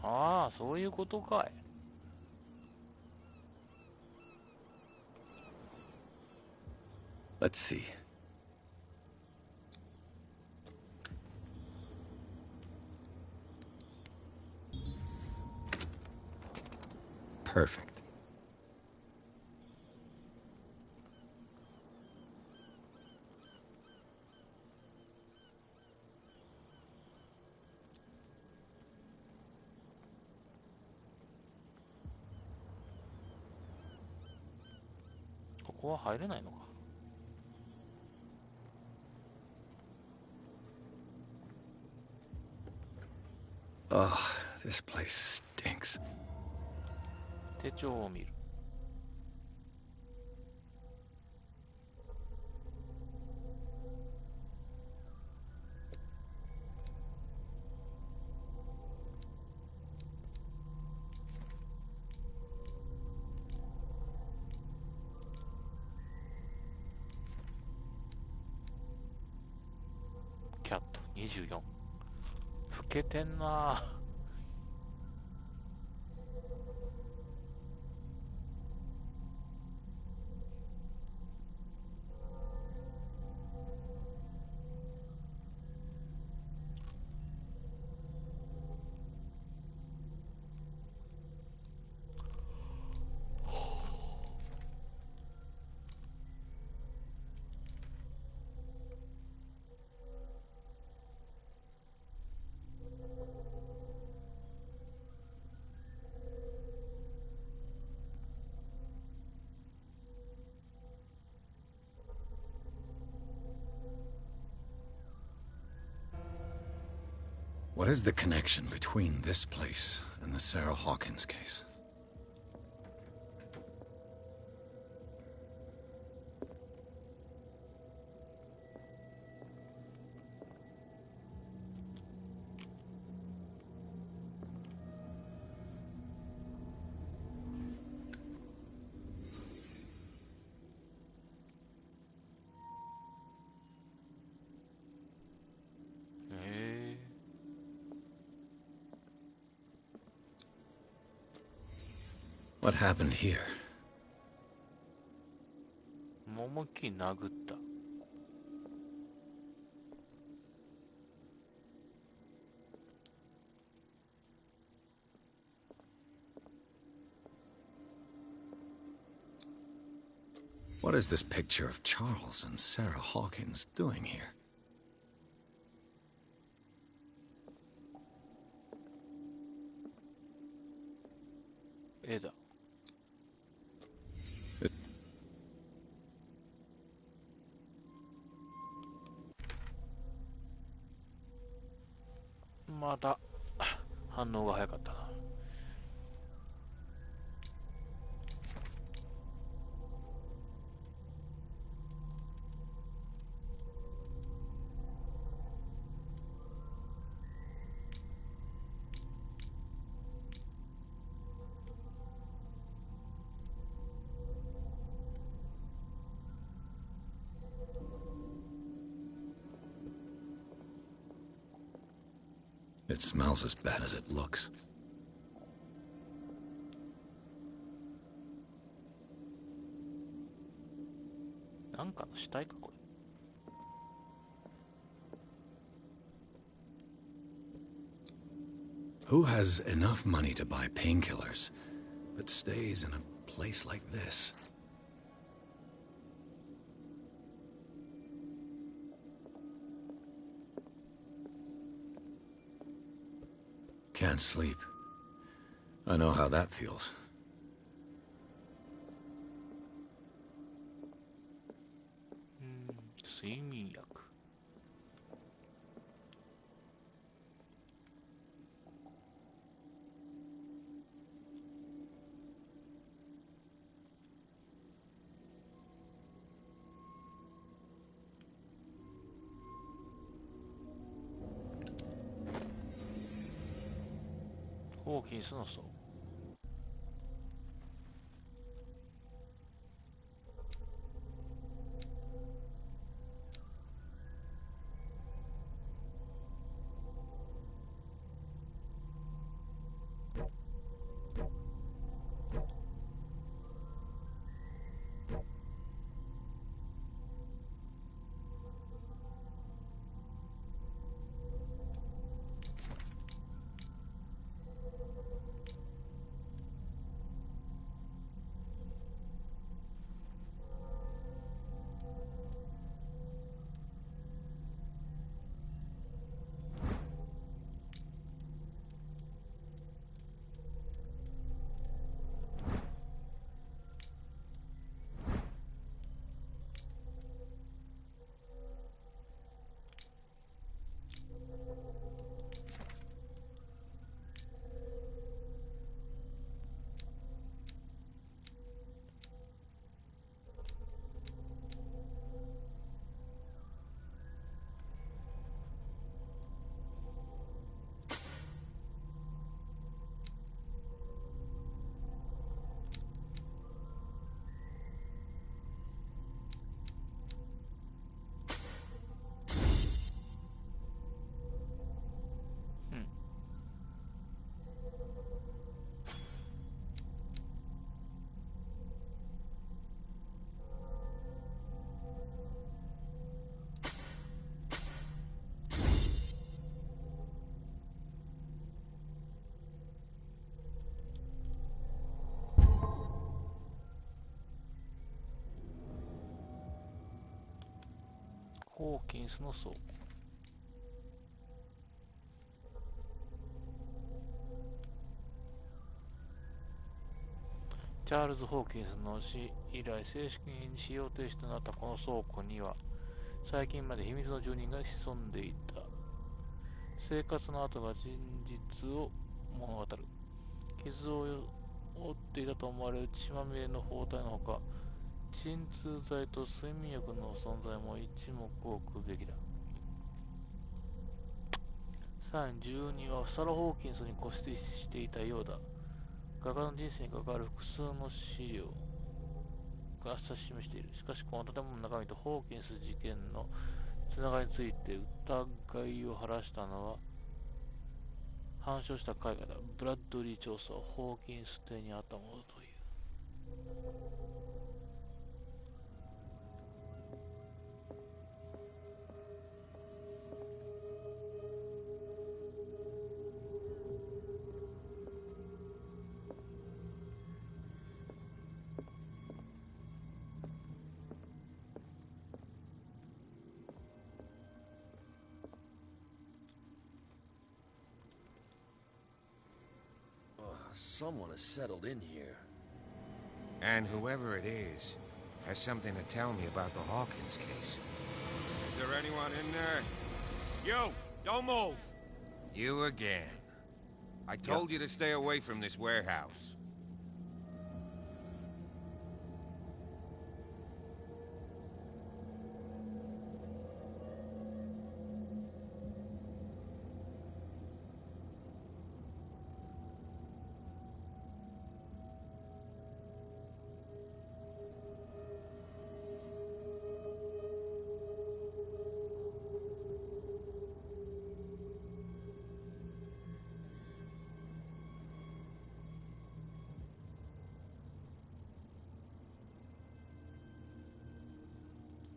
[SPEAKER 1] ああ、そういうことかい。
[SPEAKER 3] Let's see. Perfect.
[SPEAKER 1] Oh, ここは入れないのか。
[SPEAKER 3] Oh, this place stinks.
[SPEAKER 1] 手帳を見る。キャット24。老けてんなぁ。
[SPEAKER 3] What is the connection between this place and the Sarah Hawkins case? What happened here?
[SPEAKER 1] 思いっきり殴った。
[SPEAKER 3] What is this picture of Charles and Sarah Hawkins doing here?
[SPEAKER 1] Eda. Mata 反応が早かったな。
[SPEAKER 3] It smells as bad as it looks. Who has enough money to buy painkillers, but stays in a place like this? Can't sleep. I know how that feels.
[SPEAKER 1] Hawkins の層。ホーキンスの層。チャールズ・ホーキンスの死以来正式に使用停止となったこの倉庫には最近まで秘密の住人が潜んでいた。生活の跡が真実を物語る。傷を負っていたと思われる血まみれの包帯のほか、鎮痛剤と睡眠薬の存在も一目置くべきだ。さらに住人はサラ・ホーキンスに固執していたようだ。画家の人生に関わる複数の資料が指し示している。しかしこの建物の中身とホーキンス事件のつながりについて疑いを晴らしたのは鑑賞した絵画だ。ブラッドリー調査をホーキンス邸にあったものという。
[SPEAKER 20] Someone has settled in here.
[SPEAKER 7] And whoever it is has something to tell me about the Hawkins case. Is there anyone in there? You! Don't move! You again. I told you to stay away from this warehouse.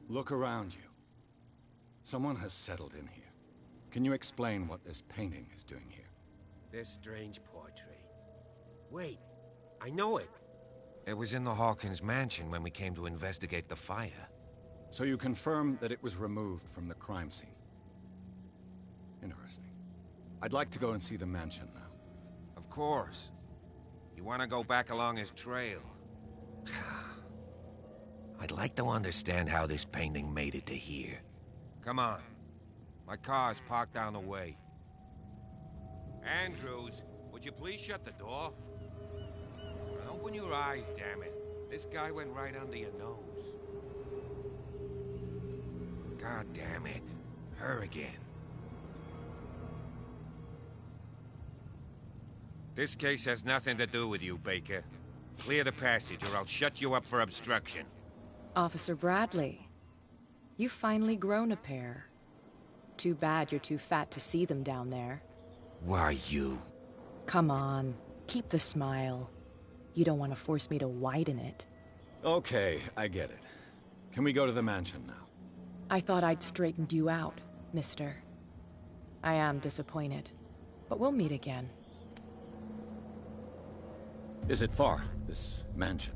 [SPEAKER 3] Look around you. Someone has settled in here. Can you explain what this painting is doing here?
[SPEAKER 13] This strange portrait. Wait, I know it.
[SPEAKER 7] It was in the Hawkins mansion when we came to investigate the fire.
[SPEAKER 3] So you confirm that it was removed from the crime scene? Interesting. I'd like to go and see the mansion now.
[SPEAKER 7] Of course. You want to go back along his trail? I'd like to understand how this painting made it to here. Come on. My car's parked down the way. Andrews, would you please shut the door? Open your eyes, damn it. This guy went right under your nose. God damn it. Her again. This case has nothing to do with you, Baker. Clear the passage or I'll shut you up for obstruction.
[SPEAKER 15] Officer Bradley, you've finally grown a pair. Too bad you're too fat to see them down there.
[SPEAKER 7] Why, you...
[SPEAKER 15] Come on, keep the smile. You don't want to force me to widen it.
[SPEAKER 3] Okay, I get it. Can we go to the mansion now?
[SPEAKER 15] I thought I'd straightened you out, mister. I am disappointed, but we'll meet again.
[SPEAKER 3] Is it far, this mansion?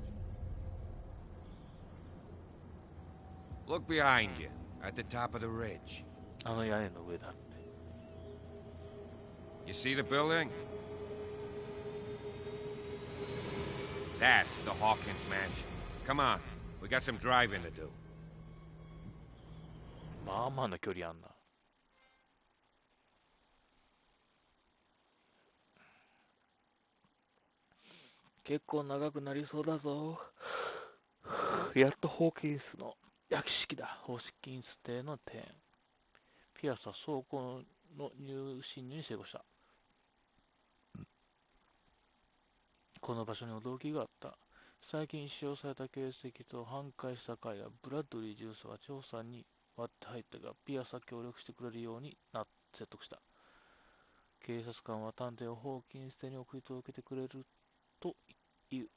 [SPEAKER 7] Look behind you, at the top of the ridge. You see the building? That's the Hawkins mansion. Come on, we got some driving to do.
[SPEAKER 1] まあまあな距離あんな。結構長くなりそうだぞ。やっとホーキンスの焼き式だ。ホーキンス邸の庭園。ピアスは倉庫の侵入に成功した。この場所に驚きがあった。最近使用された形跡と反壊した絵画、ブラッドリー巡査は調査に割って入ったが、ピアスは協力してくれるように説得した。警察官は探偵をホーキンス邸に送り届けてくれると言う。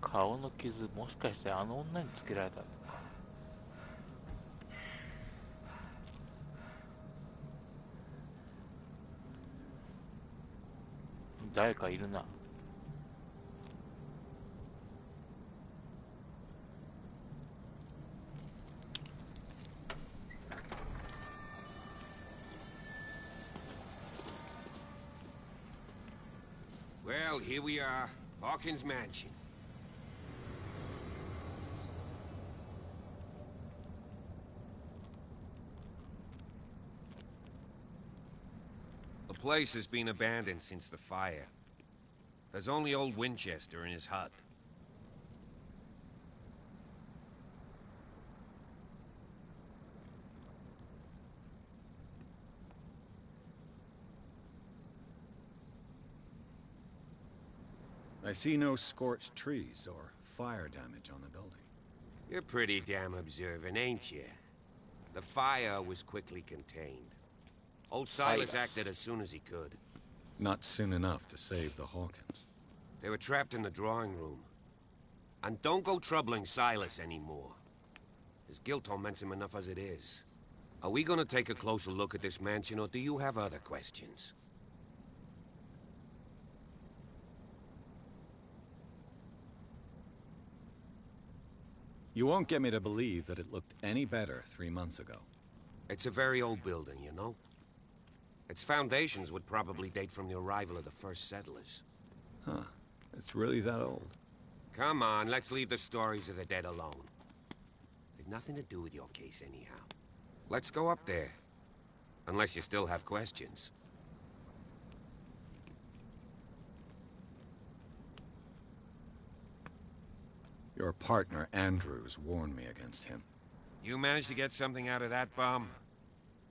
[SPEAKER 1] 顔の傷、もしかしてあの女につけられたのか。誰かいるな。
[SPEAKER 13] Well, here we are, Hawkins Mansion.
[SPEAKER 7] place has been abandoned since the fire. There's only old Winchester in his hut.
[SPEAKER 3] I see no scorched trees or fire damage on the building.
[SPEAKER 13] You're pretty damn observant, ain't you? The fire was quickly contained. Old Silas acted as soon as he could.
[SPEAKER 3] Not soon enough to save the Hawkins.
[SPEAKER 13] They were trapped in the drawing room. And don't go troubling Silas anymore. His guilt torments him enough as it is. Are we gonna take a closer look at this mansion, or do you have other questions?
[SPEAKER 3] You won't get me to believe that it looked any better 3 months ago.
[SPEAKER 13] It's a very old building, you know? Its foundations would probably date from the arrival of the first settlers.
[SPEAKER 3] Huh. It's really that old.
[SPEAKER 13] Come on, let's leave the stories of the dead alone. They've nothing to do with your case anyhow. Let's go up there. Unless you still have questions.
[SPEAKER 3] Your partner, Andrews, warned me against him.
[SPEAKER 13] You managed to get something out of that bum?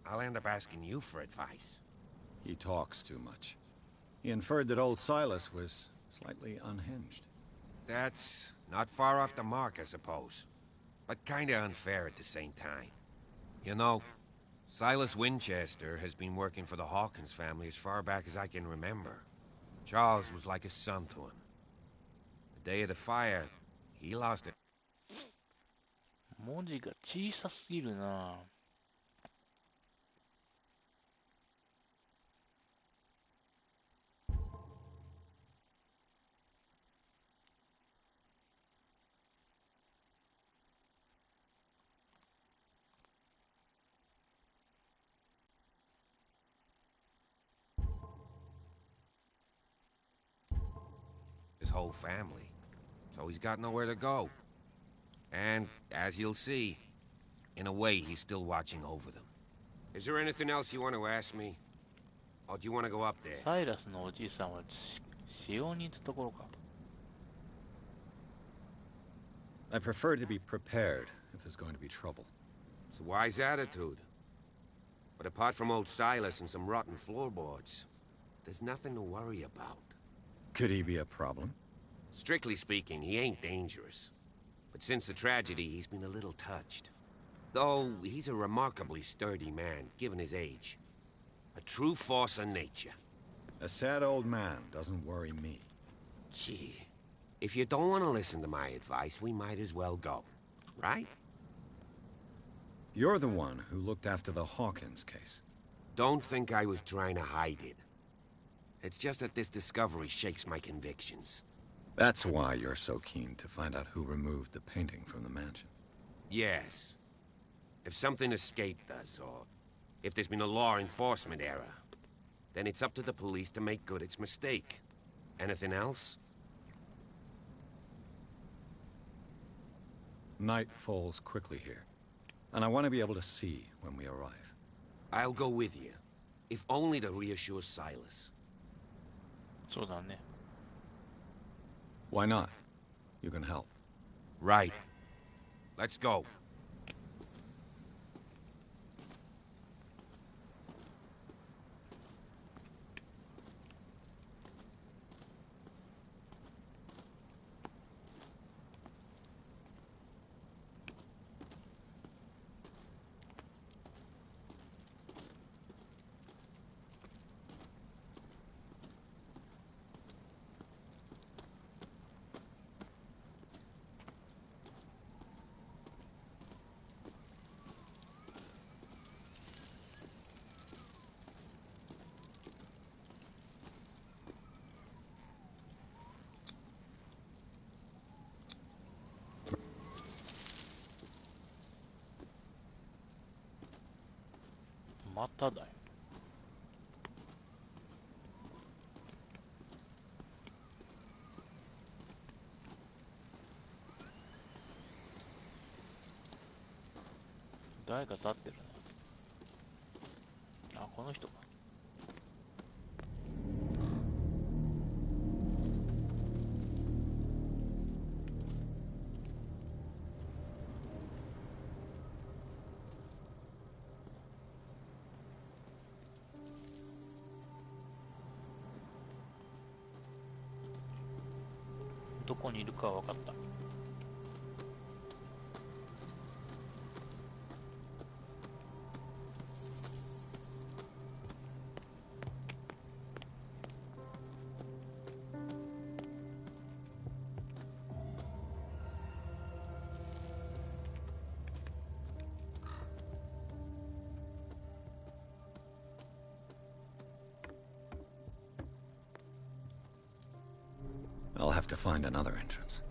[SPEAKER 13] I'll end up asking you for advice.
[SPEAKER 3] He talks too much. He inferred that old Silas was slightly unhinged.
[SPEAKER 13] That's not far off the mark, I suppose. But kinda unfair at the same time. You know, Silas Winchester has been working for the Hawkins family as far back as I can remember. Charles was like a son to him. The day of the fire, he lost it.
[SPEAKER 1] 文字が小さすぎるな。
[SPEAKER 13] His whole family. So he's got nowhere to go. And, as you'll see, in a way, he's still watching over them. Is there anything else you want to ask me? Or do you want to go up there?
[SPEAKER 1] サイラスのおじいさんは潮に行ったところか。
[SPEAKER 3] I prefer to be prepared if there's going to be trouble.
[SPEAKER 13] It's a wise attitude. But apart from old Silas and some rotten floorboards, there's nothing to worry about.
[SPEAKER 3] Could he be a problem?
[SPEAKER 13] Strictly speaking, he ain't dangerous. But since the tragedy, he's been a little touched. Though, he's a remarkably sturdy man, given his age. A true force of nature.
[SPEAKER 3] A sad old man doesn't worry me.
[SPEAKER 13] Gee, if you don't want to listen to my advice, we might as well go. Right?
[SPEAKER 3] You're the one who looked after the Hawkins case.
[SPEAKER 13] Don't think I was trying to hide it. It's just that this discovery shakes my convictions.
[SPEAKER 3] That's why you're so keen to find out who removed the painting from the mansion.
[SPEAKER 13] Yes. If something escaped us, or if there's been a law enforcement error, then it's up to the police to make good its mistake. Anything else?
[SPEAKER 3] Night falls quickly here, and I want to be able to see when we arrive.
[SPEAKER 13] I'll go with you, if only to reassure Silas.
[SPEAKER 1] そうだね。
[SPEAKER 3] Why not? You can help.
[SPEAKER 13] Right. Let's go.
[SPEAKER 1] まただよ。誰か立ってるな。あ、この人か。こにいるかは分かった。
[SPEAKER 3] I'll have to find another entrance.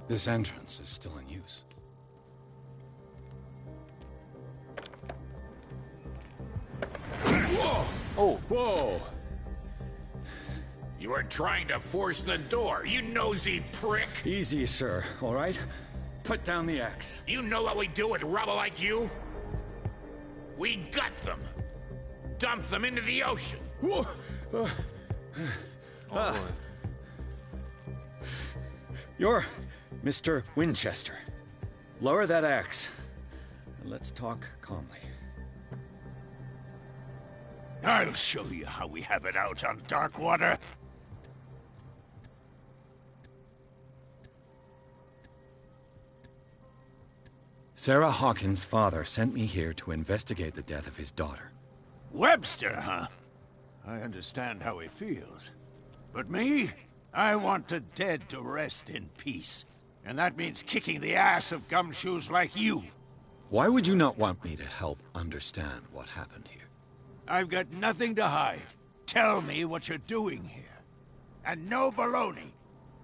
[SPEAKER 3] This entrance is still in use.
[SPEAKER 6] Whoa!
[SPEAKER 1] Oh!
[SPEAKER 6] Whoa! You are trying to force the door, you nosy prick!
[SPEAKER 3] Easy, sir, all right? Put down the axe.
[SPEAKER 6] You know what we do with rubble like you? We gut them. Dump them into the ocean.
[SPEAKER 3] Whoa! You're Mr. Winchester. Lower that axe, and let's talk calmly.
[SPEAKER 19] I'll show you how we have it out on Darkwater.
[SPEAKER 3] Sarah Hawkins' father sent me here to investigate the death of his daughter.
[SPEAKER 19] Webster, huh? I understand how he feels. But me? I want the dead to rest in peace. And that means kicking the ass of gumshoes like you.
[SPEAKER 3] Why would you not want me to help understand what happened here?
[SPEAKER 19] I've got nothing to hide. Tell me what you're doing here. And no baloney.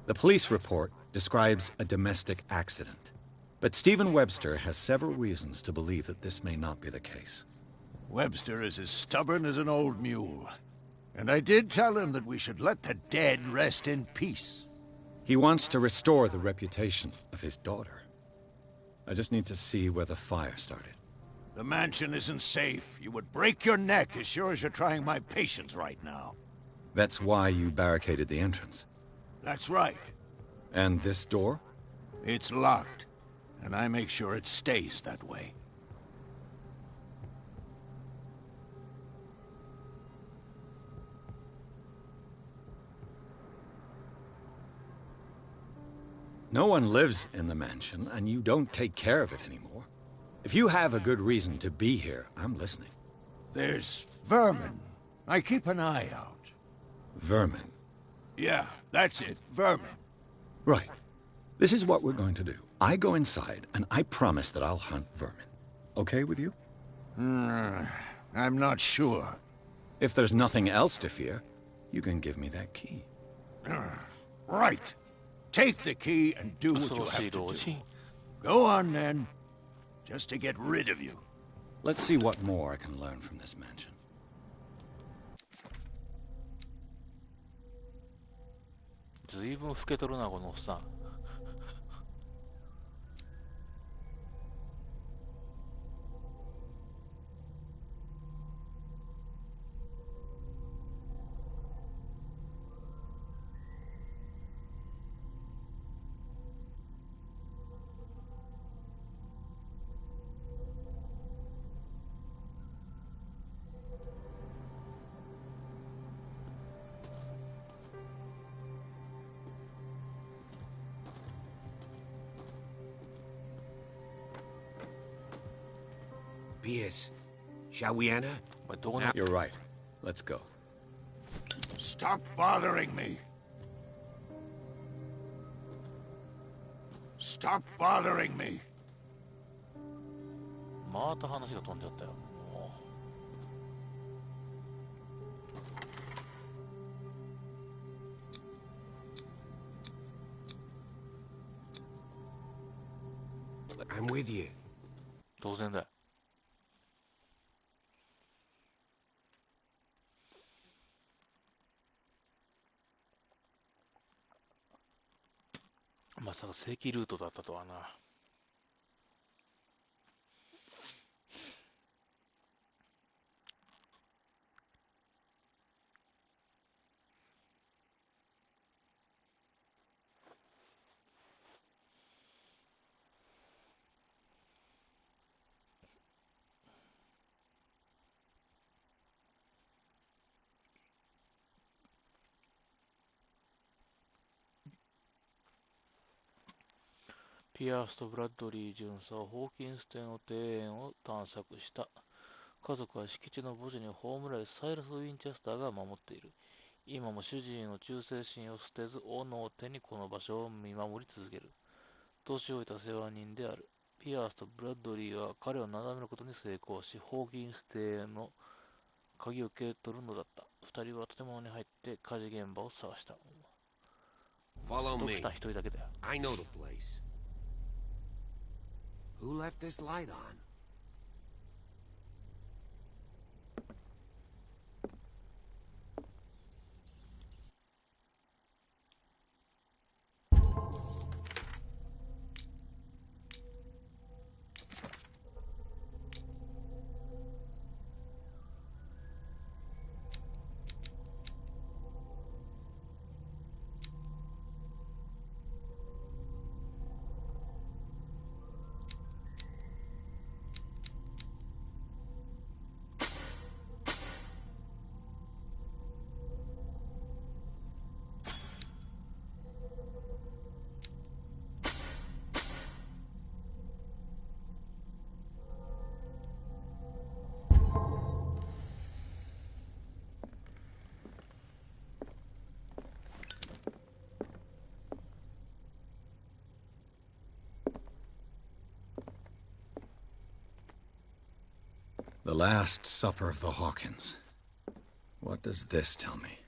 [SPEAKER 3] The police report describes a domestic accident. But Stephen Webster has several reasons to believe that this may not be the case.
[SPEAKER 19] Webster is as stubborn as an old mule. And I did tell him that we should let the dead rest in peace.
[SPEAKER 3] He wants to restore the reputation of his daughter. I just need to see where the fire started.
[SPEAKER 19] The mansion isn't safe. You would break your neck as sure as you're trying my patience right now.
[SPEAKER 3] That's why you barricaded the entrance.
[SPEAKER 19] That's right.
[SPEAKER 3] And this door?
[SPEAKER 19] It's locked, and I make sure it stays that way.
[SPEAKER 3] No one lives in the mansion, and you don't take care of it anymore. If you have a good reason to be here, I'm listening.
[SPEAKER 19] There's vermin. I keep an eye out.
[SPEAKER 3] Vermin?
[SPEAKER 19] Yeah, that's it, vermin.
[SPEAKER 3] Right. This is what we're going to do. I go inside, and I promise that I'll hunt vermin. Okay with you?
[SPEAKER 19] I'm not sure.
[SPEAKER 3] If there's nothing else to fear, you can give me that key.
[SPEAKER 19] Right. Take the key and do what you have to do. Go on, then. Just to get rid of you.
[SPEAKER 3] Let's see what more I can learn from this mansion.
[SPEAKER 1] ずいぶん老けとるな、このおっさん。
[SPEAKER 13] Pierce, shall we enter?
[SPEAKER 3] You're right. Let's go.
[SPEAKER 19] Stop bothering me. Stop bothering me.
[SPEAKER 1] また話が飛んじゃったよ。
[SPEAKER 13] I'm with you.
[SPEAKER 1] 当然だよ。まさか正規ルートだったとはな。ピアースとブラッドリー巡査はホーキンス邸の庭園を探索した。家族は敷地の墓地に葬られサイラス・ウィンチェスターが守っている。今も主治医の忠誠心を捨てず、斧を手にこの場所を見守り続ける。年老いた世話人である。ピアースとブラッドリーは彼をなだめることに成功し、ホーキンス邸の鍵を受け取るのだった。二人は建物に入って火事現場を探した。
[SPEAKER 13] Follow
[SPEAKER 1] ド
[SPEAKER 13] me.
[SPEAKER 1] クター一人だけだよ。
[SPEAKER 13] I know the place. Who left this light on?
[SPEAKER 3] The Last Supper of the Hawkins. What does this tell me?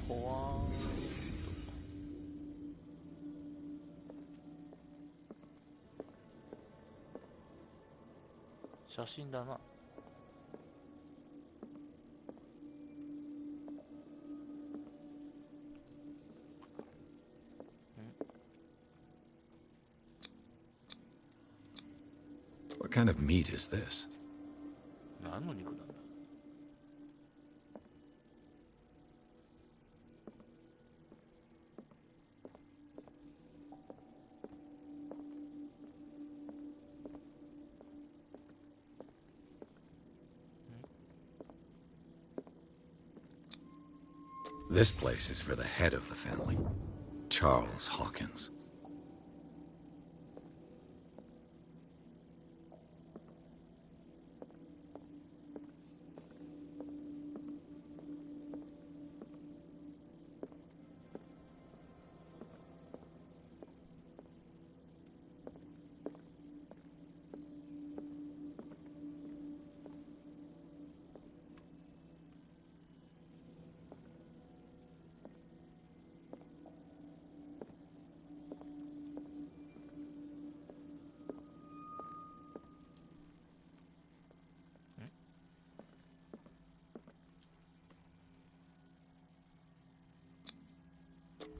[SPEAKER 1] Hoa. 写真だな。
[SPEAKER 3] What kind of meat is this?
[SPEAKER 1] 何の肉なんだ。
[SPEAKER 3] This place is for the head of the family, Charles Hawkins.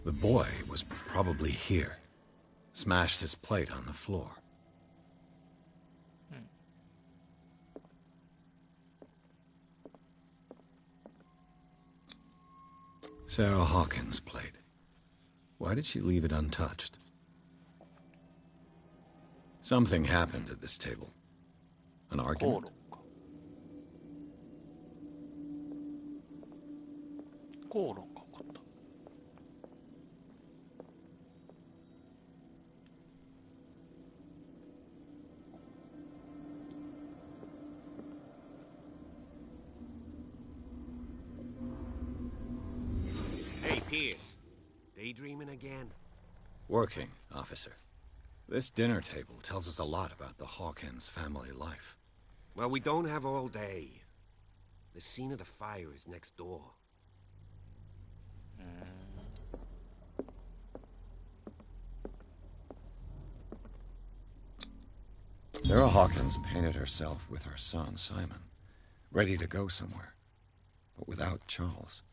[SPEAKER 3] The boy was probably here. Smashed his plate on the floor. Sarah Hawkins' plate. Why did she leave it untouched? Something happened at this table. An argument?
[SPEAKER 13] Hey, Pierce. Daydreaming again?
[SPEAKER 3] Working, officer. This dinner table tells us a lot about the Hawkins family life.
[SPEAKER 13] Well, we don't have all day. The scene of the fire is next door.
[SPEAKER 3] Sarah Hawkins painted herself with her son, Simon, ready to go somewhere, but without Charles.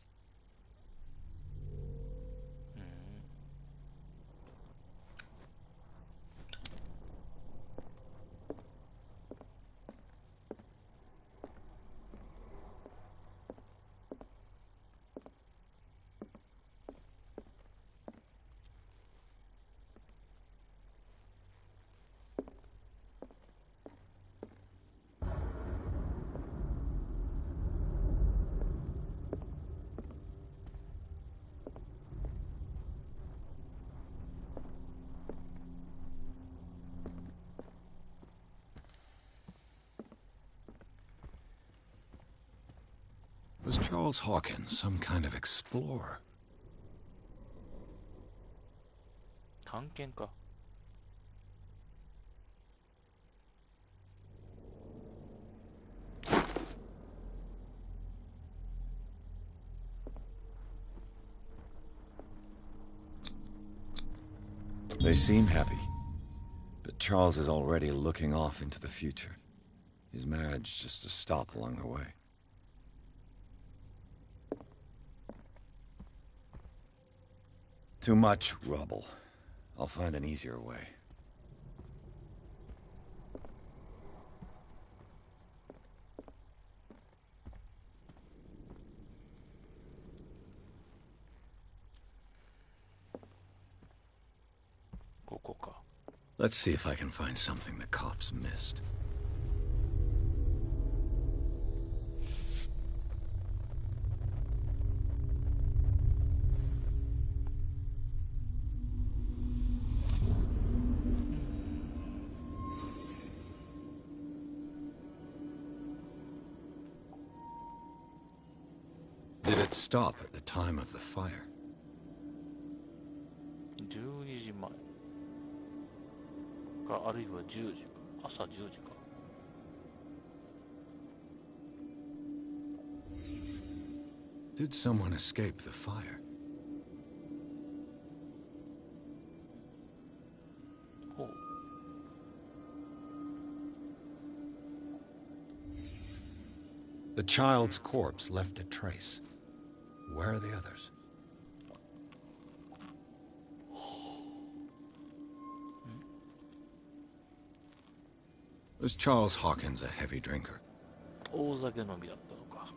[SPEAKER 3] Was Charles Hawkins some kind of explorer?
[SPEAKER 1] 探検家
[SPEAKER 3] They seem happy, but Charles is already looking off into the future. His marriage just a stop along the way. Too much rubble. I'll find an easier way. Let's see if I can find something the cops missed. Did it stop at the time of the fire?
[SPEAKER 1] 12時前か、あるいは10時か、朝10時か。
[SPEAKER 3] Did someone escape the fire?
[SPEAKER 1] ほう。
[SPEAKER 3] The child's corpse left a trace. Where are the others? Was Charles Hawkins a heavy drinker?
[SPEAKER 1] 大酒飲みだったのか。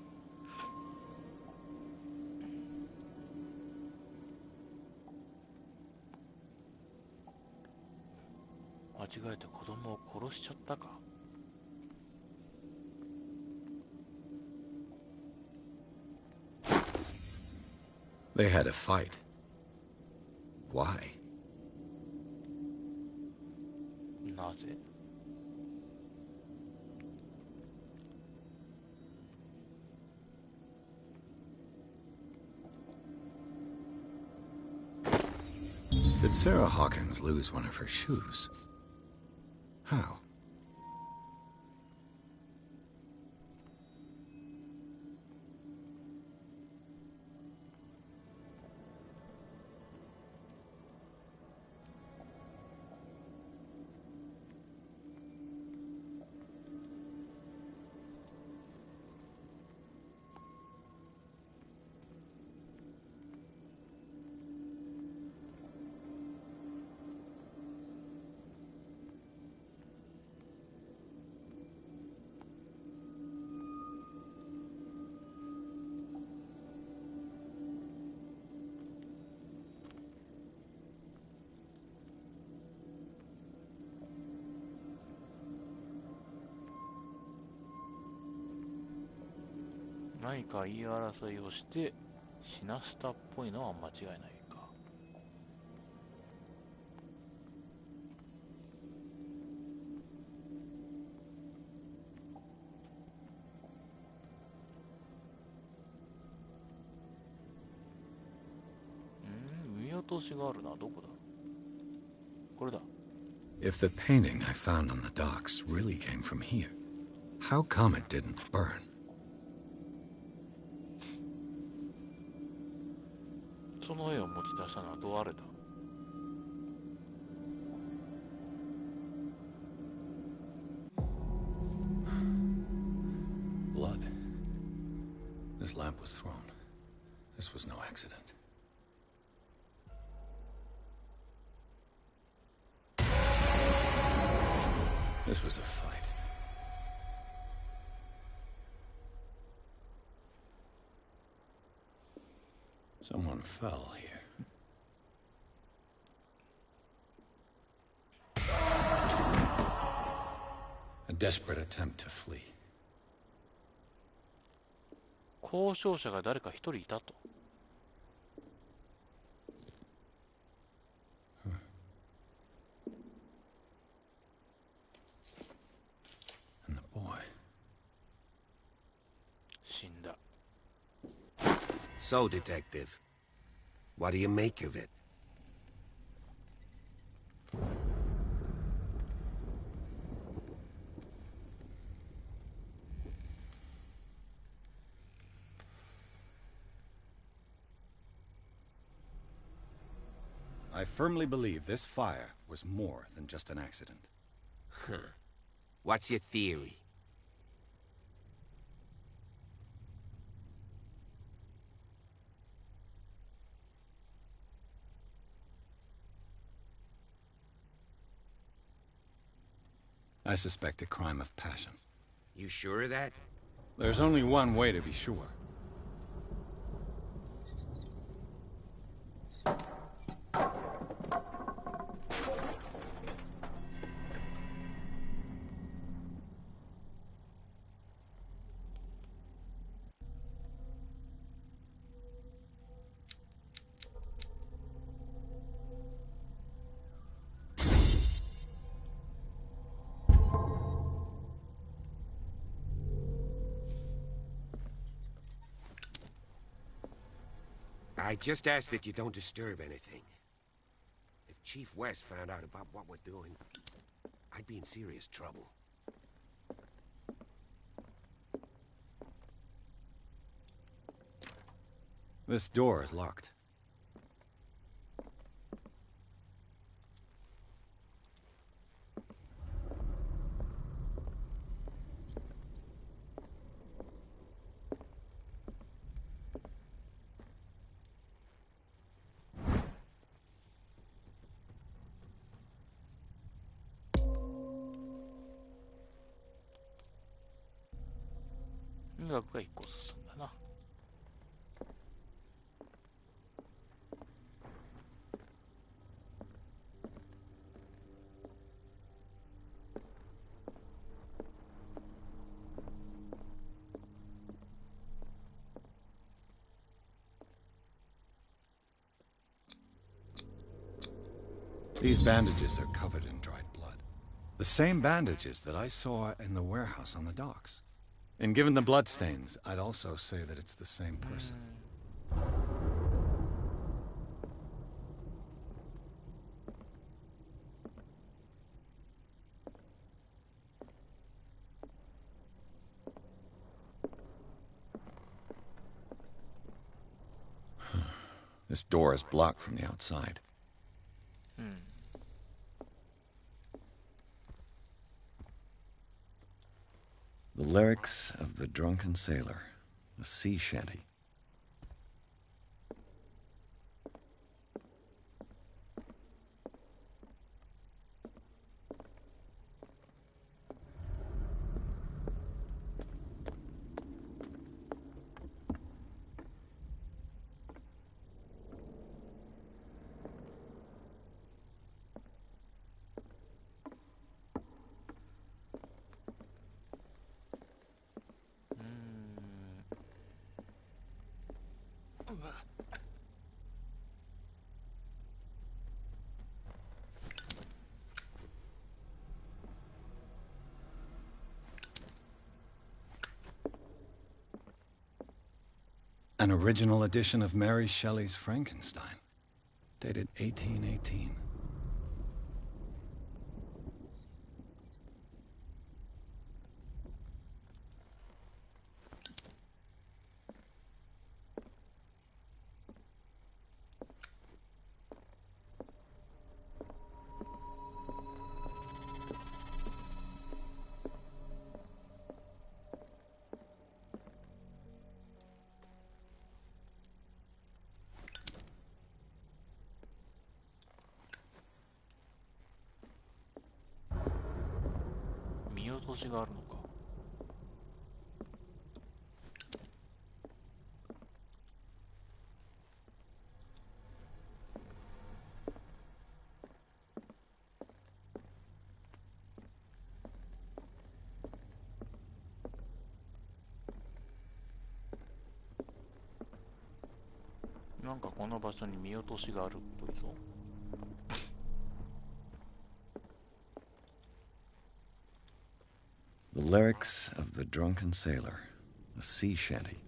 [SPEAKER 1] 間違えて子供を殺しちゃったか。
[SPEAKER 3] They had a fight. Why?
[SPEAKER 1] なぜ？
[SPEAKER 3] Did Sarah Hawkins lose one of her shoes? How?
[SPEAKER 1] 何か言い争いをして死なせたっぽいのは間違いないか。見落としがあるな。どこだ？これだ。
[SPEAKER 3] If the painting I found on the docks really came from here, how come it didn't burn?
[SPEAKER 1] その絵を持ち出したのはどうあれだ。
[SPEAKER 3] Blood. This lamp was thrown. This was no accident. This was a fight. Someone fell here. A desperate attempt to flee.
[SPEAKER 1] 交渉者が誰か一人いたと。
[SPEAKER 3] And the boy.
[SPEAKER 1] 死んだ。
[SPEAKER 13] So, Detective, what do you make of it?
[SPEAKER 3] I firmly believe this fire was more than just an accident.
[SPEAKER 13] Huh. What's your theory?
[SPEAKER 3] I suspect a crime of passion.
[SPEAKER 13] You sure of that?
[SPEAKER 3] There's only one way to be sure.
[SPEAKER 13] I just ask that you don't disturb anything. If Chief West found out about what we're doing, I'd be in serious trouble.
[SPEAKER 3] This door is locked. These bandages are covered in dried blood. The same bandages that I saw in the warehouse on the docks. And given the bloodstains, I'd also say that it's the same person. This door is blocked from the outside. The lyrics of the drunken sailor, a sea shanty. An original edition of Mary Shelley's Frankenstein, dated 1818.
[SPEAKER 1] なんかこの場所に見落としがあるっぽいぞ。
[SPEAKER 3] The lyrics of the drunken sailor, a sea shanty.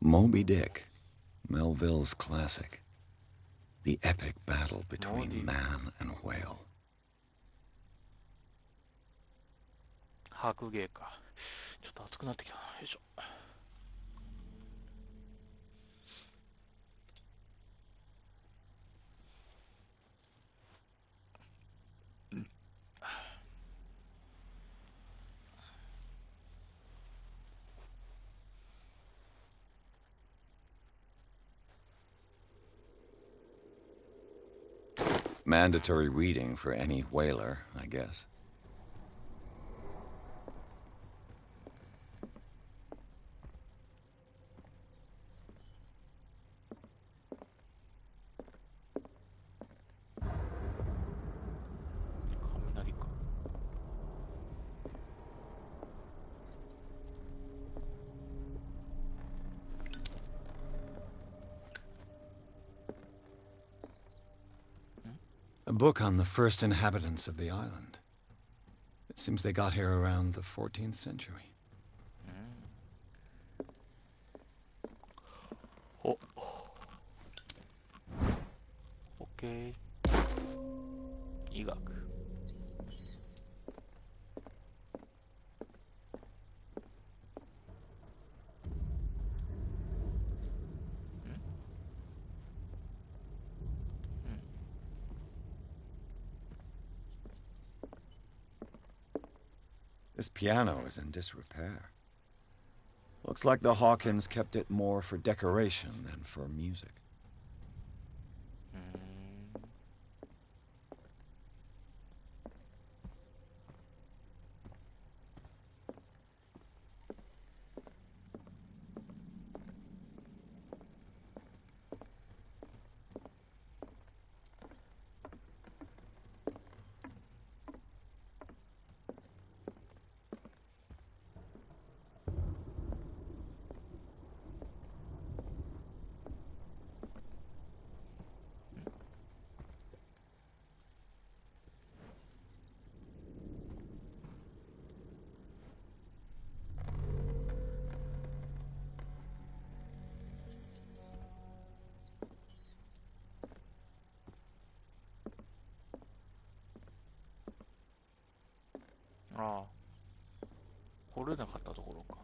[SPEAKER 3] Moby Dick, Melville's classic. The epic battle between man and whale.
[SPEAKER 1] 白芸か。ちょっと熱くなってきた。よいしょ。
[SPEAKER 3] Mandatory reading for any whaler, I guess. A book on the first inhabitants of the island. It seems they got here around the 14th century.
[SPEAKER 1] Oh. Okay. 医学。
[SPEAKER 3] This piano is in disrepair. Looks like the Hawkins kept it more for decoration than for music.ああ、掘れなかったところか。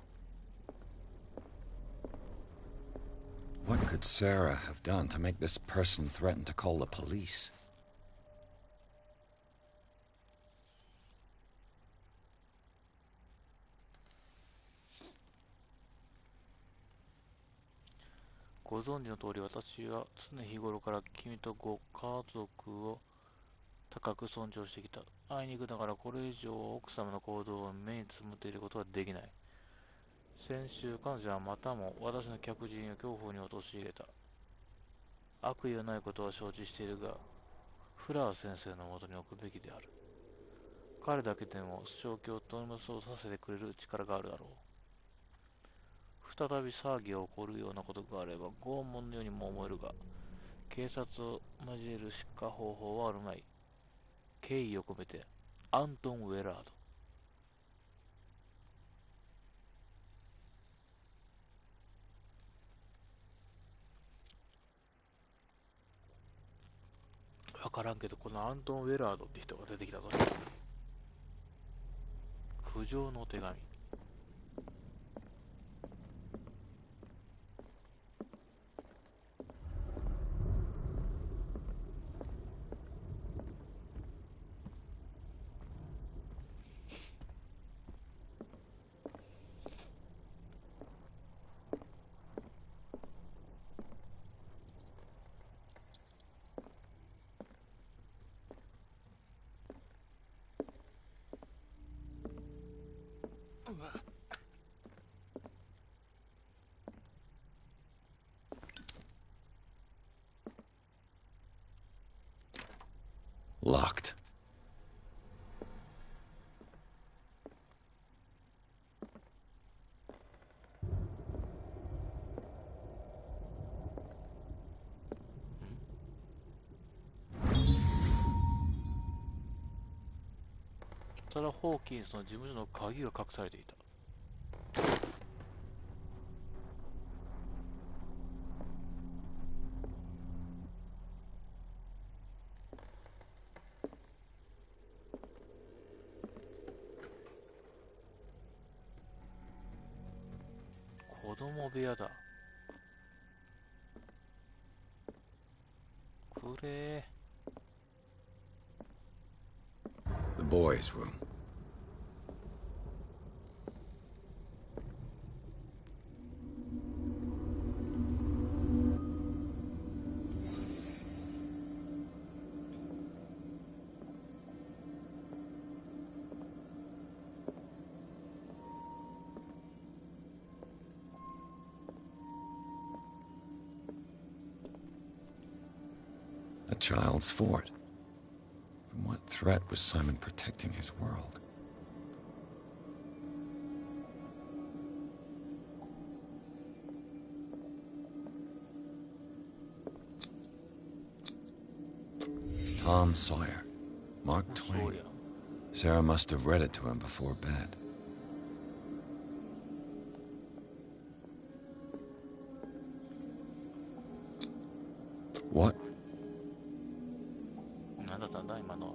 [SPEAKER 3] What could Sarah have done to make this person threaten to call the police?
[SPEAKER 1] 「ご存知の通り、私は常日頃から君とご家族を高く尊重してきた。あいにくながらこれ以上奥様の行動を目につむっていることはできない。先週、彼女はまたも私の客人を恐怖に陥れた。悪意はないことは承知しているが、フラー先生のもとに置くべきである。彼だけでも正気を取り戻そうさせてくれる力があるだろう。再び騒ぎが起こるようなことがあれば拷問のようにも思えるが、警察を交える執行方法はあるまい。敬意を込めて、アントン・ウェラード。わからんけど、このアントン・ウェラードって人が出てきたぞ。苦情の手紙。
[SPEAKER 3] Locked.
[SPEAKER 1] サラ・ホーキンスの事務所の鍵が隠されていた。子供部屋だ。くれー。
[SPEAKER 3] The boys' room. A child's fort. From what threat was Simon protecting his world? Tom Sawyer. Mark Twain. Sarah must have read it to him before bed. What?
[SPEAKER 1] 何だったんだ今のは。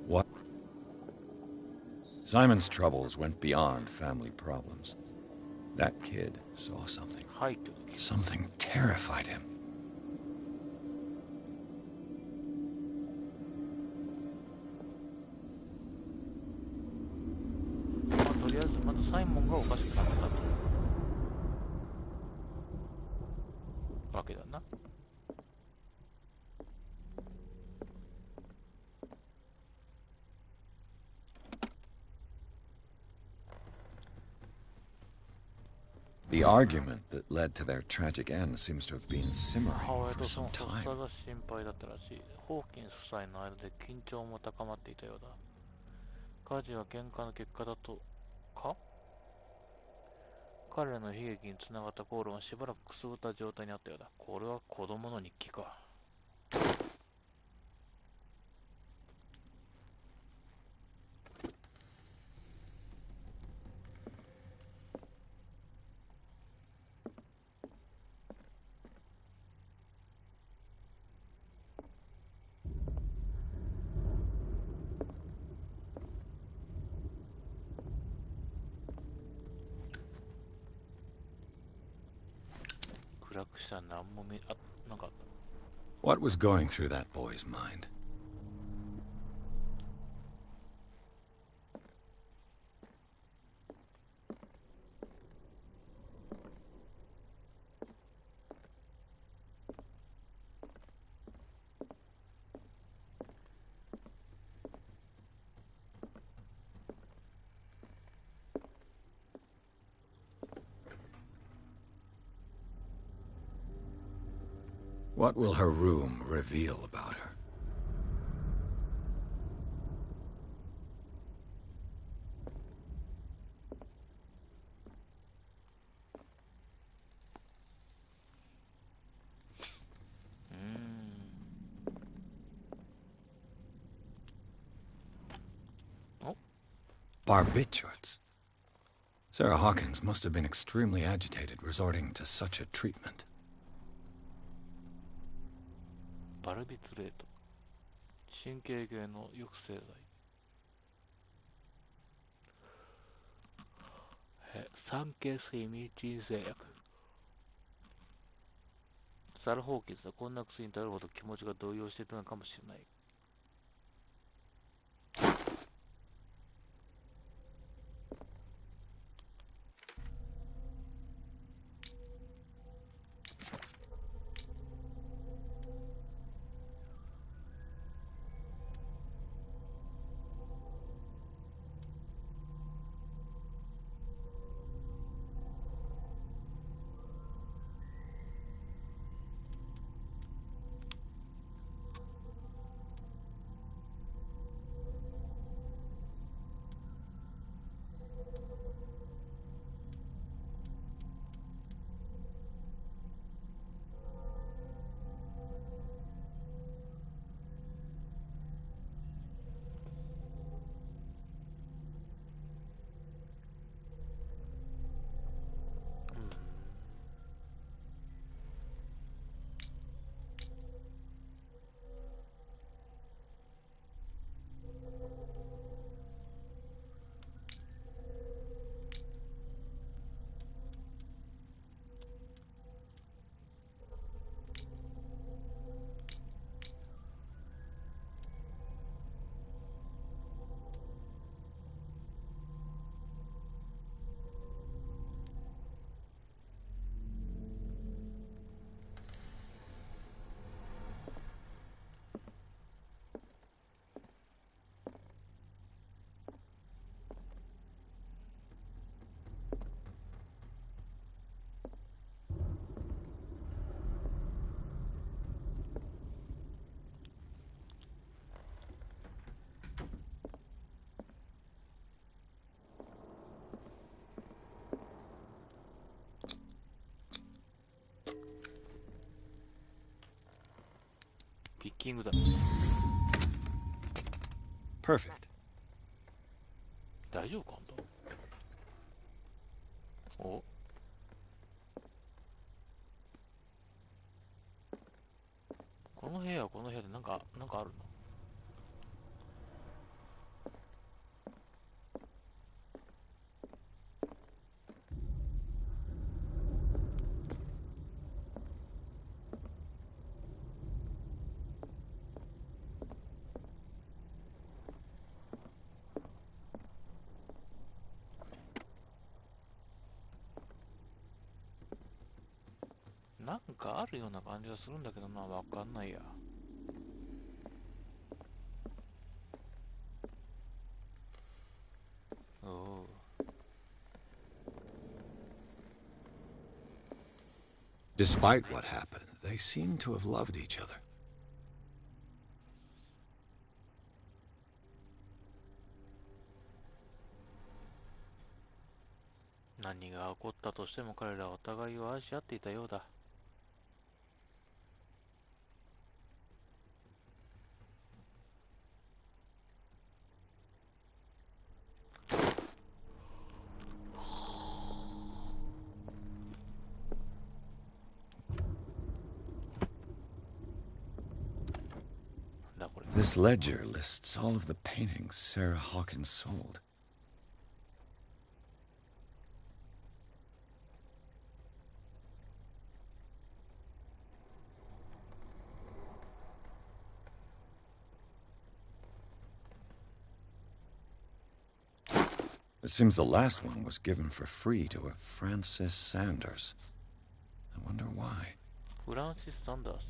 [SPEAKER 3] What? Simon's troubles went beyond family problems. That kid saw something. Something terrified him.
[SPEAKER 1] とりあえずまずサイモンがおかしくなったとわけだな。
[SPEAKER 3] The argument that led to their tragic end seems to have been simmering
[SPEAKER 1] 母親
[SPEAKER 3] for
[SPEAKER 1] とそ
[SPEAKER 3] some
[SPEAKER 1] の発
[SPEAKER 3] time.
[SPEAKER 1] 作が心配だったらしい。ホーキンス夫妻の間で緊張も高まっていたようだ。火事は喧嘩の結果だとか。彼らの悲劇につながった口論はしばらくくすぶった状態にあったようだ。これは子供の日記か。暗くしたら何も見、あ、なんかあった。
[SPEAKER 3] What was going through that boy's mind? What will her room reveal about her? Barbiturates. Sarah Hawkins must have been extremely agitated resorting to such a treatment.
[SPEAKER 1] バルビツレート。神経系の抑制剤。産経睡眠鎮静薬。サラ・ホーキンスはこんな薬に頼るほど気持ちが動揺していたのかもしれない。キングだ。
[SPEAKER 3] Perfect.
[SPEAKER 1] 大丈夫か、ほんと。お、この部屋はこの部屋でなんかあるの？なんかあるような感じがするんだけどな、わかんないや。おお。
[SPEAKER 3] Despite what happened, they seem to have loved each other.
[SPEAKER 1] 何が起こったとしても彼らはお互いを愛し合っていたようだ。
[SPEAKER 3] This ledger lists all of the paintings Sarah Hawkins sold. It seems the last one was given for free to a Francis Sanders. I wonder why.
[SPEAKER 1] Francis Sanders.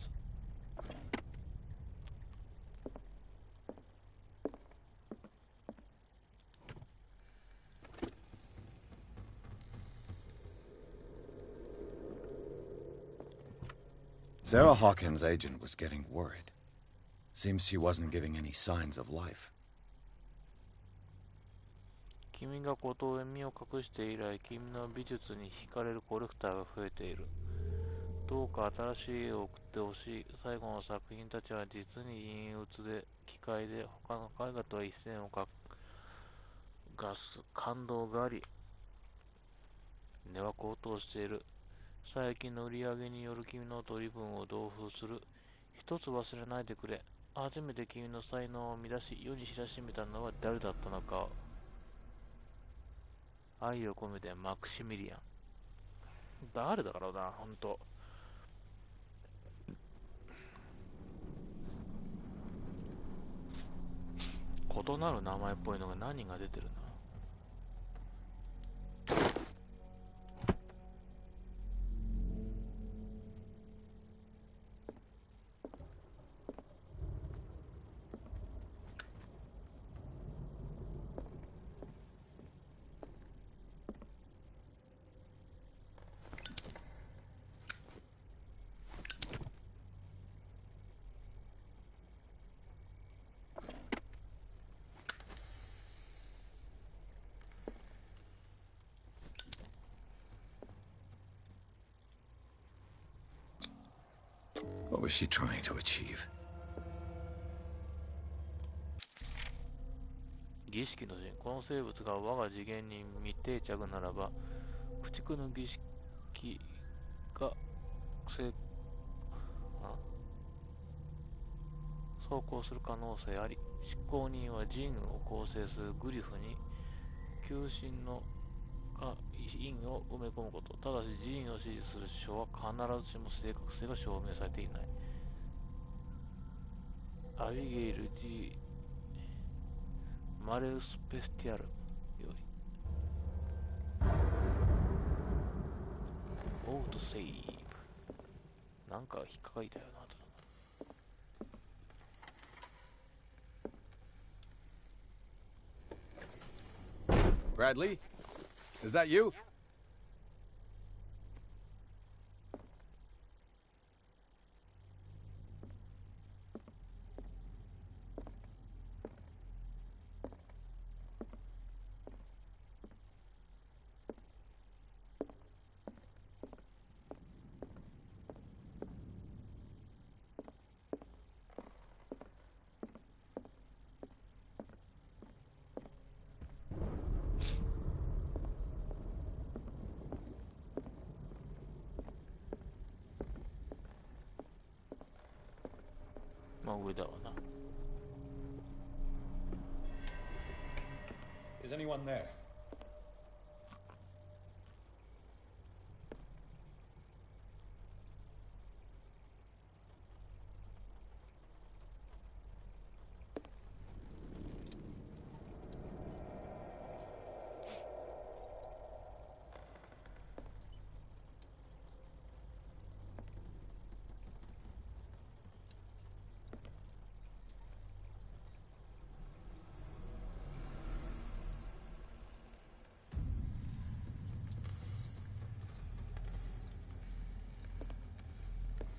[SPEAKER 3] Sarah Hawkins' agent was getting worried. Seems she wasn't giving any signs of life.
[SPEAKER 1] 君が孤島へ身を隠して以来、君の美術に惹かれるコレクターが増えている。どうか新しい絵を送ってほしい。最後の作品たちは実に陰鬱で、奇怪で、他の絵画とは一線を画す感動があり、値は高騰している。最近の売り上げによる君の取り分を同封する。一つ忘れないでくれ。初めて君の才能を見出し、世に知らしめたのは誰だったのか。愛を込めてマクシミリアン。誰だろうな、ほんと。異なる名前っぽいのが何人が出てるな。
[SPEAKER 3] What was she trying to achieve?
[SPEAKER 1] 儀式の陣。この生物が我が次元に未定着ならば、駆逐の儀式が走行する可能性あり、執行人は陣を構成するグリフに求心の印を埋め込むこと。ただし寺院を支持する書は必ずしも正確性が証明されていない。アビゲイル・G・マレウス・ペスティアルよりオートセーブ。なんか引っかかりだよな。
[SPEAKER 3] Bradley? Is that you?
[SPEAKER 1] まあ上だわな。
[SPEAKER 21] Is anyone there?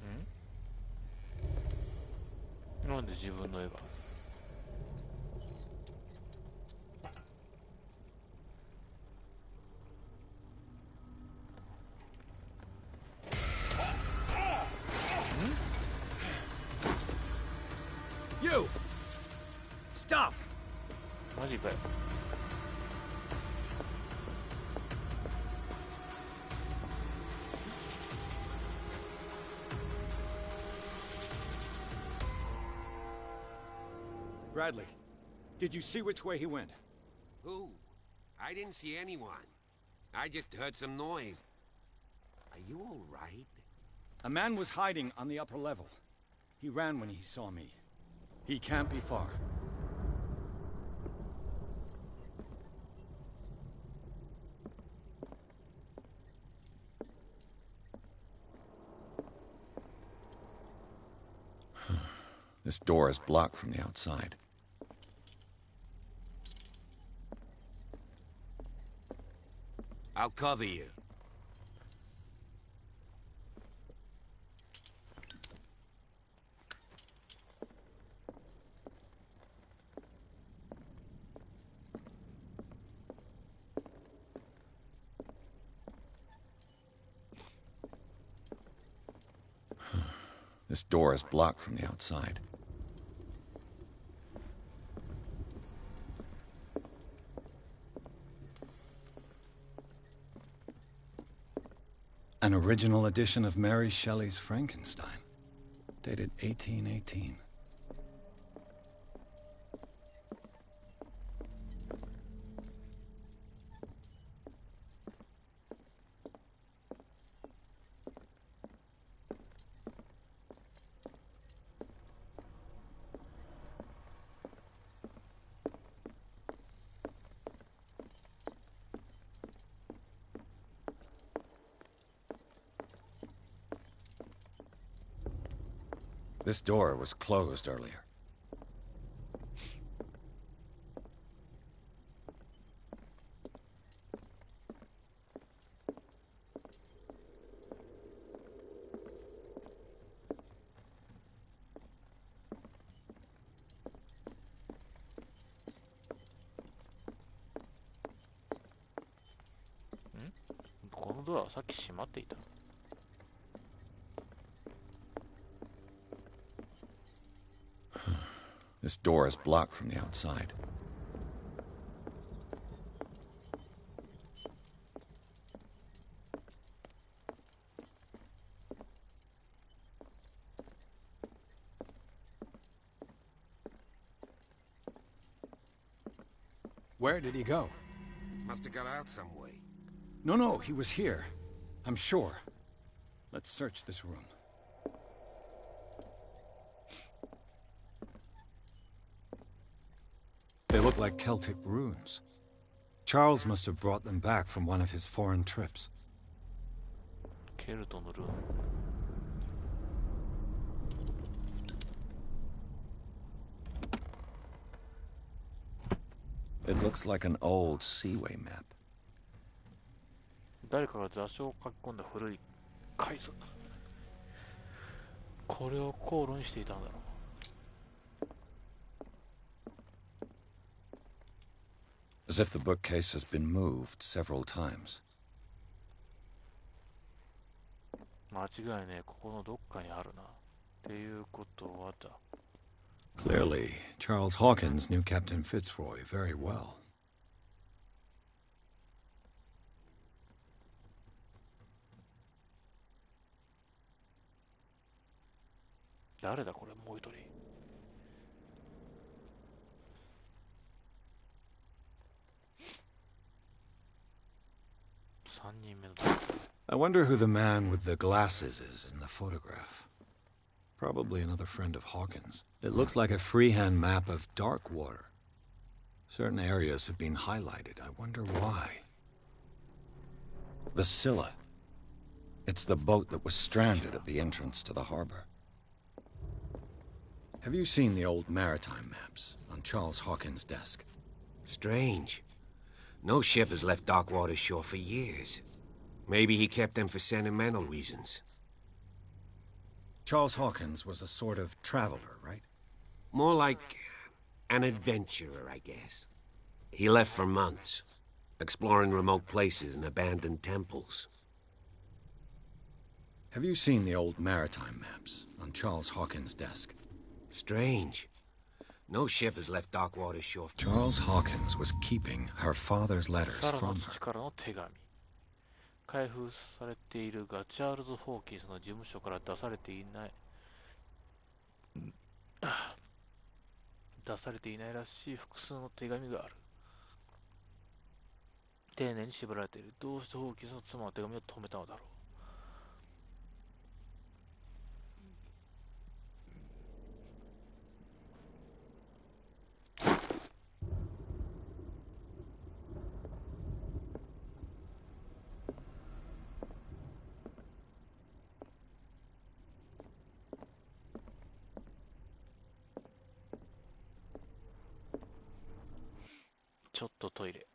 [SPEAKER 1] Hmm? なんで自分の絵が
[SPEAKER 14] You! Stop!
[SPEAKER 1] マジかよ。
[SPEAKER 21] Bradley, did you see which way he went?
[SPEAKER 13] Who? I didn't see anyone. I just heard some noise. Are you all right?
[SPEAKER 21] A man was hiding on the upper level. He ran when he saw me. He can't be far.
[SPEAKER 3] This door is blocked from the outside.
[SPEAKER 13] I'll cover you.
[SPEAKER 3] This door is blocked from the outside. An original edition of Mary Shelley's Frankenstein, dated 1818. This door was closed earlier.
[SPEAKER 1] Hmm? このドアはさっき閉まっていた。
[SPEAKER 3] This door is blocked from the outside.
[SPEAKER 21] Where did he go?
[SPEAKER 13] Must have got out some way.
[SPEAKER 21] No, he was here. I'm sure. Let's search this room.
[SPEAKER 3] They look like Celtic runes. Charles must have brought them back from one of his foreign trips.
[SPEAKER 1] ケルトのルーム。
[SPEAKER 3] It looks like an old seaway map.
[SPEAKER 1] 誰かが座礁を書き込んだ古い海図。これを航路にしていたんだろう。
[SPEAKER 3] As if the bookcase has been moved several times.
[SPEAKER 1] 間違いねえ、ここのどっかにあるな。っていうことはだ。
[SPEAKER 3] Clearly, Charles Hawkins knew Captain Fitzroy very well.
[SPEAKER 1] 誰だこれ、もう一人。3人目の。
[SPEAKER 3] I wonder who the man with the glasses is in the photograph. Probably another friend of Hawkins. It looks like a freehand map of Darkwater. Certain areas have been highlighted. I wonder why. The Scylla. It's the boat that was stranded at the entrance to the harbor. Have you seen the old maritime maps on Charles Hawkins' desk?
[SPEAKER 13] Strange. No ship has left Darkwater's shore for years. Maybe he kept them for sentimental reasons.
[SPEAKER 3] Charles Hawkins was a sort of traveler, right?
[SPEAKER 13] More like an adventurer, I guess. He left for months, exploring remote places and abandoned temples.
[SPEAKER 3] Have you seen the old maritime maps on Charles Hawkins' desk?
[SPEAKER 13] Strange. No ship has left Darkwater's shore.
[SPEAKER 3] Charles Hawkins was keeping her father's letters from her.
[SPEAKER 1] 開封されているが、チャールズ・ホーキンスの事務所から出されていないらしい複数の手紙がある。丁寧に縛られている。どうしてホーキンスの妻の手紙を止めたのだろう。ちょっとトイレ。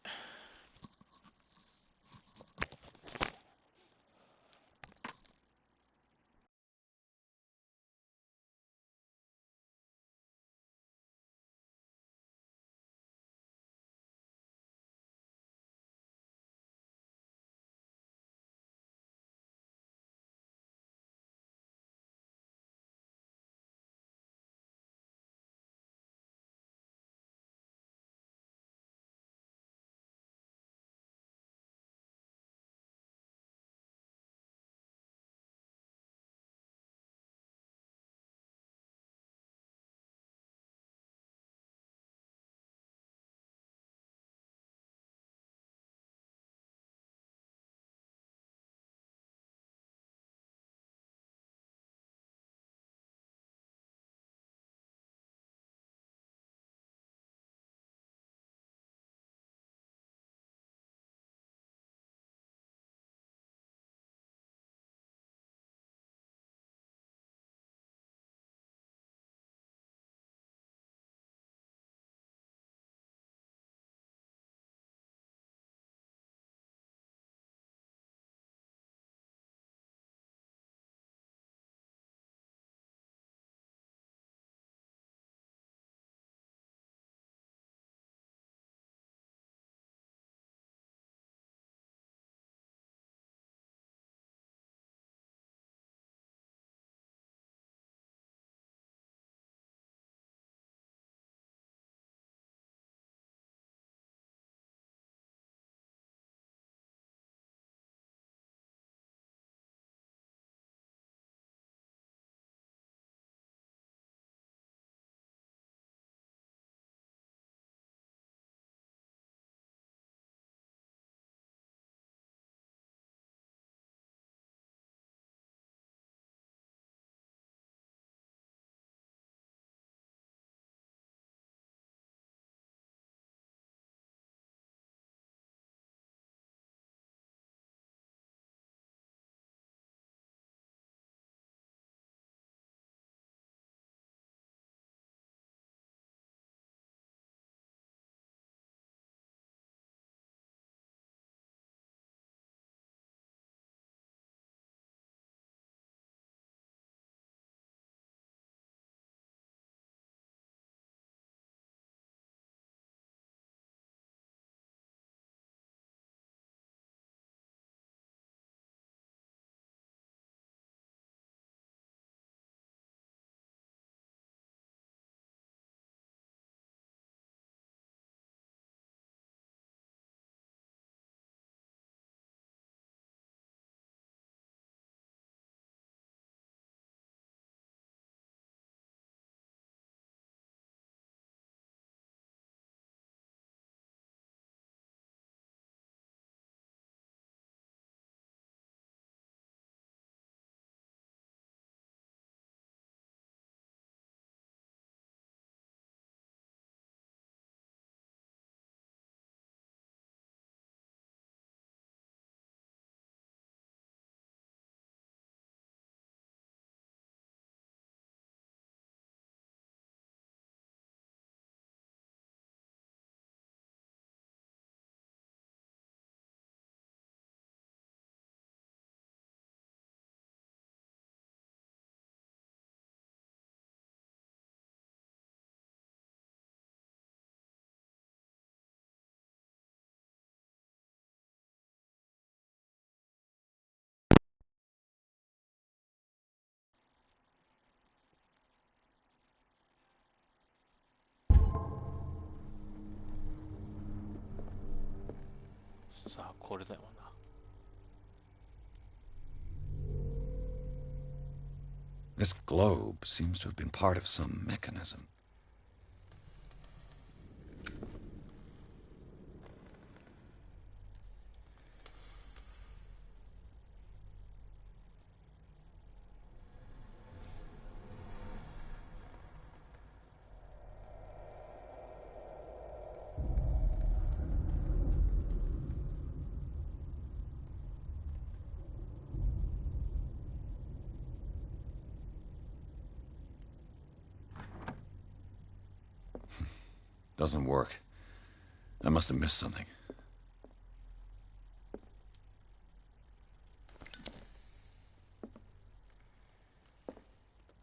[SPEAKER 1] これだよな。
[SPEAKER 3] This globe seems to have been part of some mechanism. Doesn't work. I must have missed something.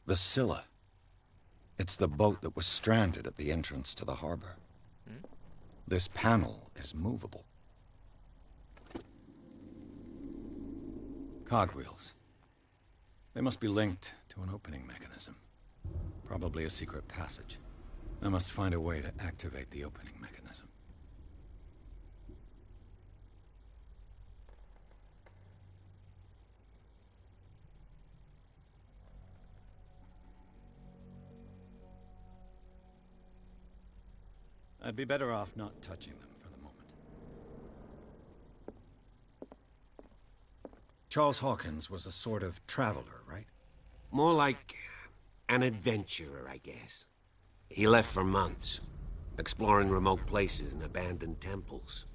[SPEAKER 3] The Scylla. It's the boat that was stranded at the entrance to the harbor. This panel is movable. Cogwheels. They must be linked to an opening mechanism. Probably a secret passage. I must find a way to activate the opening mechanism.
[SPEAKER 11] I'd be better off not touching them for the moment.
[SPEAKER 3] Charles Hawkins was a sort of traveler, right?
[SPEAKER 13] More like an adventurer, I guess. He left for months, exploring remote places and abandoned temples.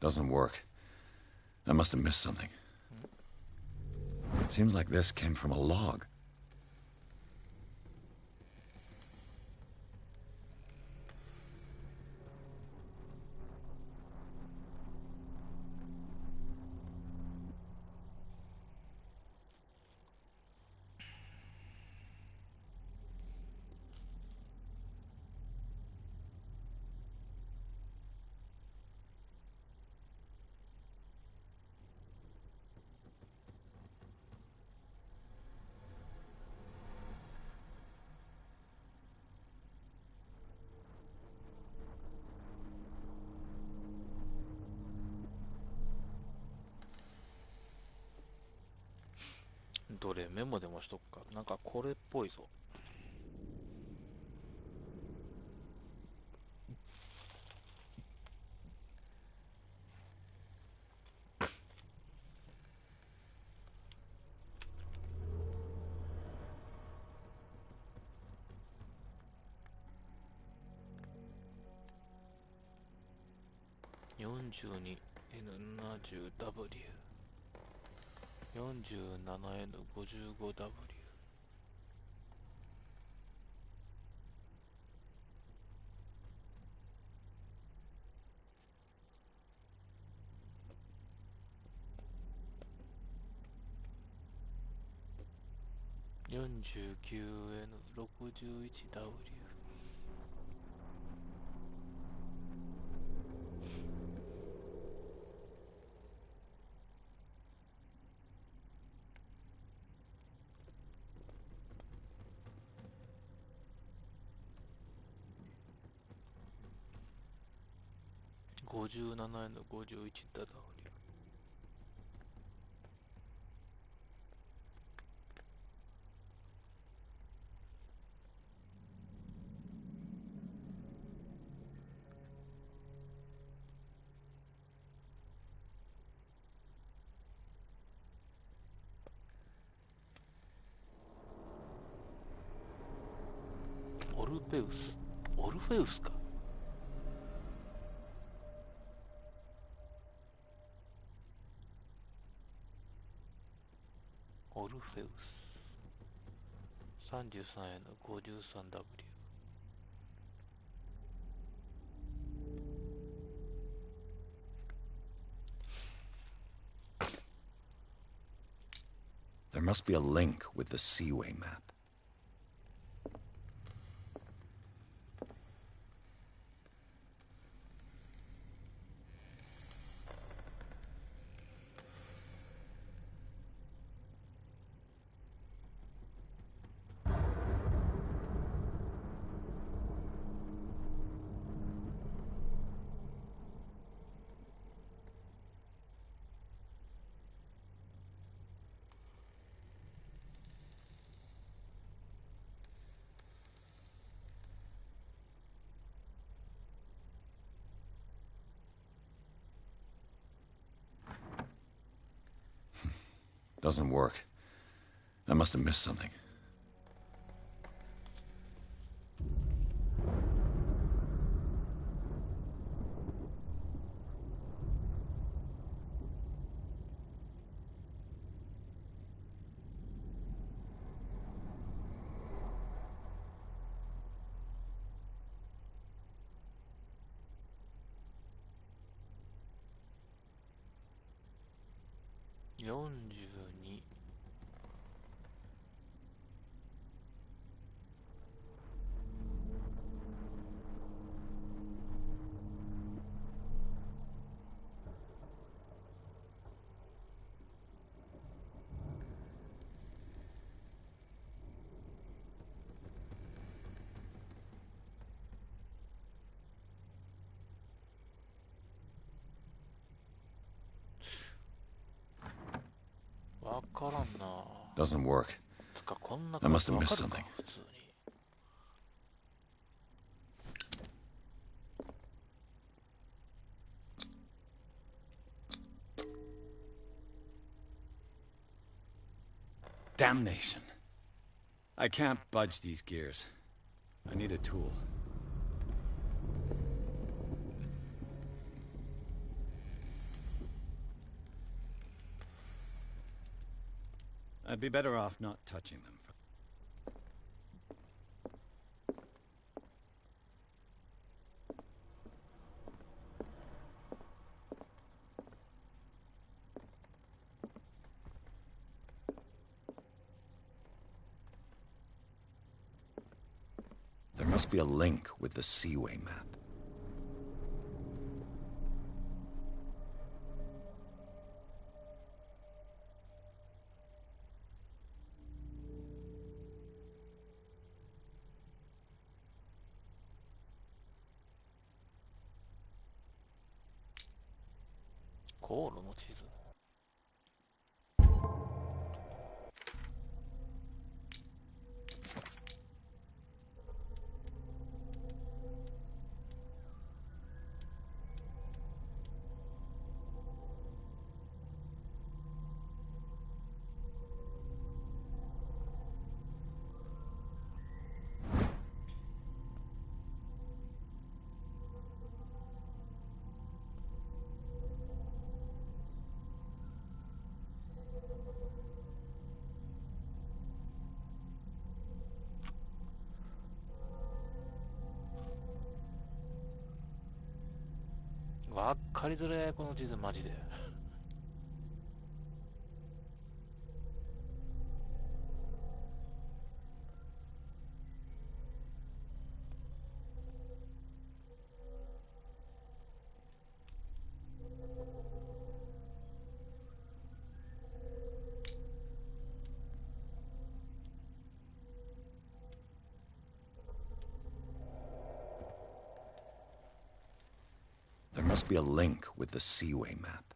[SPEAKER 3] Doesn't work. I must have missed something. Seems like this came from a log.
[SPEAKER 1] どれメモでもしとくか。なんかこれっぽいぞ。42N70W 47N55W 49N61W 57N51W オルフェウス。オルフェウスか。オルフェウス。33N53W。
[SPEAKER 3] There must be a link with the Seaway map. Doesn't work. I must have missed something. Doesn't work. I must have missed something.
[SPEAKER 11] Damnation. I can't budge these gears. I need a tool. I'd be better off not touching them.
[SPEAKER 3] There must be a link with the Seaway map.
[SPEAKER 1] わかりづれこの地図マジで。
[SPEAKER 3] There must be a link with the Seaway map.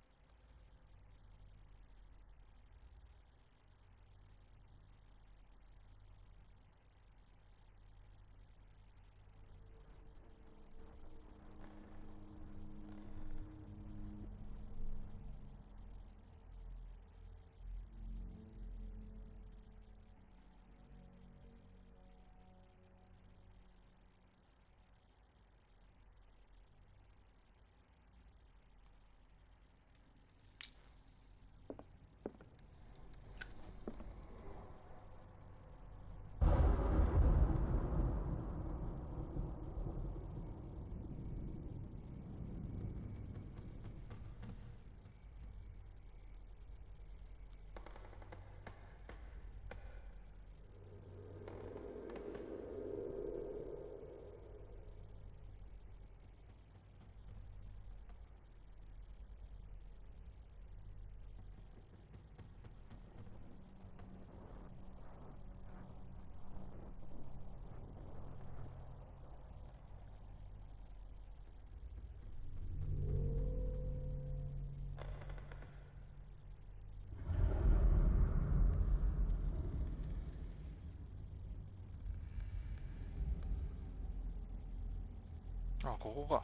[SPEAKER 3] あ、ここか。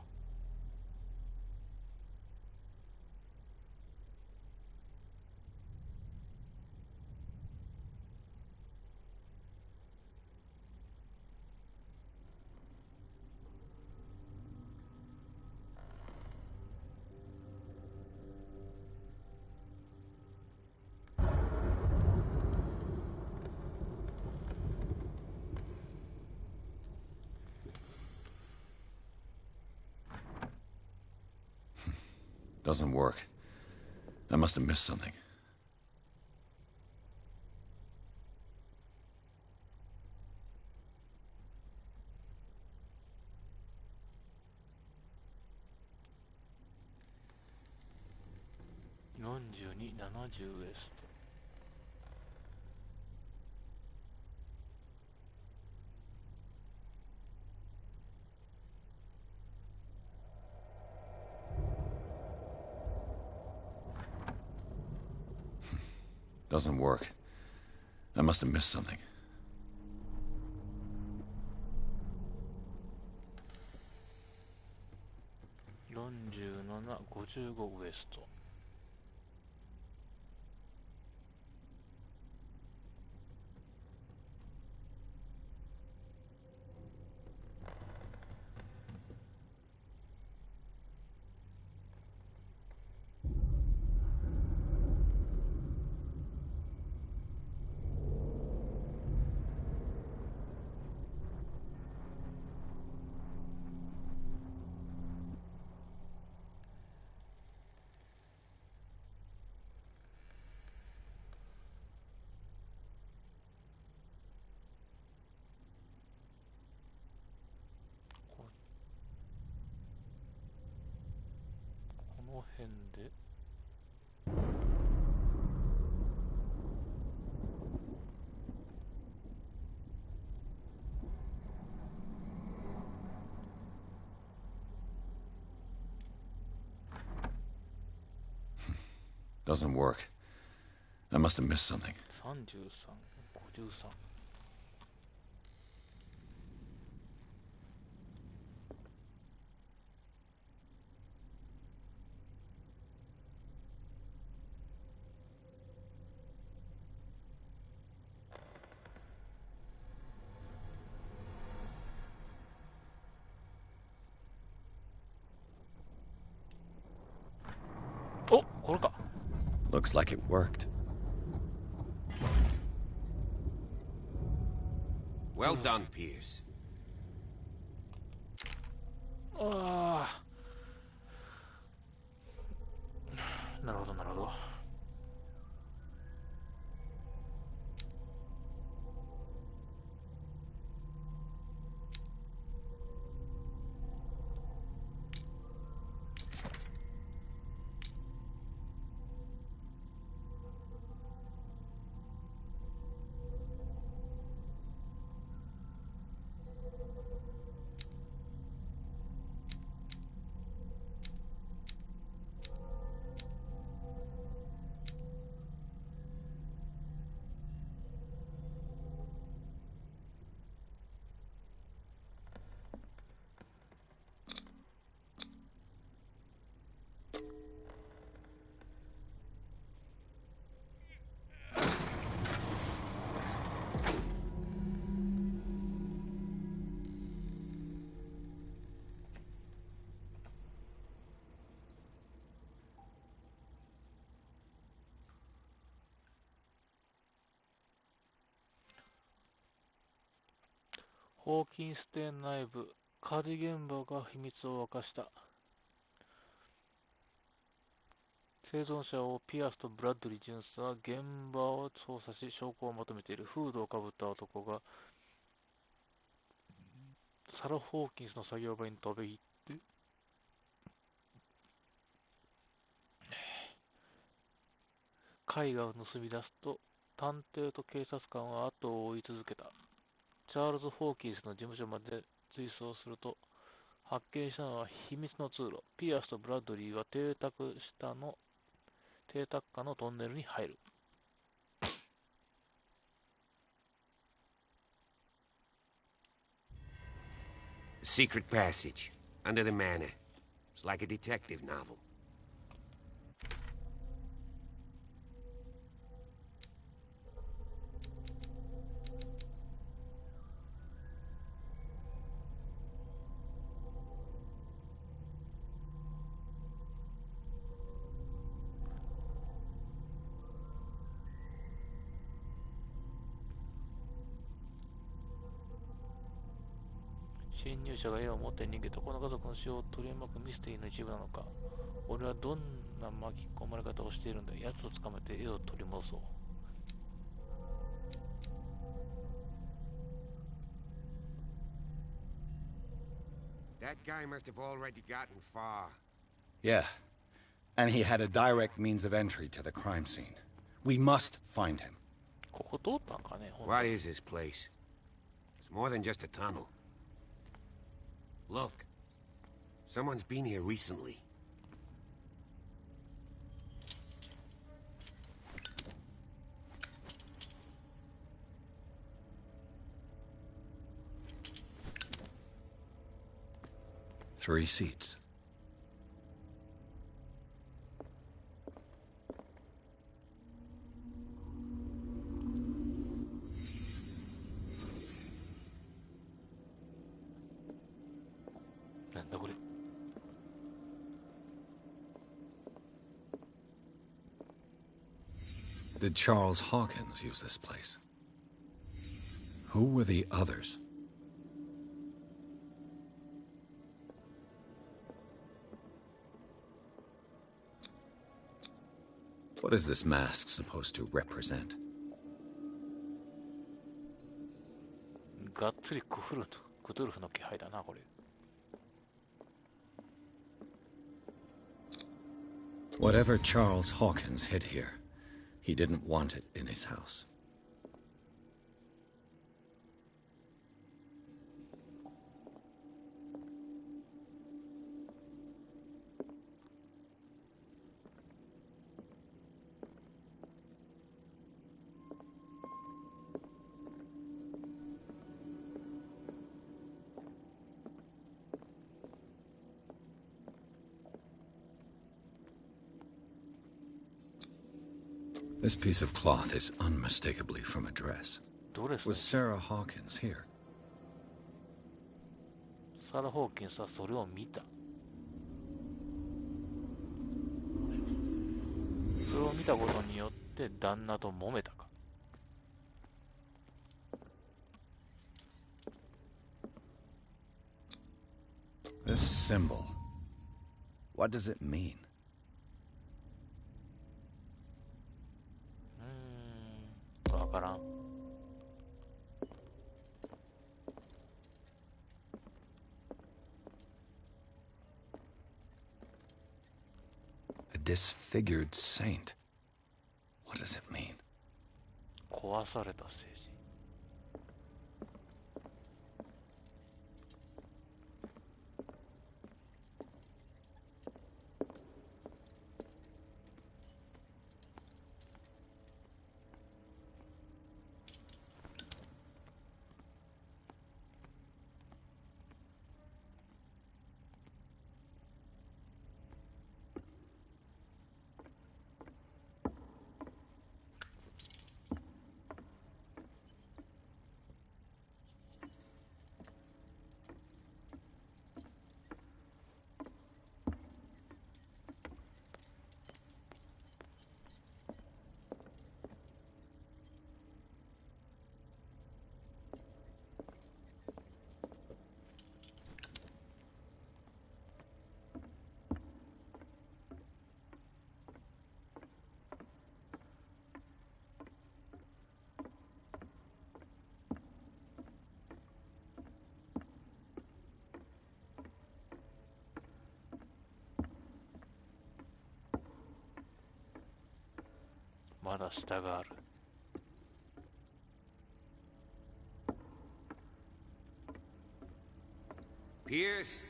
[SPEAKER 3] Doesn't work. I must have missed something. Doesn't work. I must have missed something.
[SPEAKER 1] 4755ウエスト。この辺で
[SPEAKER 3] Doesn't work. I must have missed something.
[SPEAKER 1] 33、53。お、これか。
[SPEAKER 3] Looks like it worked.
[SPEAKER 13] Well done, Pierce.
[SPEAKER 1] ああ。なるほどなるほど。ホーキンス邸内部、火事現場が秘密を明かした。生存者をピアスとブラッドリー巡査は現場を捜査し、証拠をまとめている。フードをかぶった男がサラ・ホーキンスの作業場に飛び入って絵画を盗み出すと、探偵と警察官は後を追い続けた。チャールズ・ホーキンスの事務所まで追走すると、発見したのは秘密の通路。ピアスとブラッドリーは邸宅下のトンネルに入る。
[SPEAKER 13] Secret passage under the manor. It's like a detective novel.
[SPEAKER 1] 侵入者が絵を持って逃げた。この家族の死を取り巻くミステリーの一部なのか。俺はどんな巻き込まれ方をしているんだ。奴を捕まえて絵を取り戻そう。
[SPEAKER 13] That guy must have already gotten far.
[SPEAKER 3] Yeah, and he had a direct means of entry to the crime scene. We must find him.
[SPEAKER 1] ここ通ったんかね。
[SPEAKER 13] What is this place? It's more than just a tunnel. Look, someone's been here recently.
[SPEAKER 3] Three seats. Did Charles Hawkins use this place? Who were the others? What is this mask supposed to represent?
[SPEAKER 1] がっつりクトゥルフの気配だな、これ。
[SPEAKER 3] Whatever Charles Hawkins hid here, he didn't want it in his house. This piece of cloth is unmistakably from a dress. Was Sarah Hawkins here?
[SPEAKER 1] サラ・ホーキンスはそれを見た。それを見たことによって旦那と揉めたか。
[SPEAKER 3] This symbol. What does it mean?
[SPEAKER 1] わからん。
[SPEAKER 3] A disfigured saint. What does it mean?
[SPEAKER 1] 壊された聖人。まだ下がある。
[SPEAKER 13] Pierce,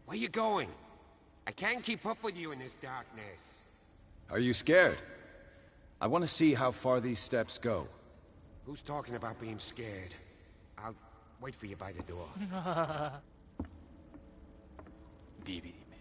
[SPEAKER 13] where you going? I can't keep up with you in this darkness.
[SPEAKER 3] Are you scared? I want to see how far these steps go.
[SPEAKER 13] Who's talking about being scared? I'll wait for you by the door.
[SPEAKER 1] ビビリめ。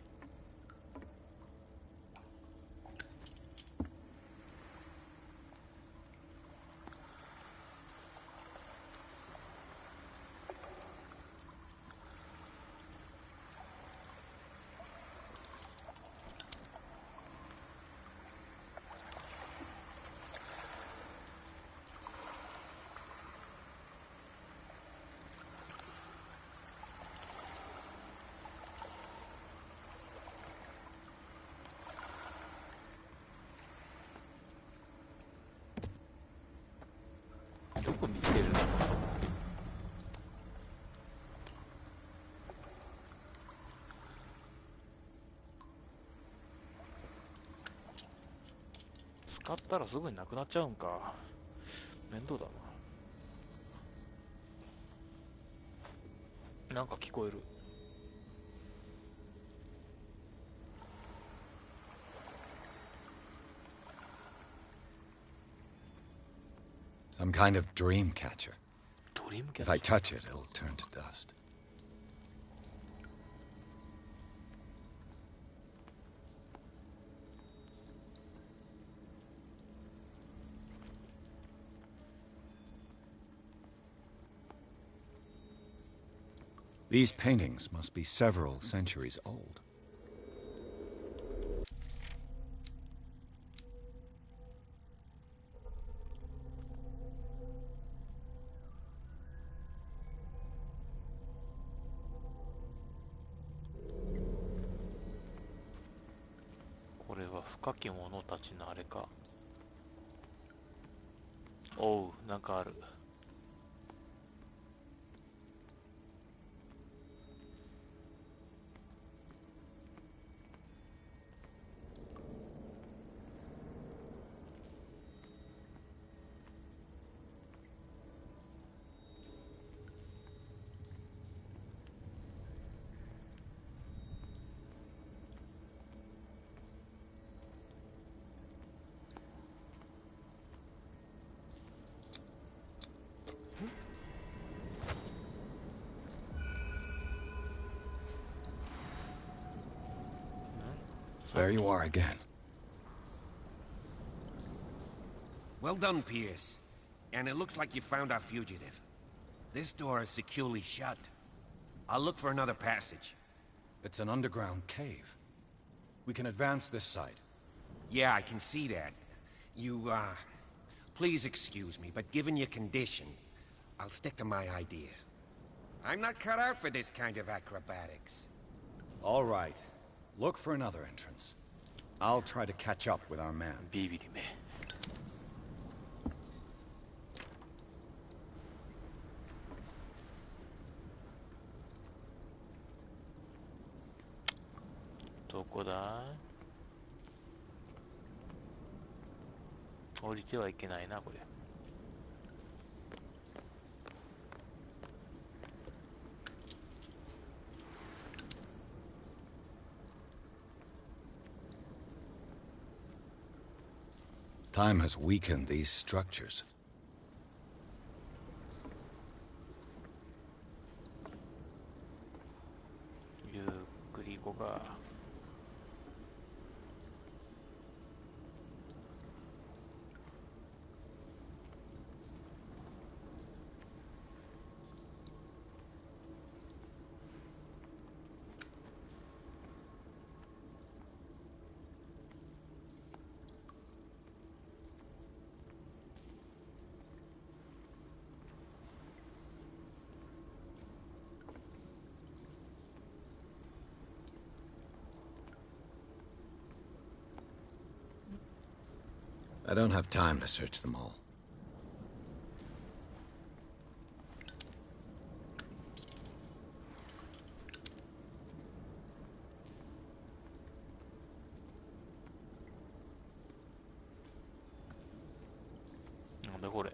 [SPEAKER 1] どこ見つけるの？使ったらすぐになくなっちゃうんか。面倒だな。なんか聞こえる。
[SPEAKER 3] Some kind of dream catcher.
[SPEAKER 1] Dream
[SPEAKER 3] If I touch it, it'll turn to dust. These paintings must be several centuries old.
[SPEAKER 1] これは深き者たちのあれか。おう、なんかある。
[SPEAKER 3] There you are again.
[SPEAKER 13] Well done, Pierce. And it looks like you found our fugitive. This door is securely shut. I'll look for another passage.
[SPEAKER 3] It's an underground cave. We can advance this side.
[SPEAKER 13] Yeah, I can see that. You, please excuse me, but given your condition, I'll stick to my idea. I'm not cut out for this kind of acrobatics.
[SPEAKER 3] All right. Look for another entrance. I'll try to catch up with our man.
[SPEAKER 1] だい。降りてはいけないな、これ。
[SPEAKER 3] Time has weakened these structures.
[SPEAKER 1] ゆっくり行こうか。
[SPEAKER 3] I don't have time to search them all.
[SPEAKER 1] What is this?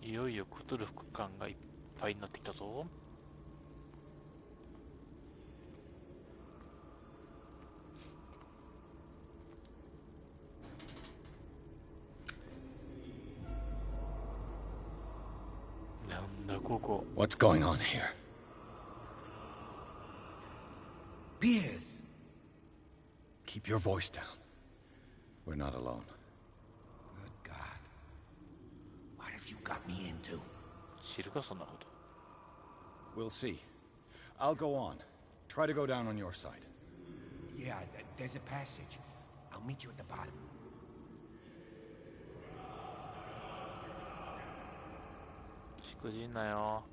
[SPEAKER 1] いよいよクトゥルフ区間がいっぱいになってきたぞ。なんだここ。
[SPEAKER 3] What's going on here?
[SPEAKER 7] Beers!
[SPEAKER 3] Keep your voice down. We're not alone.
[SPEAKER 7] Good God. What have you got me into?
[SPEAKER 1] 知るか、そんなこと。
[SPEAKER 11] We'll see. I'll go on. Try to go down on your side.
[SPEAKER 7] Yeah, there's a passage. I'll meet you at the bottom.
[SPEAKER 1] しくじんなよ。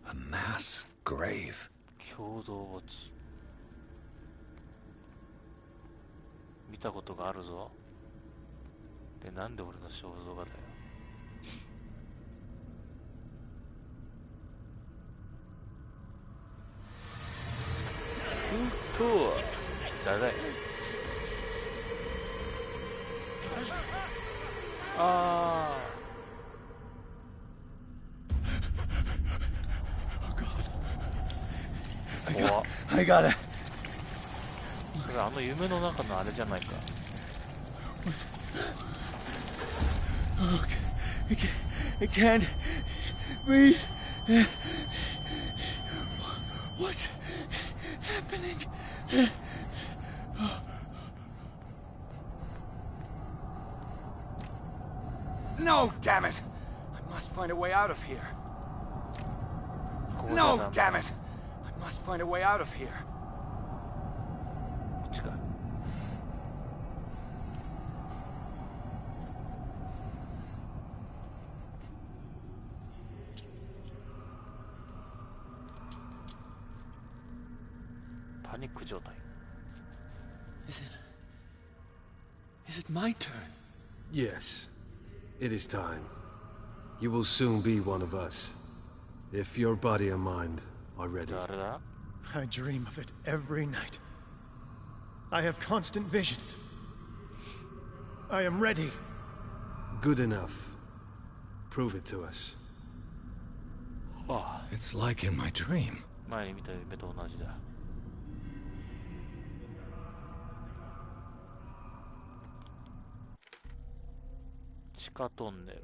[SPEAKER 3] A mass grave.
[SPEAKER 1] 共同墓地。見たことがあるぞ。で、なんで俺の肖像画だよ。誰だい。ああ。
[SPEAKER 11] I got it.
[SPEAKER 1] これあの夢の中のあれじゃないか。
[SPEAKER 11] I can't breathe. What's happening? No, damn it! I must find a way out of here. No, damn it! I must find a way out of here.
[SPEAKER 1] こっちか。パニック状態。
[SPEAKER 18] Is it my turn? Yes. It is time. You will soon be one of us. If your body and mind are ready.
[SPEAKER 11] I dream of it every night. I have constant visions. I am ready.
[SPEAKER 18] Good enough. Prove it to us.
[SPEAKER 3] It's like in my dream.
[SPEAKER 1] 前に見た夢と同じだ。地下トンネル。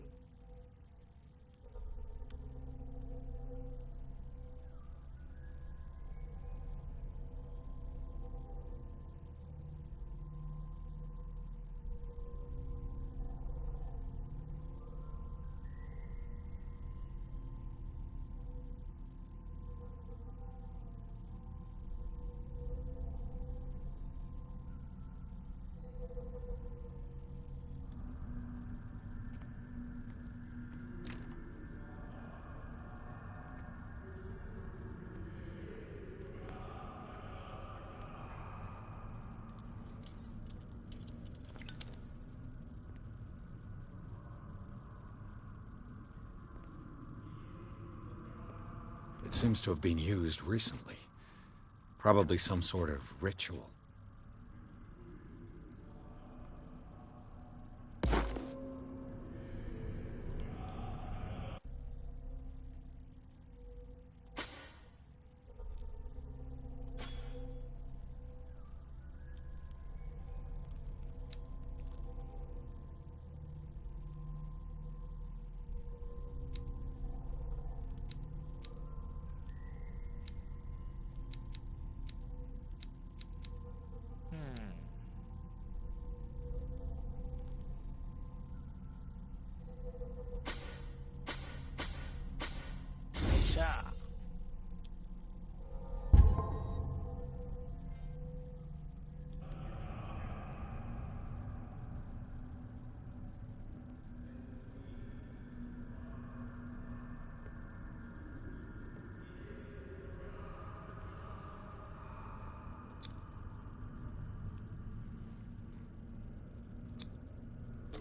[SPEAKER 3] It seems to have been used recently. Probably some sort of ritual.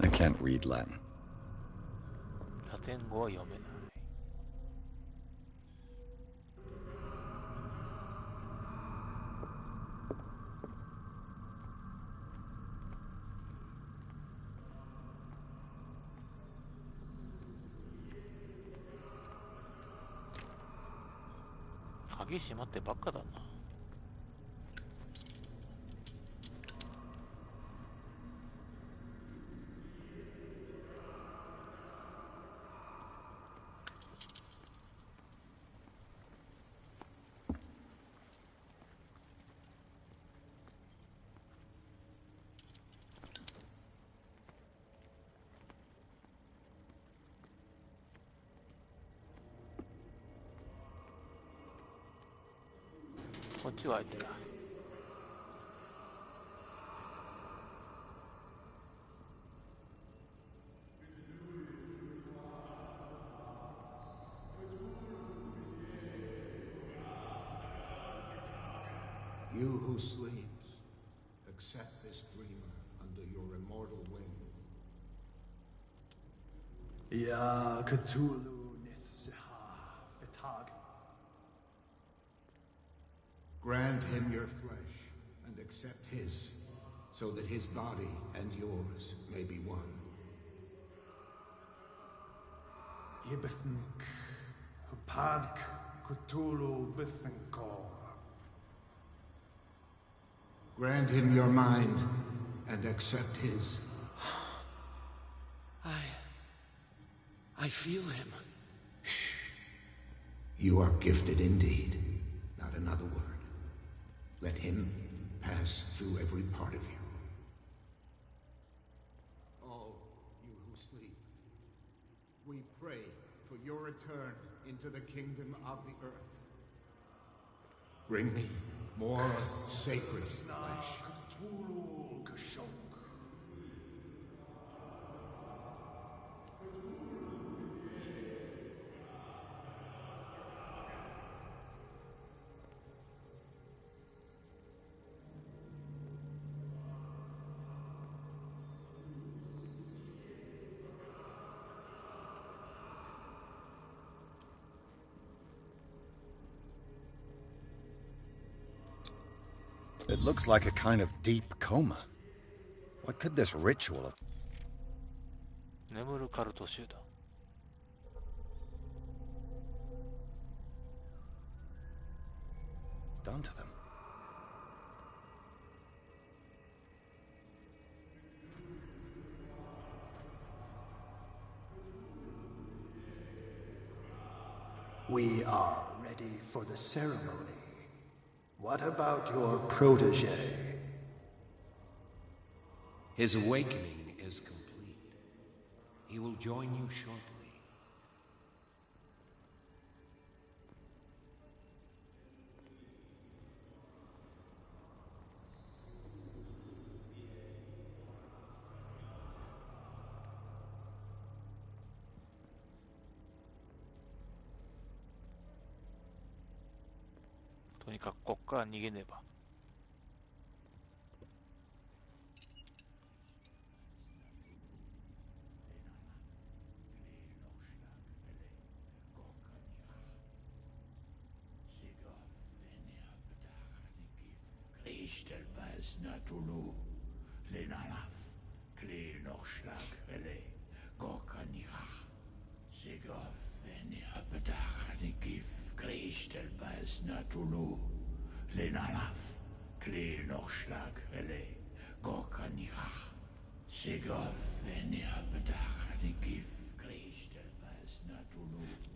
[SPEAKER 3] I can't read Latin.
[SPEAKER 1] ラテン語は読めない。鍵閉まってばっかだな。こっちは開いてる。
[SPEAKER 6] You who sleeps, accept this dreamer under your immortal wing.
[SPEAKER 11] Ya Cthulhu Nithsiha Fitag.
[SPEAKER 6] Grant him your flesh and accept his, so that his body and yours may be one.
[SPEAKER 11] Yibithink Hupadk Cthulhu Bithinkor.
[SPEAKER 6] Grant him your mind and accept his.
[SPEAKER 5] I feel him.
[SPEAKER 6] Shh. You are gifted indeed. Not another word. Let him pass through every part of you. All you who sleep, we pray for your return into the kingdom of the earth. Bring me more sacred flesh.
[SPEAKER 3] It looks like a kind of deep coma. What could this ritual have...
[SPEAKER 1] 眠るカルト集団。
[SPEAKER 3] done to them.
[SPEAKER 11] We are ready for the ceremony. What about your protege?
[SPEAKER 7] His awakening is complete. He will join you shortly.
[SPEAKER 1] Toにかくこっから逃げねば。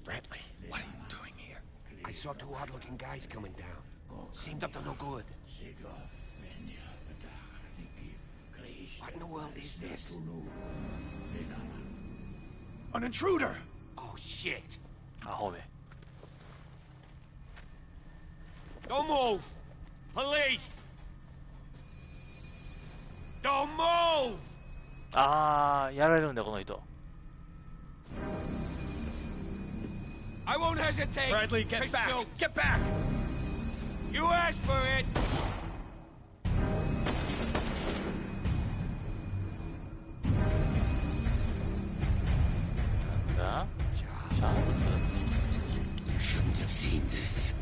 [SPEAKER 3] Bradley, what are you doing here?
[SPEAKER 7] I saw two odd-looking guys coming down. Seemed up to no good. What in the world is this?
[SPEAKER 9] An intruder!
[SPEAKER 7] Oh, shit!
[SPEAKER 1] Ahome.
[SPEAKER 7] Don't move! Police! Don't move!
[SPEAKER 1] あー、やられるんだこの人。
[SPEAKER 7] I won't hesitate.
[SPEAKER 9] Bradley, get back!
[SPEAKER 7] Shoot.
[SPEAKER 9] Get back!
[SPEAKER 7] You asked for it.
[SPEAKER 3] You shouldn't have seen this.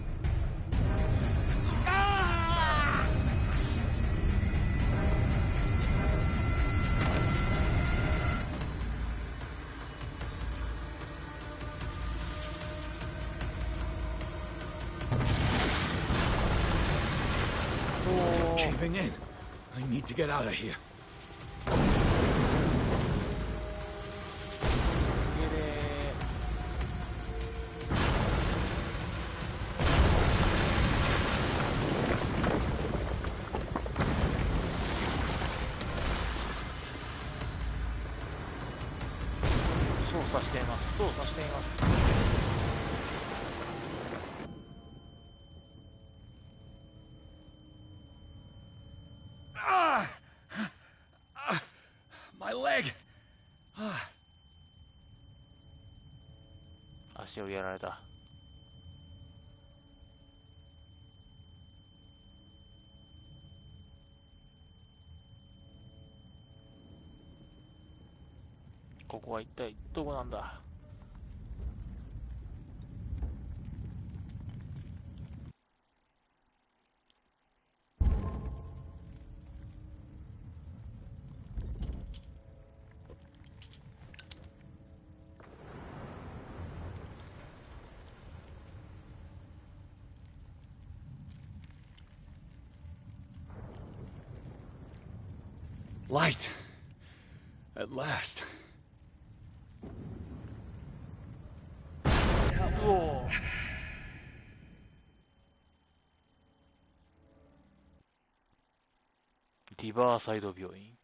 [SPEAKER 9] It's caving in. I need to get out of here. My leg!
[SPEAKER 1] 足をやられた。ここは一体どこなんだ。
[SPEAKER 9] Light. At last.
[SPEAKER 1] Oh. リバーサイド病院。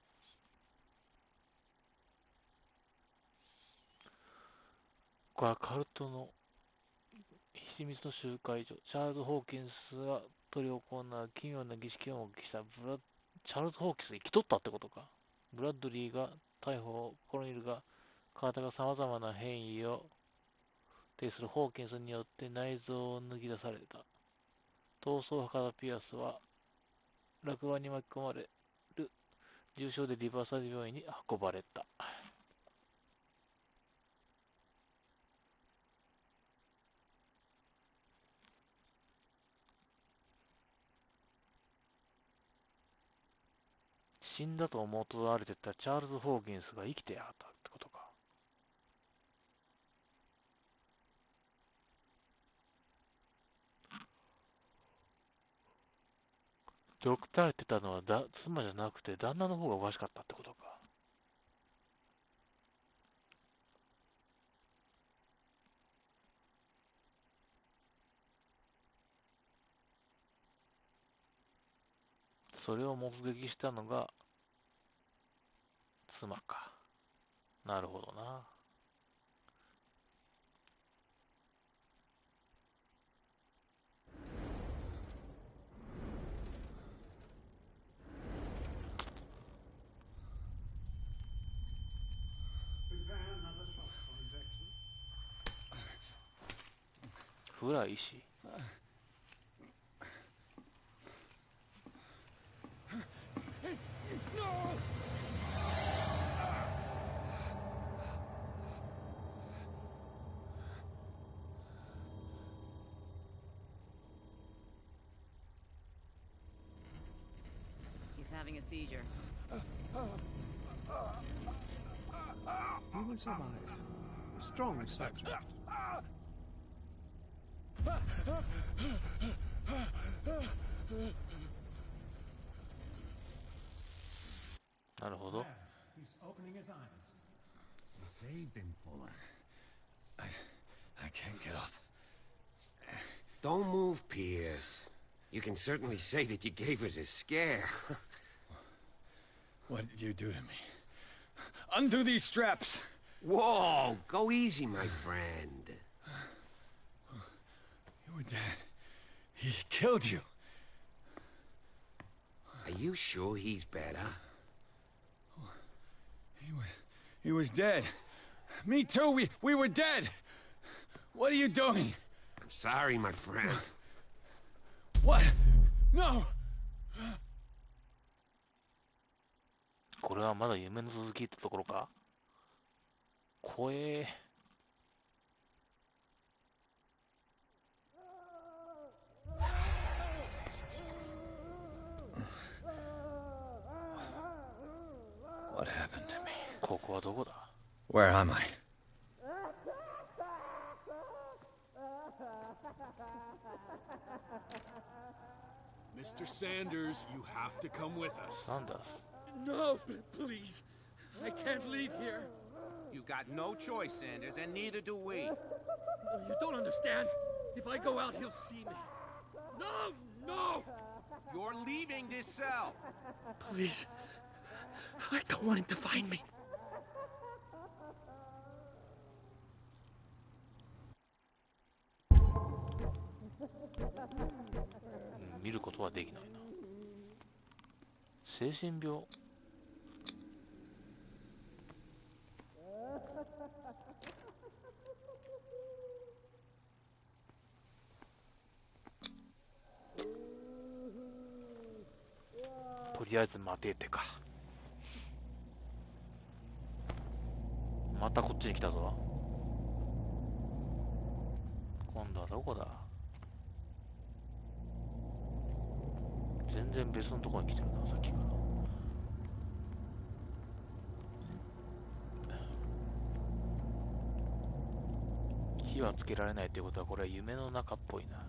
[SPEAKER 1] これはカルトの秘密の集会所。チャールズ・ホーキンスが執り行う奇妙な儀式を目撃したチャールズ・ホーキンス生きとったってことか。ブラッドリーが逮捕、コロニルが体が様々な変異を呈するホーキンスによって内臓を抜き出された。逃走を図ったピアスは落馬に巻き込まれる重傷でリバーサイド病院に運ばれた。死んだと思うとわれてたチャールズ・ホーキンスが生きてやがったってことか。ドクター言ってたのは妻じゃなくて旦那の方がおかしかったってことか。それを目撃したのが妻か。なるほどな。フライし。
[SPEAKER 2] He's having a seizure.
[SPEAKER 9] He will survive. Strong subject.
[SPEAKER 1] なるほど。
[SPEAKER 19] He's opening his eyes. He saved him, Fuller.
[SPEAKER 7] I can't get up. Don't move, Pierce. You can certainly say that you gave us a scare.
[SPEAKER 11] What did you do to me? Undo these straps!
[SPEAKER 7] Whoa! Go easy, my friend.
[SPEAKER 11] Your dad, he killed you.
[SPEAKER 7] Are you sure he's better?
[SPEAKER 11] He was dead. Me too, we were dead. What are you doing?
[SPEAKER 7] I'm sorry, my friend.
[SPEAKER 11] What? No!
[SPEAKER 1] これはまだ夢の続きってところか。怖え。
[SPEAKER 11] What happened to me?
[SPEAKER 1] ここはどこだ？
[SPEAKER 11] Where am I?
[SPEAKER 22] Mr. Sanders, you have to come with us.
[SPEAKER 1] Sanders.
[SPEAKER 8] No, please. I can't leave here.
[SPEAKER 17] You got no choice, Sanders, and neither do we.
[SPEAKER 8] You don't understand. If I go out, he'll see me. No, no!
[SPEAKER 17] You're leaving this cell.
[SPEAKER 8] Please. I don't want him to find me.
[SPEAKER 1] 見ることはできないな。精神病。とりあえず待てってか。またこっちに来たぞ。今度はどこだ？全然別のところに来てるな、さっきから。火はつけられないってことは、これは夢の中っぽいな。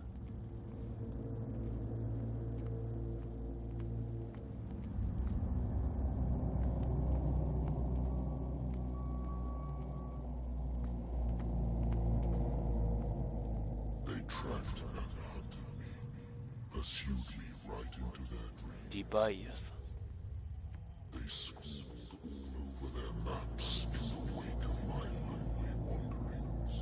[SPEAKER 1] リバイアさん。
[SPEAKER 23] They schooled all over their maps in the wake of my lonely wanderings.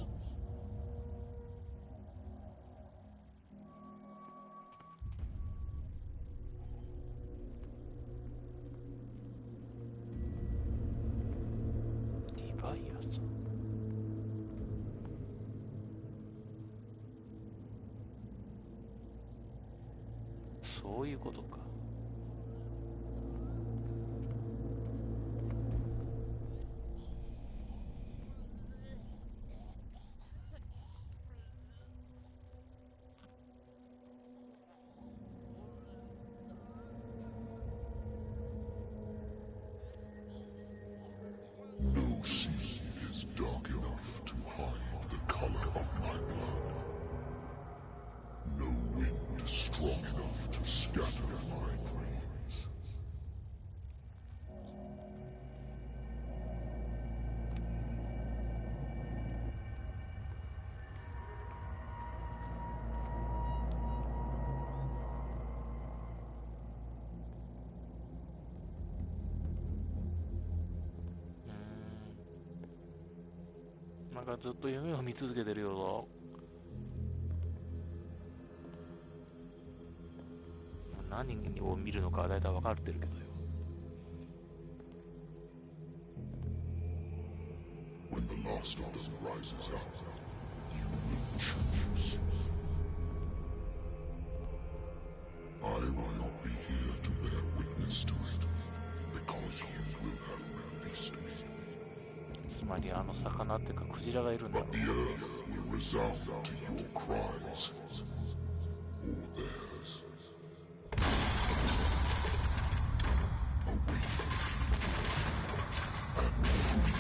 [SPEAKER 1] Libaiaさん。そういうことか。
[SPEAKER 23] No sea is dark enough to hide the color of my blood. No wind strong enough to scatter my
[SPEAKER 1] なんかずっと夢を見続けてるようだ。何を見るのかは大体分かってるけどよ。
[SPEAKER 23] When the last of them rises up, you will choose. I will not be here to bear witness to it, because you will have released me.
[SPEAKER 1] つまりあの魚ってかクジラがいるんだろう。
[SPEAKER 23] But the earth will resound to your cries, or theirs. Awake and free me.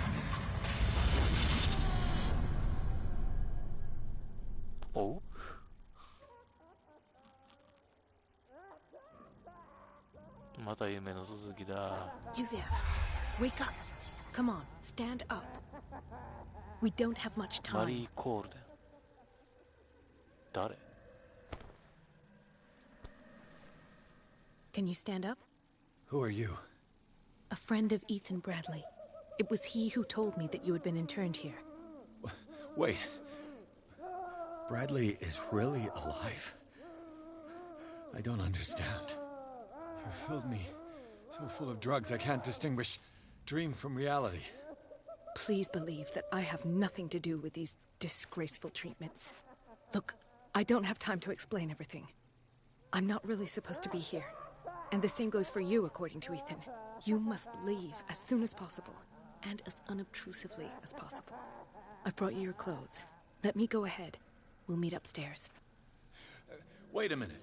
[SPEAKER 1] おう？また夢の続きだ。
[SPEAKER 15] You there. Wake up. Come on, stand up. We don't have much
[SPEAKER 1] マ
[SPEAKER 15] time.
[SPEAKER 1] リー・コールデン。誰？
[SPEAKER 15] Can you stand up?
[SPEAKER 11] Who are you?
[SPEAKER 15] A friend of Ethan Bradley. It was he who told me that you had been interned here.
[SPEAKER 11] Wait. Bradley is really alive? I don't understand. You filled me so full of drugs I can't distinguish dream from reality.
[SPEAKER 15] Please believe that I have nothing to do with these disgraceful treatments. Look, I don't have time to explain everything. I'm not really supposed to be here. And the same goes for you, according to Ethan. You must leave as soon as possible, and as unobtrusively as possible. I've brought you your clothes. Let me go ahead. We'll meet upstairs.
[SPEAKER 11] Wait a minute.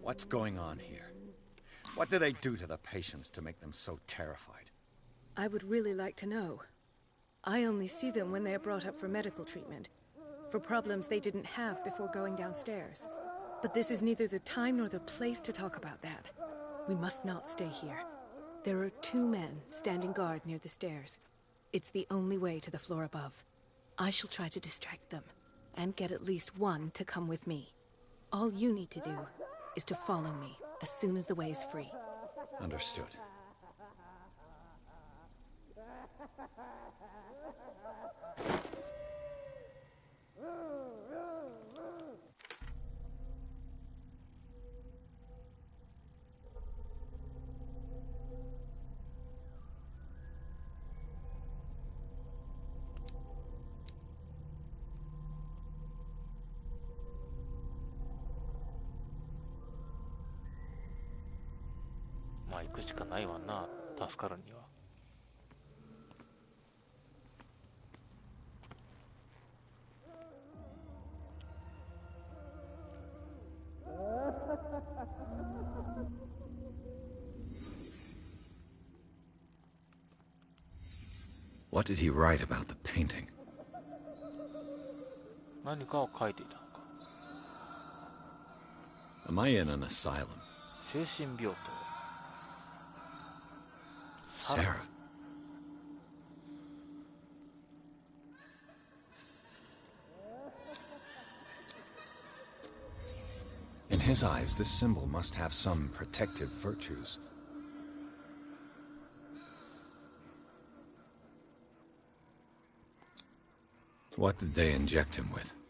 [SPEAKER 11] What's going on here? What do they do to the patients to make them so terrified?
[SPEAKER 15] I would really like to know. I only see them when they are brought up for medical treatment, for problems they didn't have before going downstairs. But this is neither the time nor the place to talk about that. We must not stay here. There are 2 men standing guard near the stairs. It's the only way to the floor above. I shall try to distract them, and get at least one to come with me. All you need to do is to follow me as soon as the way is free.
[SPEAKER 11] Understood.
[SPEAKER 1] Well, まあ行くしかないわな、助かるには。
[SPEAKER 3] What did he write about the painting?
[SPEAKER 1] 何かを書いていたのか。
[SPEAKER 3] Am I in an asylum?
[SPEAKER 1] 精神病棟。
[SPEAKER 3] Sarah. In his eyes, this symbol must have some protective virtues. What did they inject him with?
[SPEAKER 1] "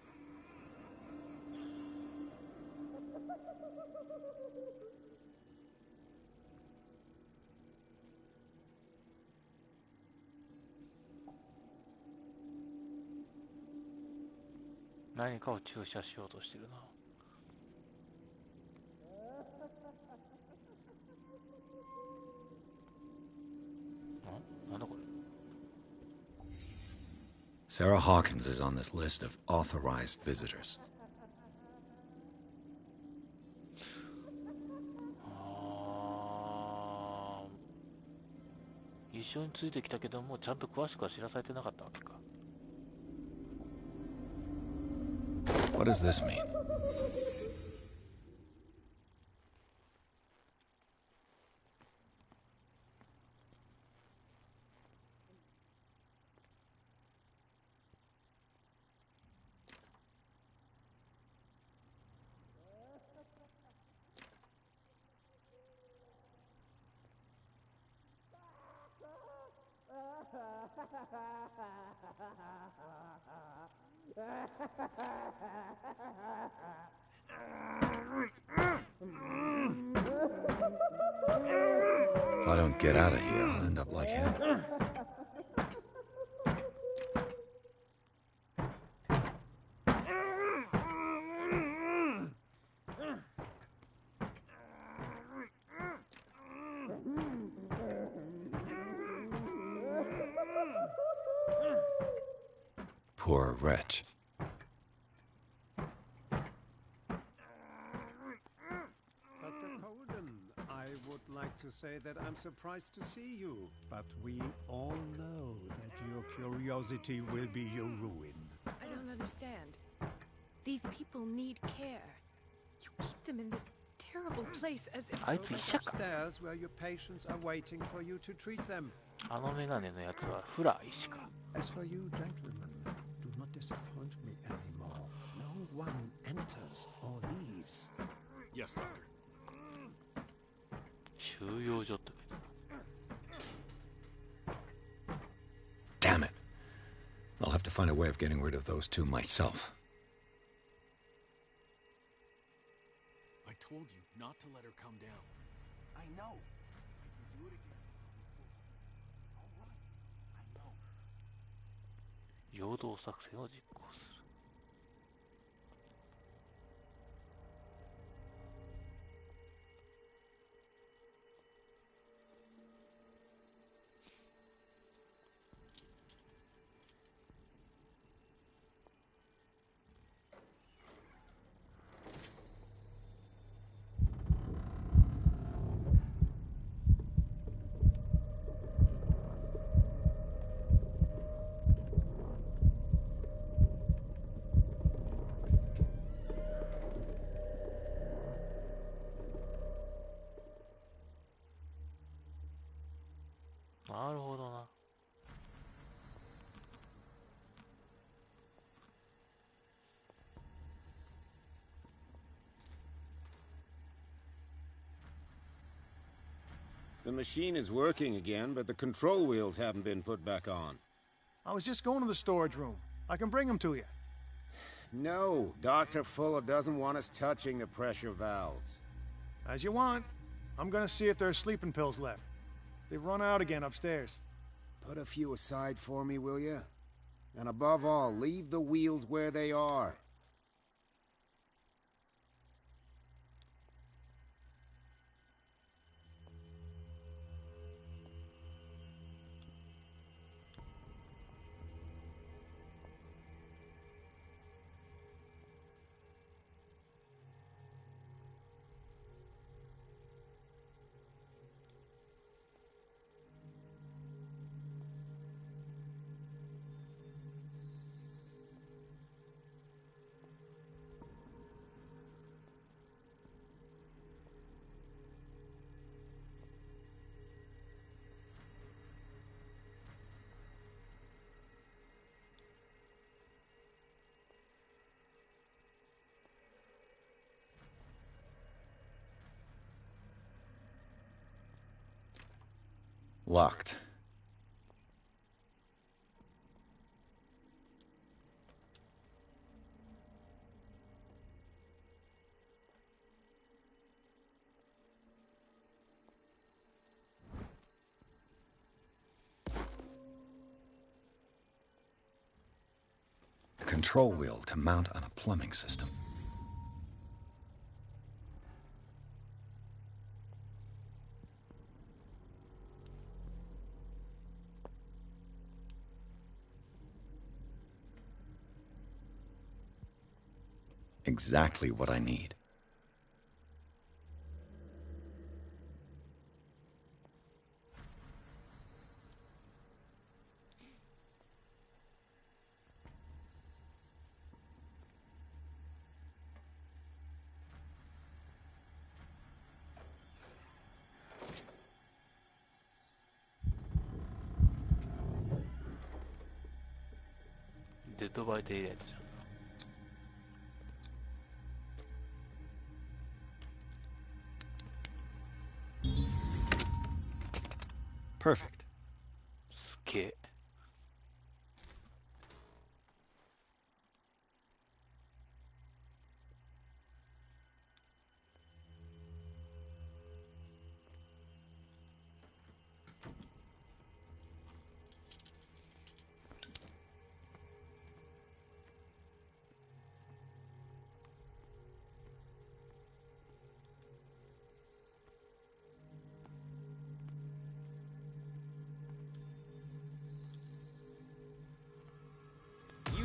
[SPEAKER 1] 何かを注射しようとしてるな。なんだこれ。
[SPEAKER 3] Sarah Hawkins is on this list of authorized visitors.
[SPEAKER 1] 一緒についてきたけども、ちゃんと詳しくは知らされてなかったわけか。
[SPEAKER 3] What does this mean? If I don't get out of here, I'll end up like him. Poor wretch.
[SPEAKER 2] I would like to say that I'm surprised to see you, but we all know that your curiosity will be your ruin.
[SPEAKER 4] I don't understand. These people need care. You keep them in this terrible place as if...
[SPEAKER 2] Upstairs where your patients are waiting for you to treat them.
[SPEAKER 1] あのメガネのやつはフライしか。
[SPEAKER 2] As for you, gentlemen, do not disappoint me anymore. No one enters or leaves.
[SPEAKER 21] Yes, Doctor.
[SPEAKER 1] 収容所って書いてある。
[SPEAKER 3] Damn it. I'll have to find a way of getting rid of those two myself.
[SPEAKER 18] I told you not to let her come down.
[SPEAKER 21] I know. If you do it again. All right. I know.
[SPEAKER 1] 陽動作戦を実行する。なるほどな。
[SPEAKER 16] The machine is working again, but the control wheels haven't been put back on.
[SPEAKER 9] I was just going to the storage room. I can bring them to you.
[SPEAKER 16] No, Dr. Fuller doesn't want us touching the pressure valves.
[SPEAKER 9] As you want. I'm gonna see if there's sleeping pills left. They've run out again upstairs.
[SPEAKER 16] Put a few aside for me, will you? And above all, leave the wheels where they are.
[SPEAKER 3] Locked. A control wheel to mount on a plumbing system. Exactly what I need.
[SPEAKER 1] Dead by Daylight.
[SPEAKER 3] Perfect.
[SPEAKER 1] すげえ。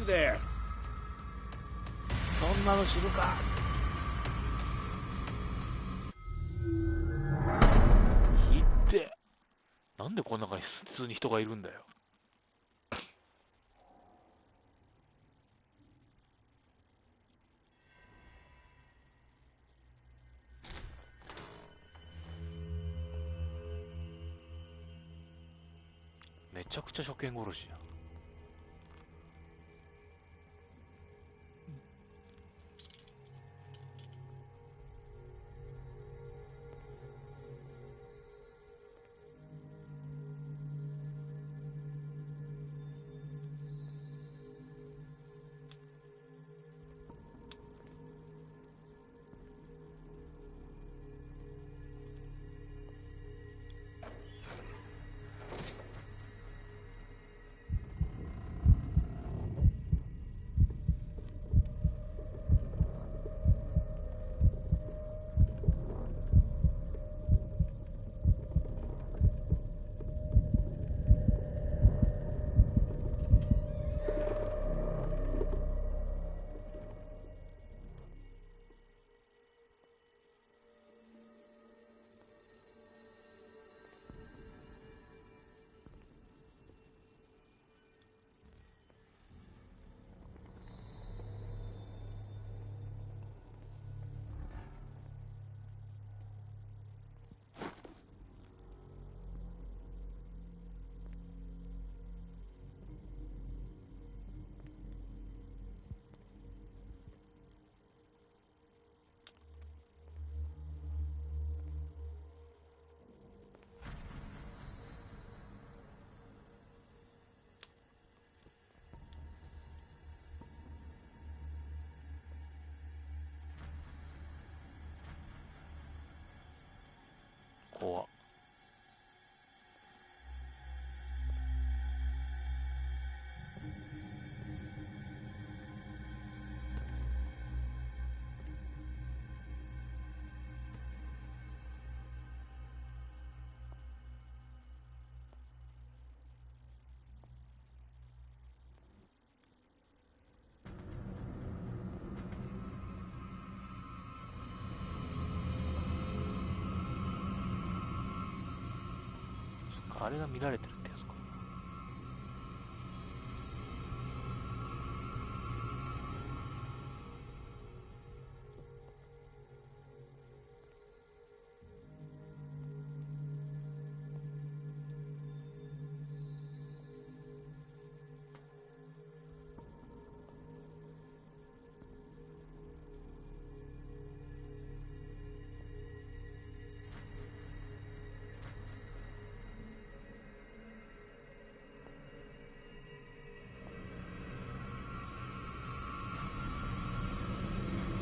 [SPEAKER 16] there?
[SPEAKER 1] そんなの知るか。ひって。なんでこん中に普通に人がいるんだよ。めちゃくちゃ初見殺しや。怖っ。あれが見られてるってやつか。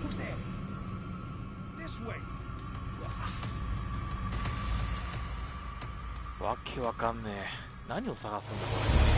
[SPEAKER 9] Who's there? This way.
[SPEAKER 1] わけわかんねえ。何を探すんだこれ。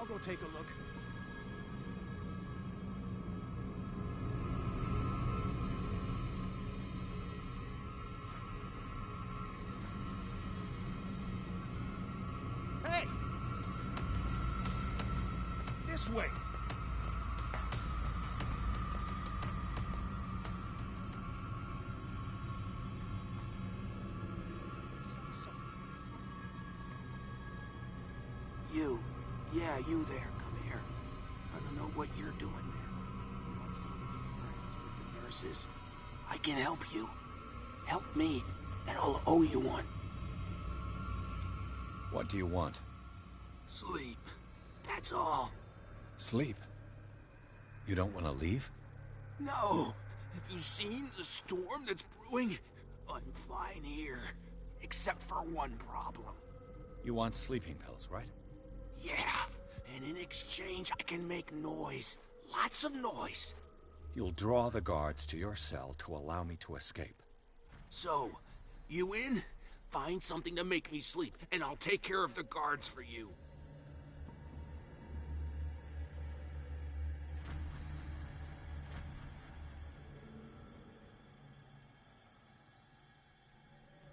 [SPEAKER 9] I'll go take a look. Hey! This way!
[SPEAKER 17] You. Yeah, you there. Come here. I don't know what you're doing there. You don't seem to be friends with the nurses. I can help you. Help me, and I'll owe you one.
[SPEAKER 3] What do you want?
[SPEAKER 17] Sleep. That's all.
[SPEAKER 3] Sleep? You don't want to leave?
[SPEAKER 17] No. Have you seen the storm that's brewing? I'm fine here. Except for one problem.
[SPEAKER 3] You want sleeping pills, right?
[SPEAKER 17] Yeah. And in exchange, I can make noise. Lots of noise.
[SPEAKER 3] You'll draw the guards to your cell to allow me to escape.
[SPEAKER 17] So, you in? Find something to make me sleep, and I'll take care of the guards for you.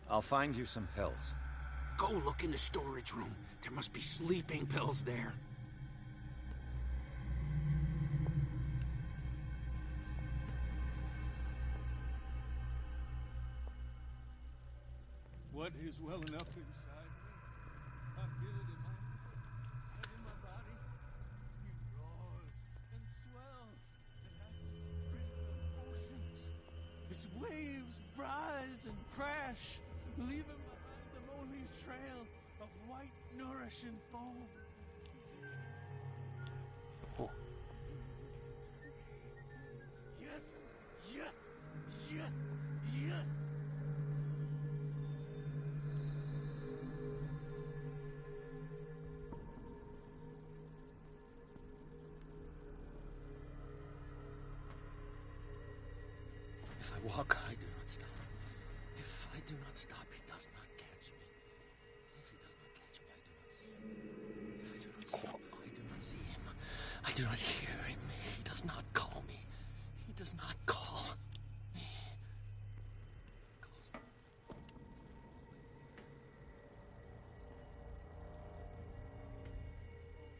[SPEAKER 3] I'll find you some pills.
[SPEAKER 17] Go look in the storage room. There must be sleeping pills there.
[SPEAKER 9] What is well enough inside me? I feel it in my head, in my body. It roars and swells, and I drink the oceans. Its waves rise and crash, leaving behind them only trail of white, nourishing foam.
[SPEAKER 1] Oh.
[SPEAKER 9] Yes, yes, yes, yes.
[SPEAKER 3] If I walk, I do not stop. If I do not stop, he does not catch me. If he does not catch me, I do not see him. If I do not sleep, I do not see him. I do not hear him. He does not call me. He does not call me. He calls me.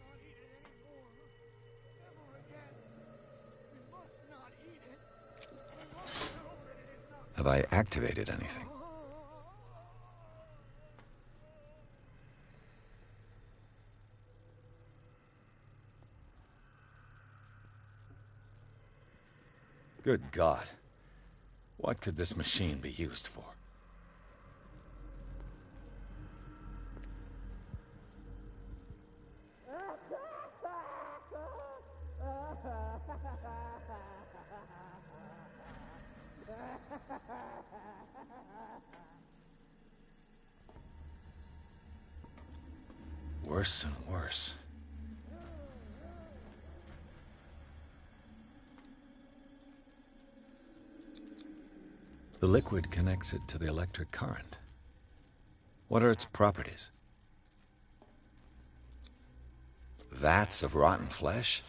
[SPEAKER 9] Not eat it anymore. Never again. We must not eat it. We must know that it is not.
[SPEAKER 3] Have I activated anything? Good God. What could this machine be used for? Worse and worse. The liquid connects it to the electric current. What are its properties? Vats of rotten flesh?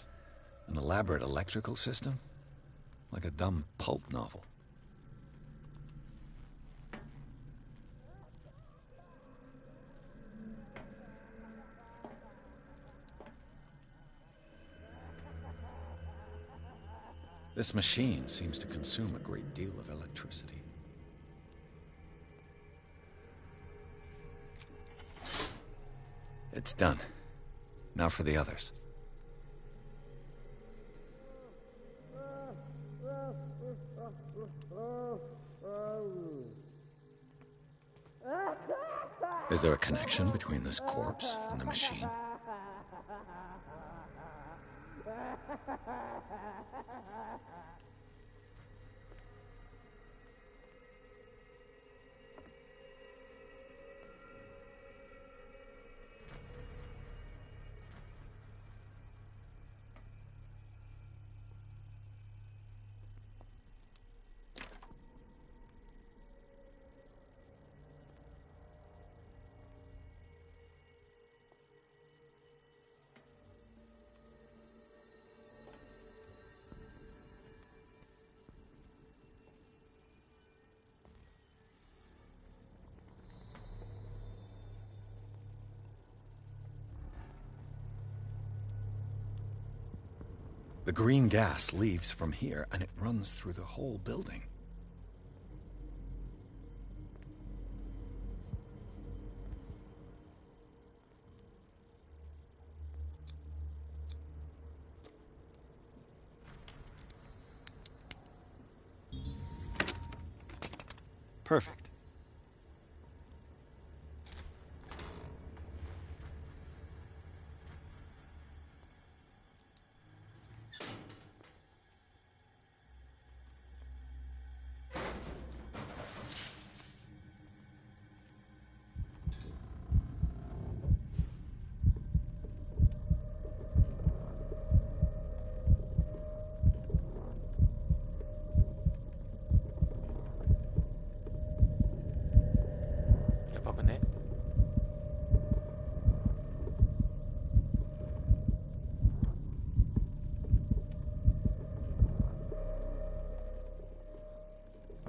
[SPEAKER 3] An elaborate electrical system? Like a dumb pulp novel. This machine seems to consume a great deal of electricity. It's done. Now for the others. Is there a connection between this corpse and the machine? The green gas leaves from here, and it runs through the whole building.
[SPEAKER 11] Perfect.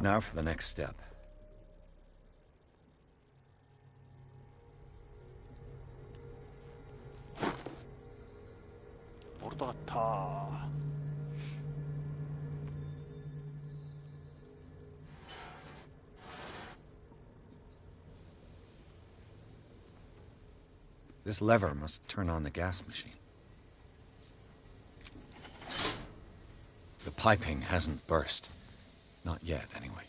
[SPEAKER 3] Now for the next step. This lever must turn on the gas machine. The piping hasn't burst. Not yet, anyway.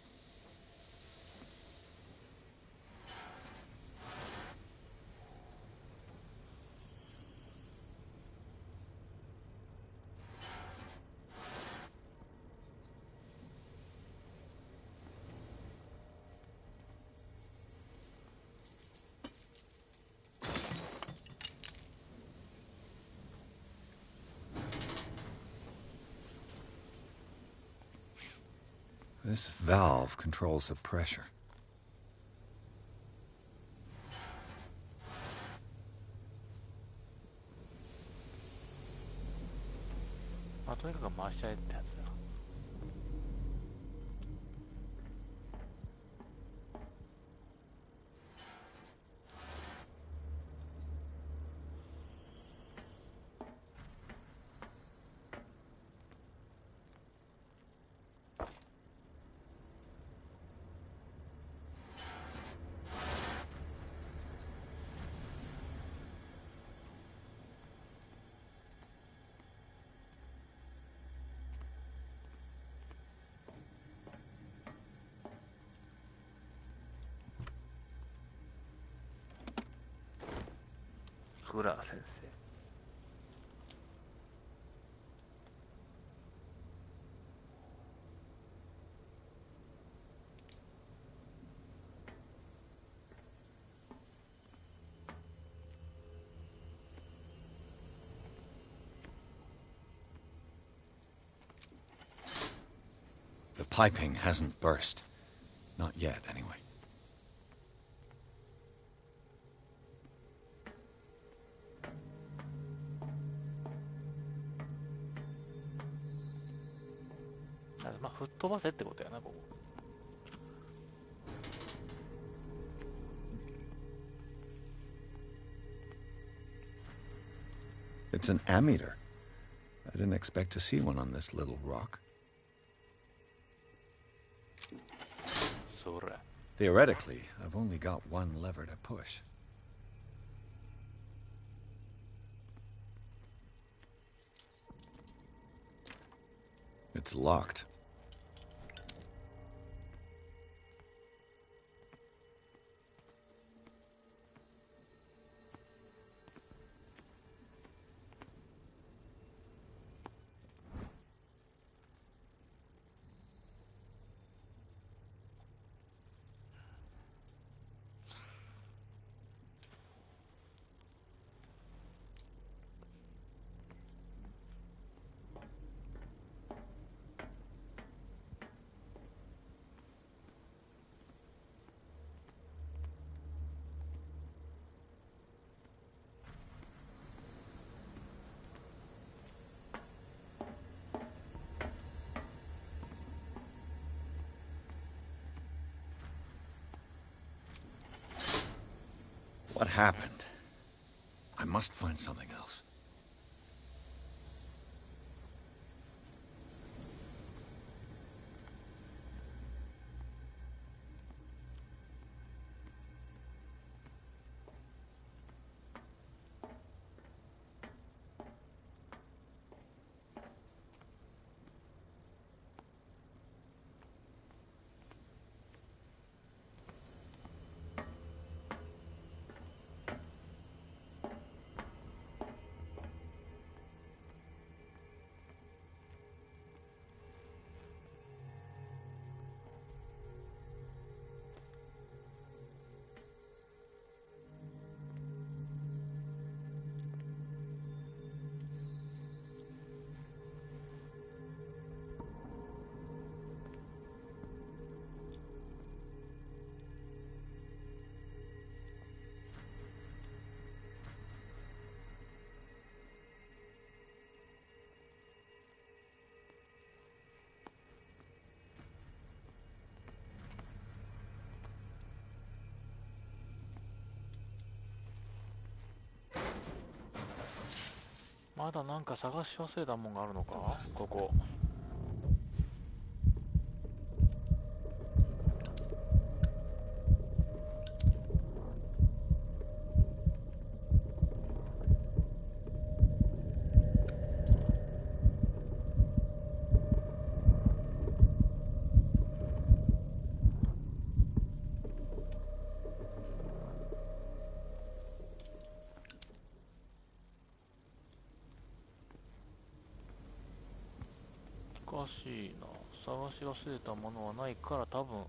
[SPEAKER 3] This valve controls the pressure. The piping hasn't burst. Not yet, anyway. It's an ammeter. I didn't expect to see one on this little rock. Theoretically, I've only got one lever to push. It's locked. What happened? I must find something else.
[SPEAKER 1] まだなんか探し忘れたもんがあるのかここ。おかしいな。探し忘れたものはないから多分。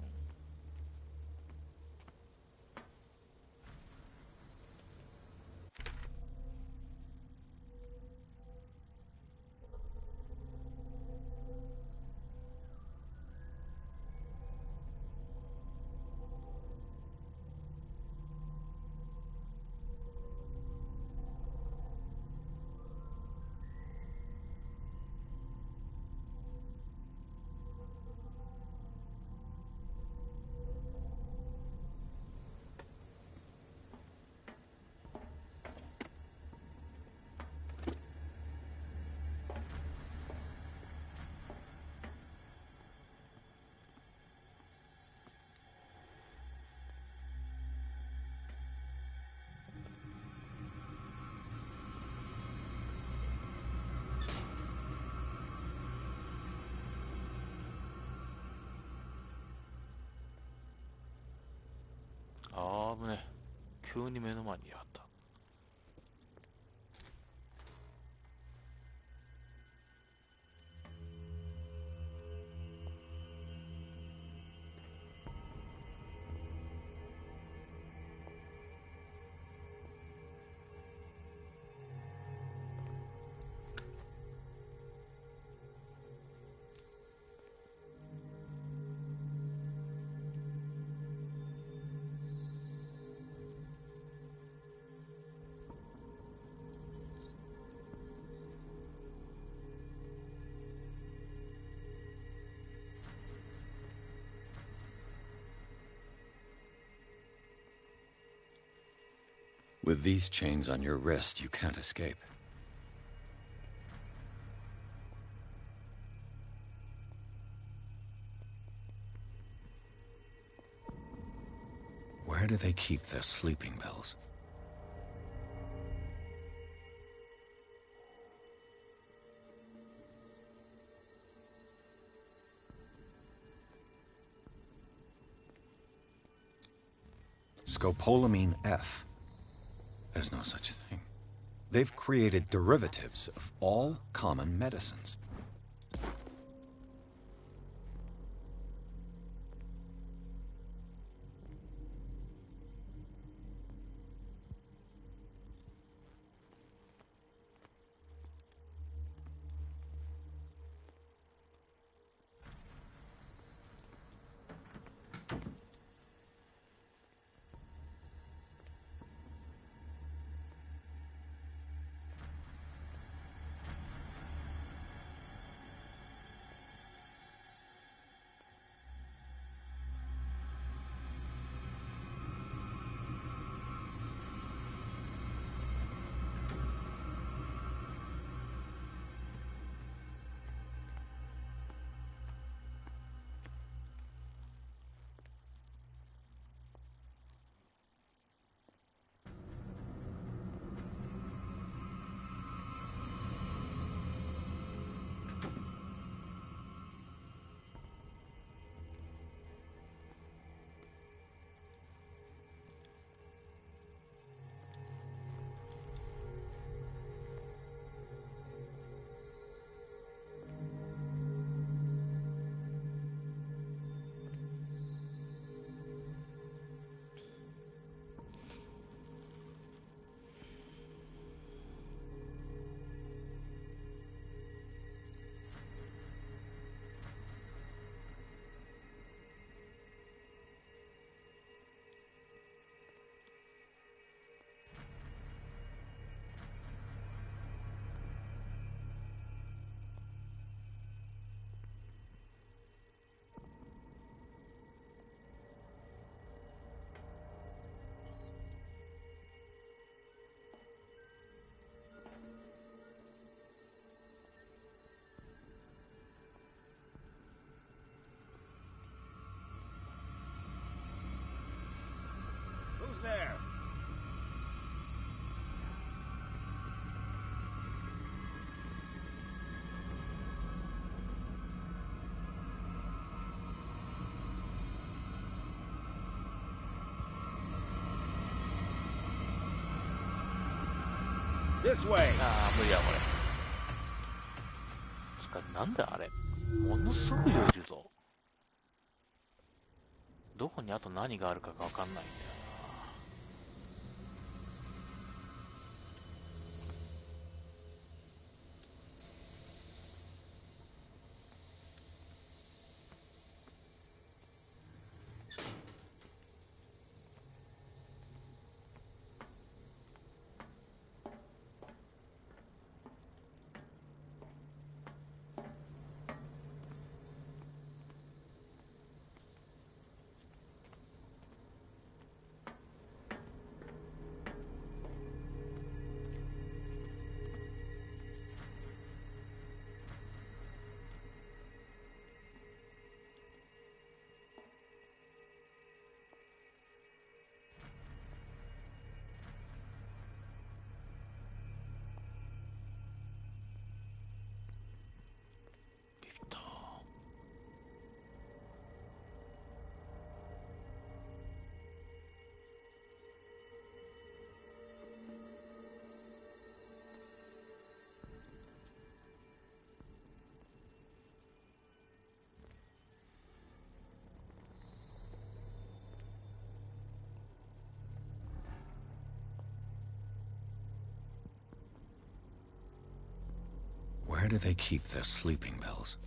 [SPEAKER 1] あぶね。急に目の前にあった。
[SPEAKER 3] With these chains on your wrist, you can't escape. Where do they keep their sleeping pills? Scopolamine F. There's no such thing. They've created derivatives of all common medicines.
[SPEAKER 16] Who's there? This way.
[SPEAKER 1] ああ、無理や、これ。つか、なんだあれ。ものすごい量いるぞ。どこにあと何があるかがわかんないんだよな。
[SPEAKER 3] Where do they keep their sleeping pills?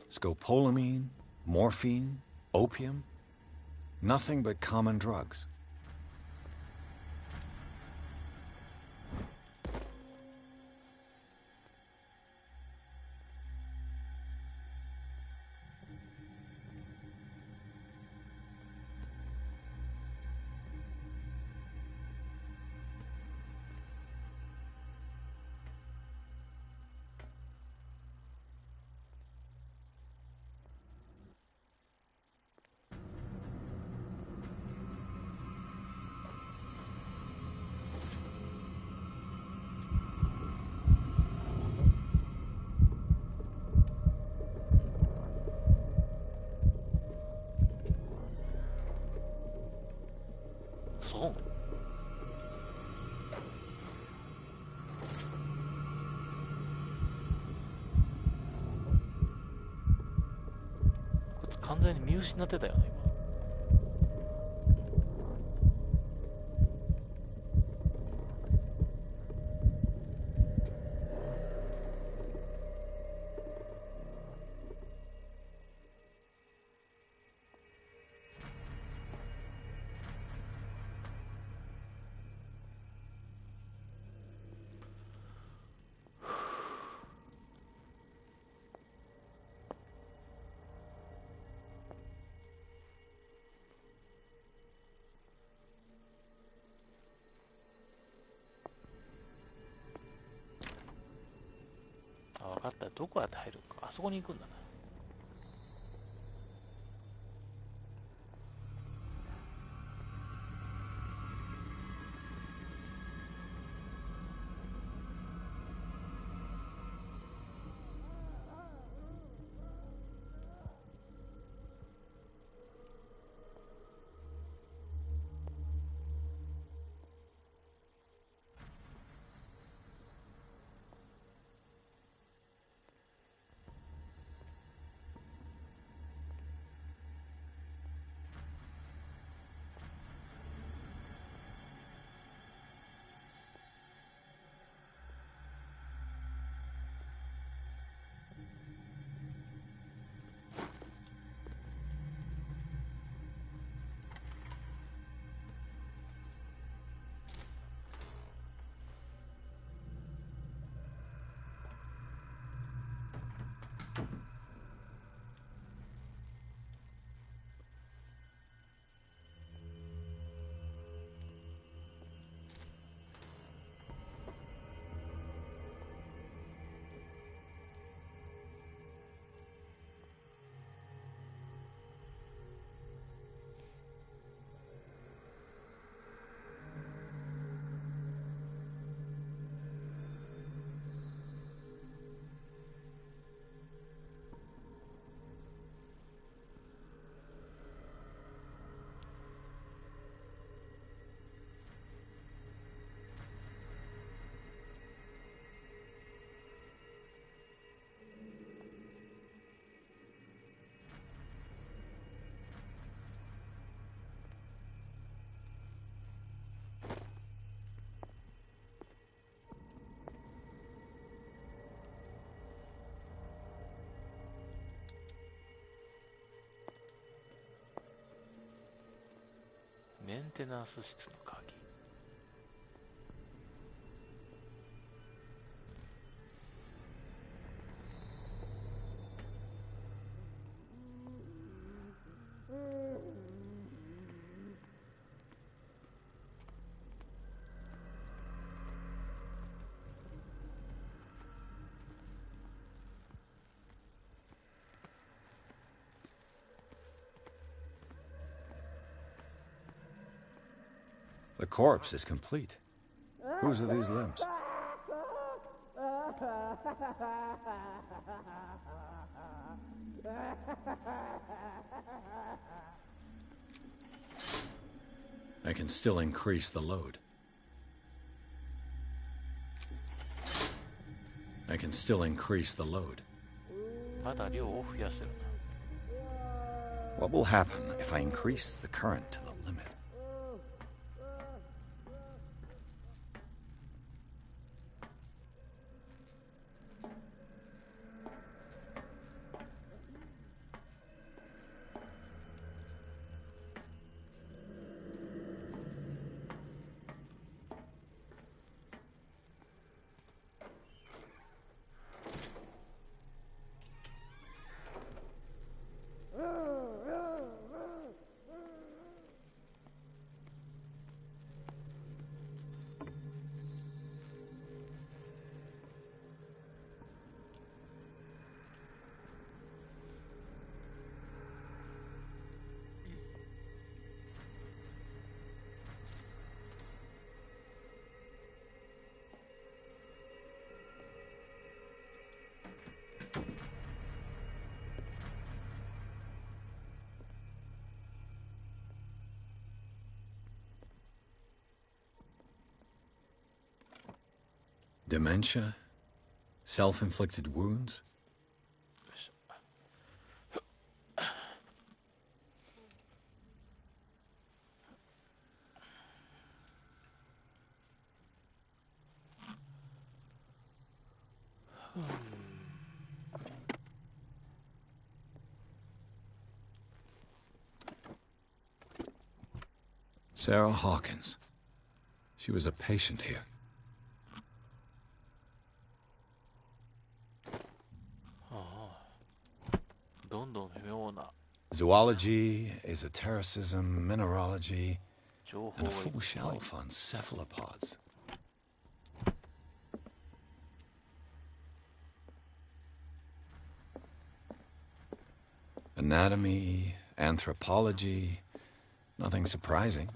[SPEAKER 3] Scopolamine, morphine, opium, nothing but common drugs.
[SPEAKER 1] そうこいつ完全に見失ってたよね今。あ、分かった。どこやって入るか。あそこに行くんだな。テナス室の鍵。
[SPEAKER 3] The corpse is complete. Whose are these limbs? I can still increase the load. I can still increase the load.
[SPEAKER 1] まだ量を増やせるな。
[SPEAKER 3] What will happen if I increase the current to the limit? Dementia? Self-inflicted wounds? Sarah Hawkins. She was a patient here. Zoology, esotericism, mineralogy, and a full shelf on cephalopods. Anatomy, anthropology, nothing surprising.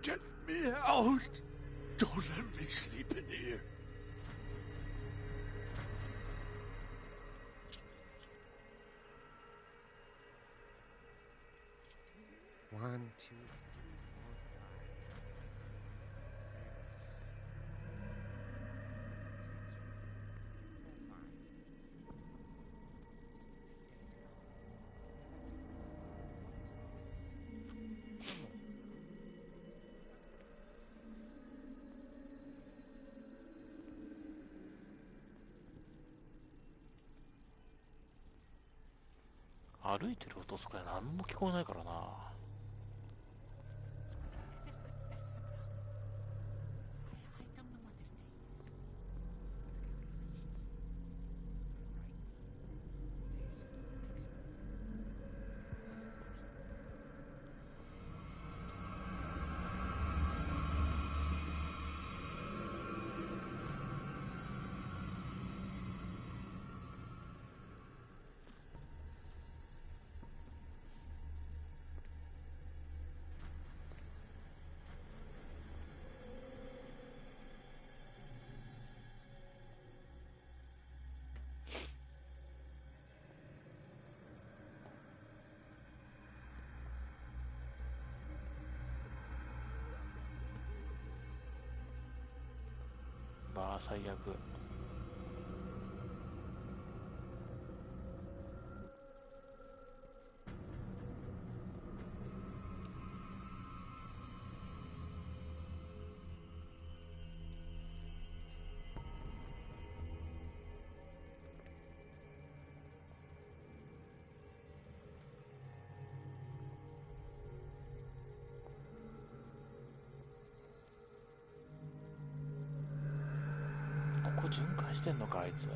[SPEAKER 23] Get me out! Don't let me sleep in here.
[SPEAKER 7] One, two.
[SPEAKER 1] 歩いてる音とか何も聞こえないからな。か、最悪。ここ巡回してんのか、あいつ。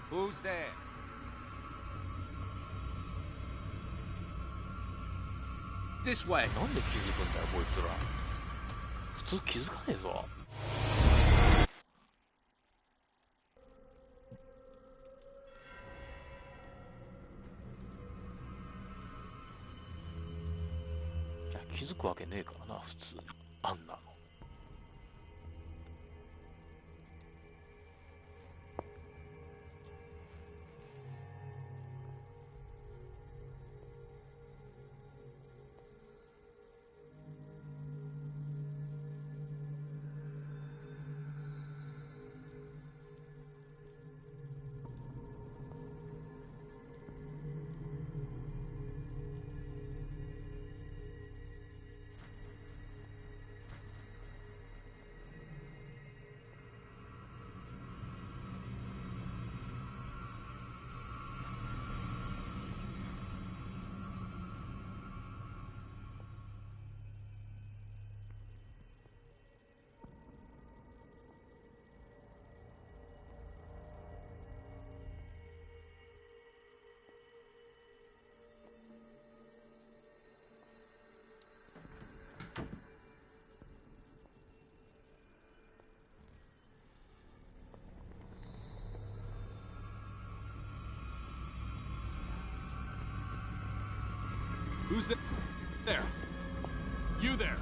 [SPEAKER 7] Who's there?
[SPEAKER 17] This way.
[SPEAKER 1] なんで気づくんだよ、こいつら。普通気づかねえぞ。いや、気づくわけねえからな、普通。あんなの。
[SPEAKER 22] Who's there? There. You there.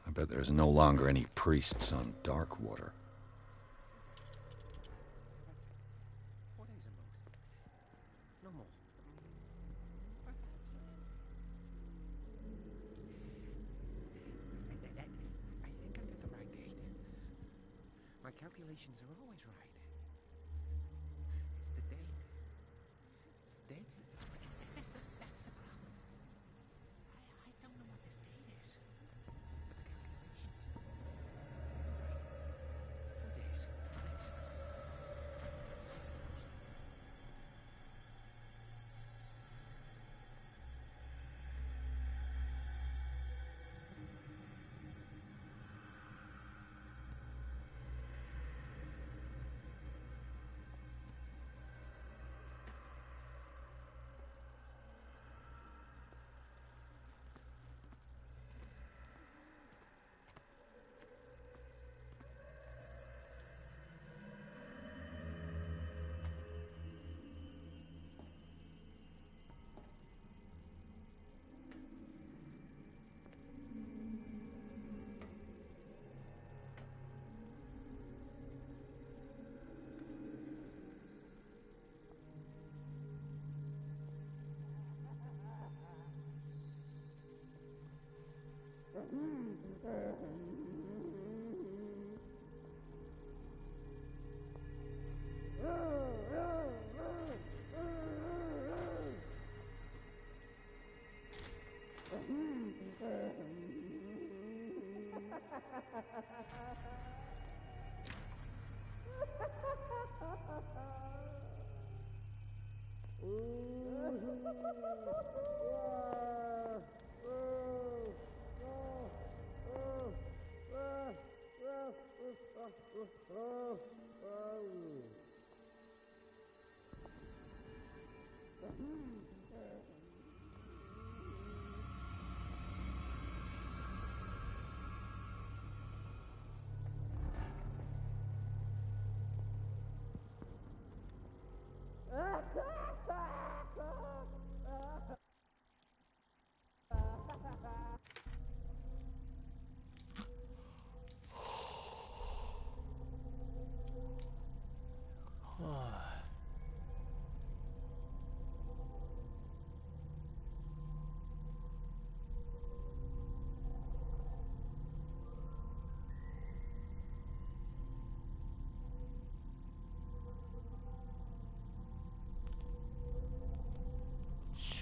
[SPEAKER 3] I bet there's no longer any priests on Darkwater.
[SPEAKER 7] No more. I think I got the right date. My calculations are always right. It's the date. It's the date. That's the problem. I don't know what this date is. But the calculations. 2 days. Thanks.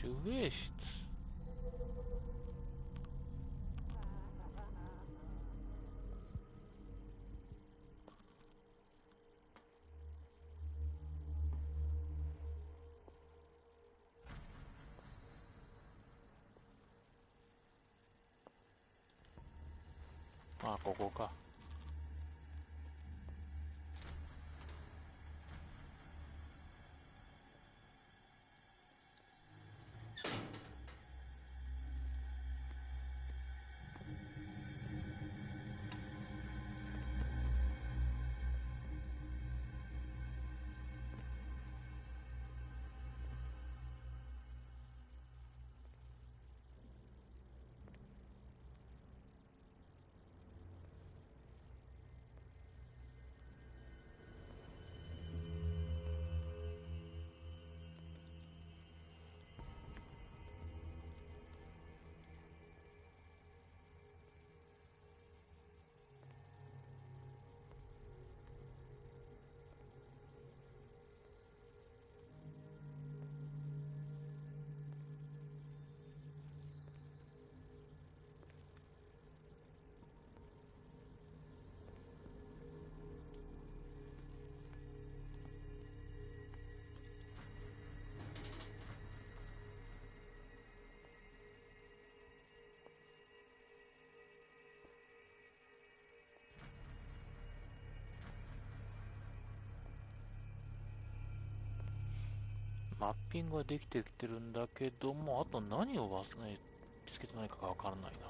[SPEAKER 1] 守衛室。あ、ここか。マッピングはできてきてるんだけども、あと何を見つけてないかがわからないな。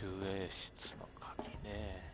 [SPEAKER 1] 守衛室の鍵ね。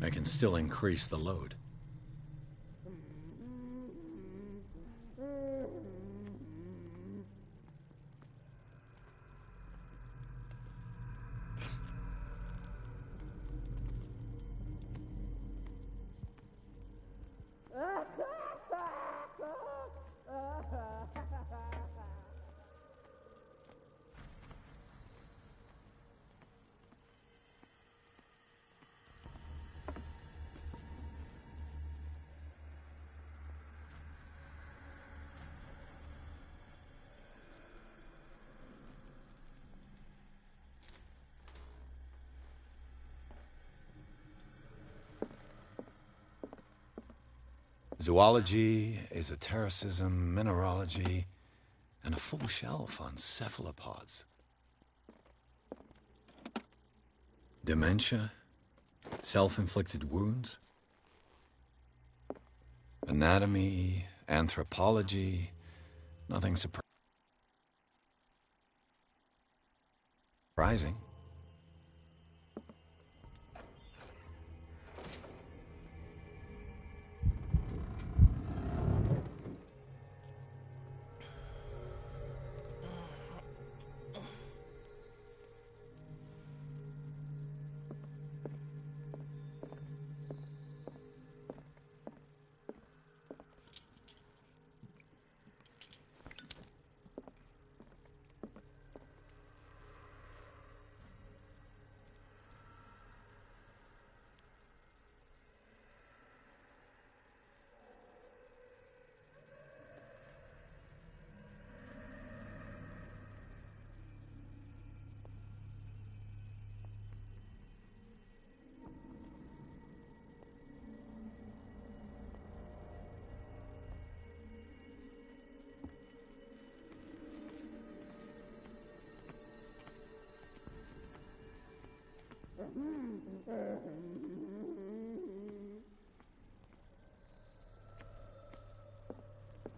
[SPEAKER 3] I can still increase the load. Zoology, esotericism, mineralogy, and a full shelf on cephalopods. Dementia, self-inflicted wounds, anatomy, anthropology, nothing surprising.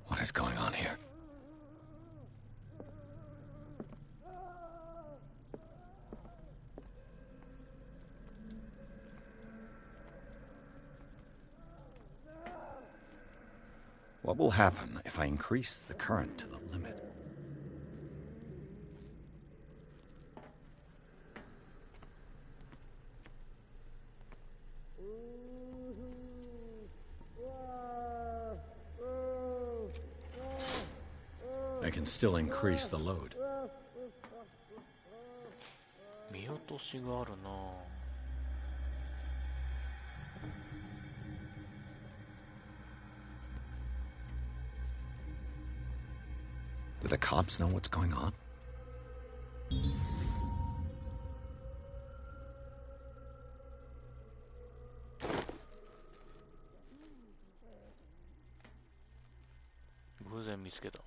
[SPEAKER 3] What is going on here? What will happen if I increase the current to the limit? I can still increase the load.
[SPEAKER 1] 見落としがあるな。
[SPEAKER 3] Do the cops know what's going on?
[SPEAKER 1] Guzen 見つけた。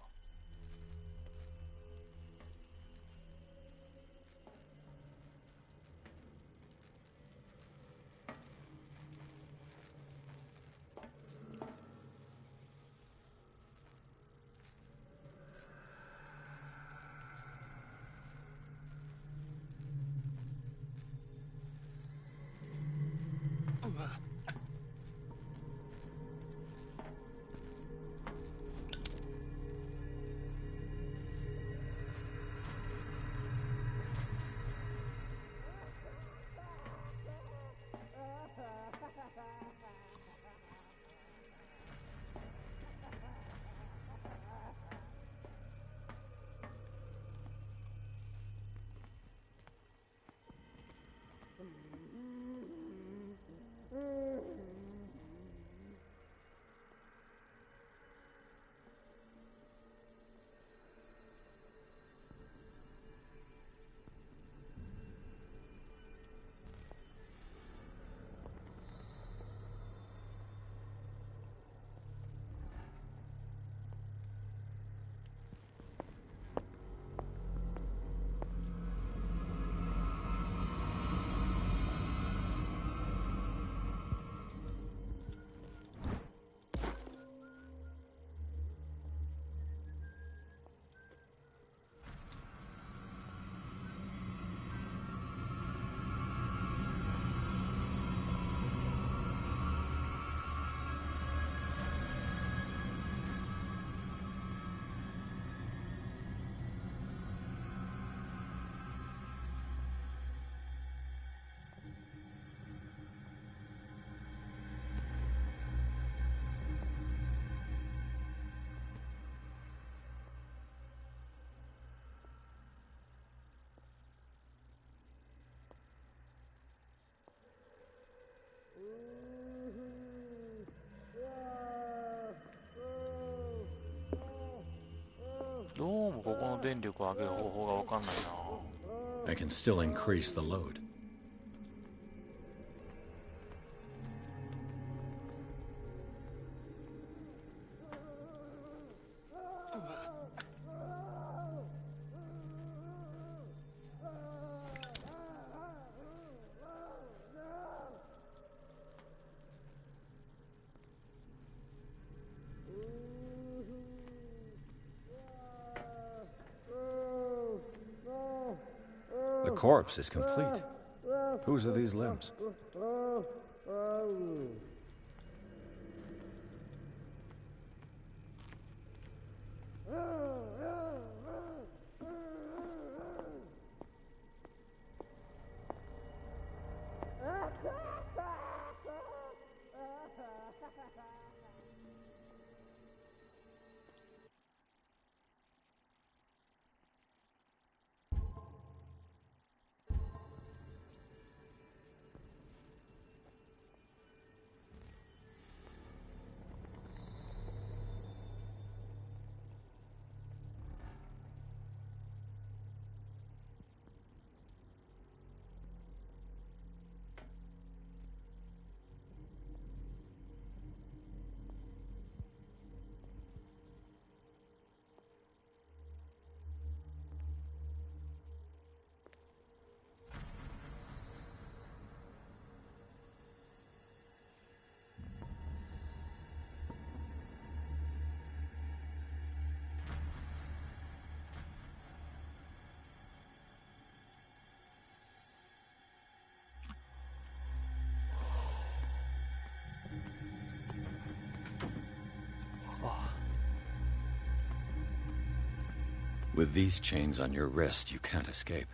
[SPEAKER 1] 電力を上げる方法がわかんないな。
[SPEAKER 3] I can still increase the load. The corpse is complete. Whose are these limbs? With these chains on your wrist, you can't escape.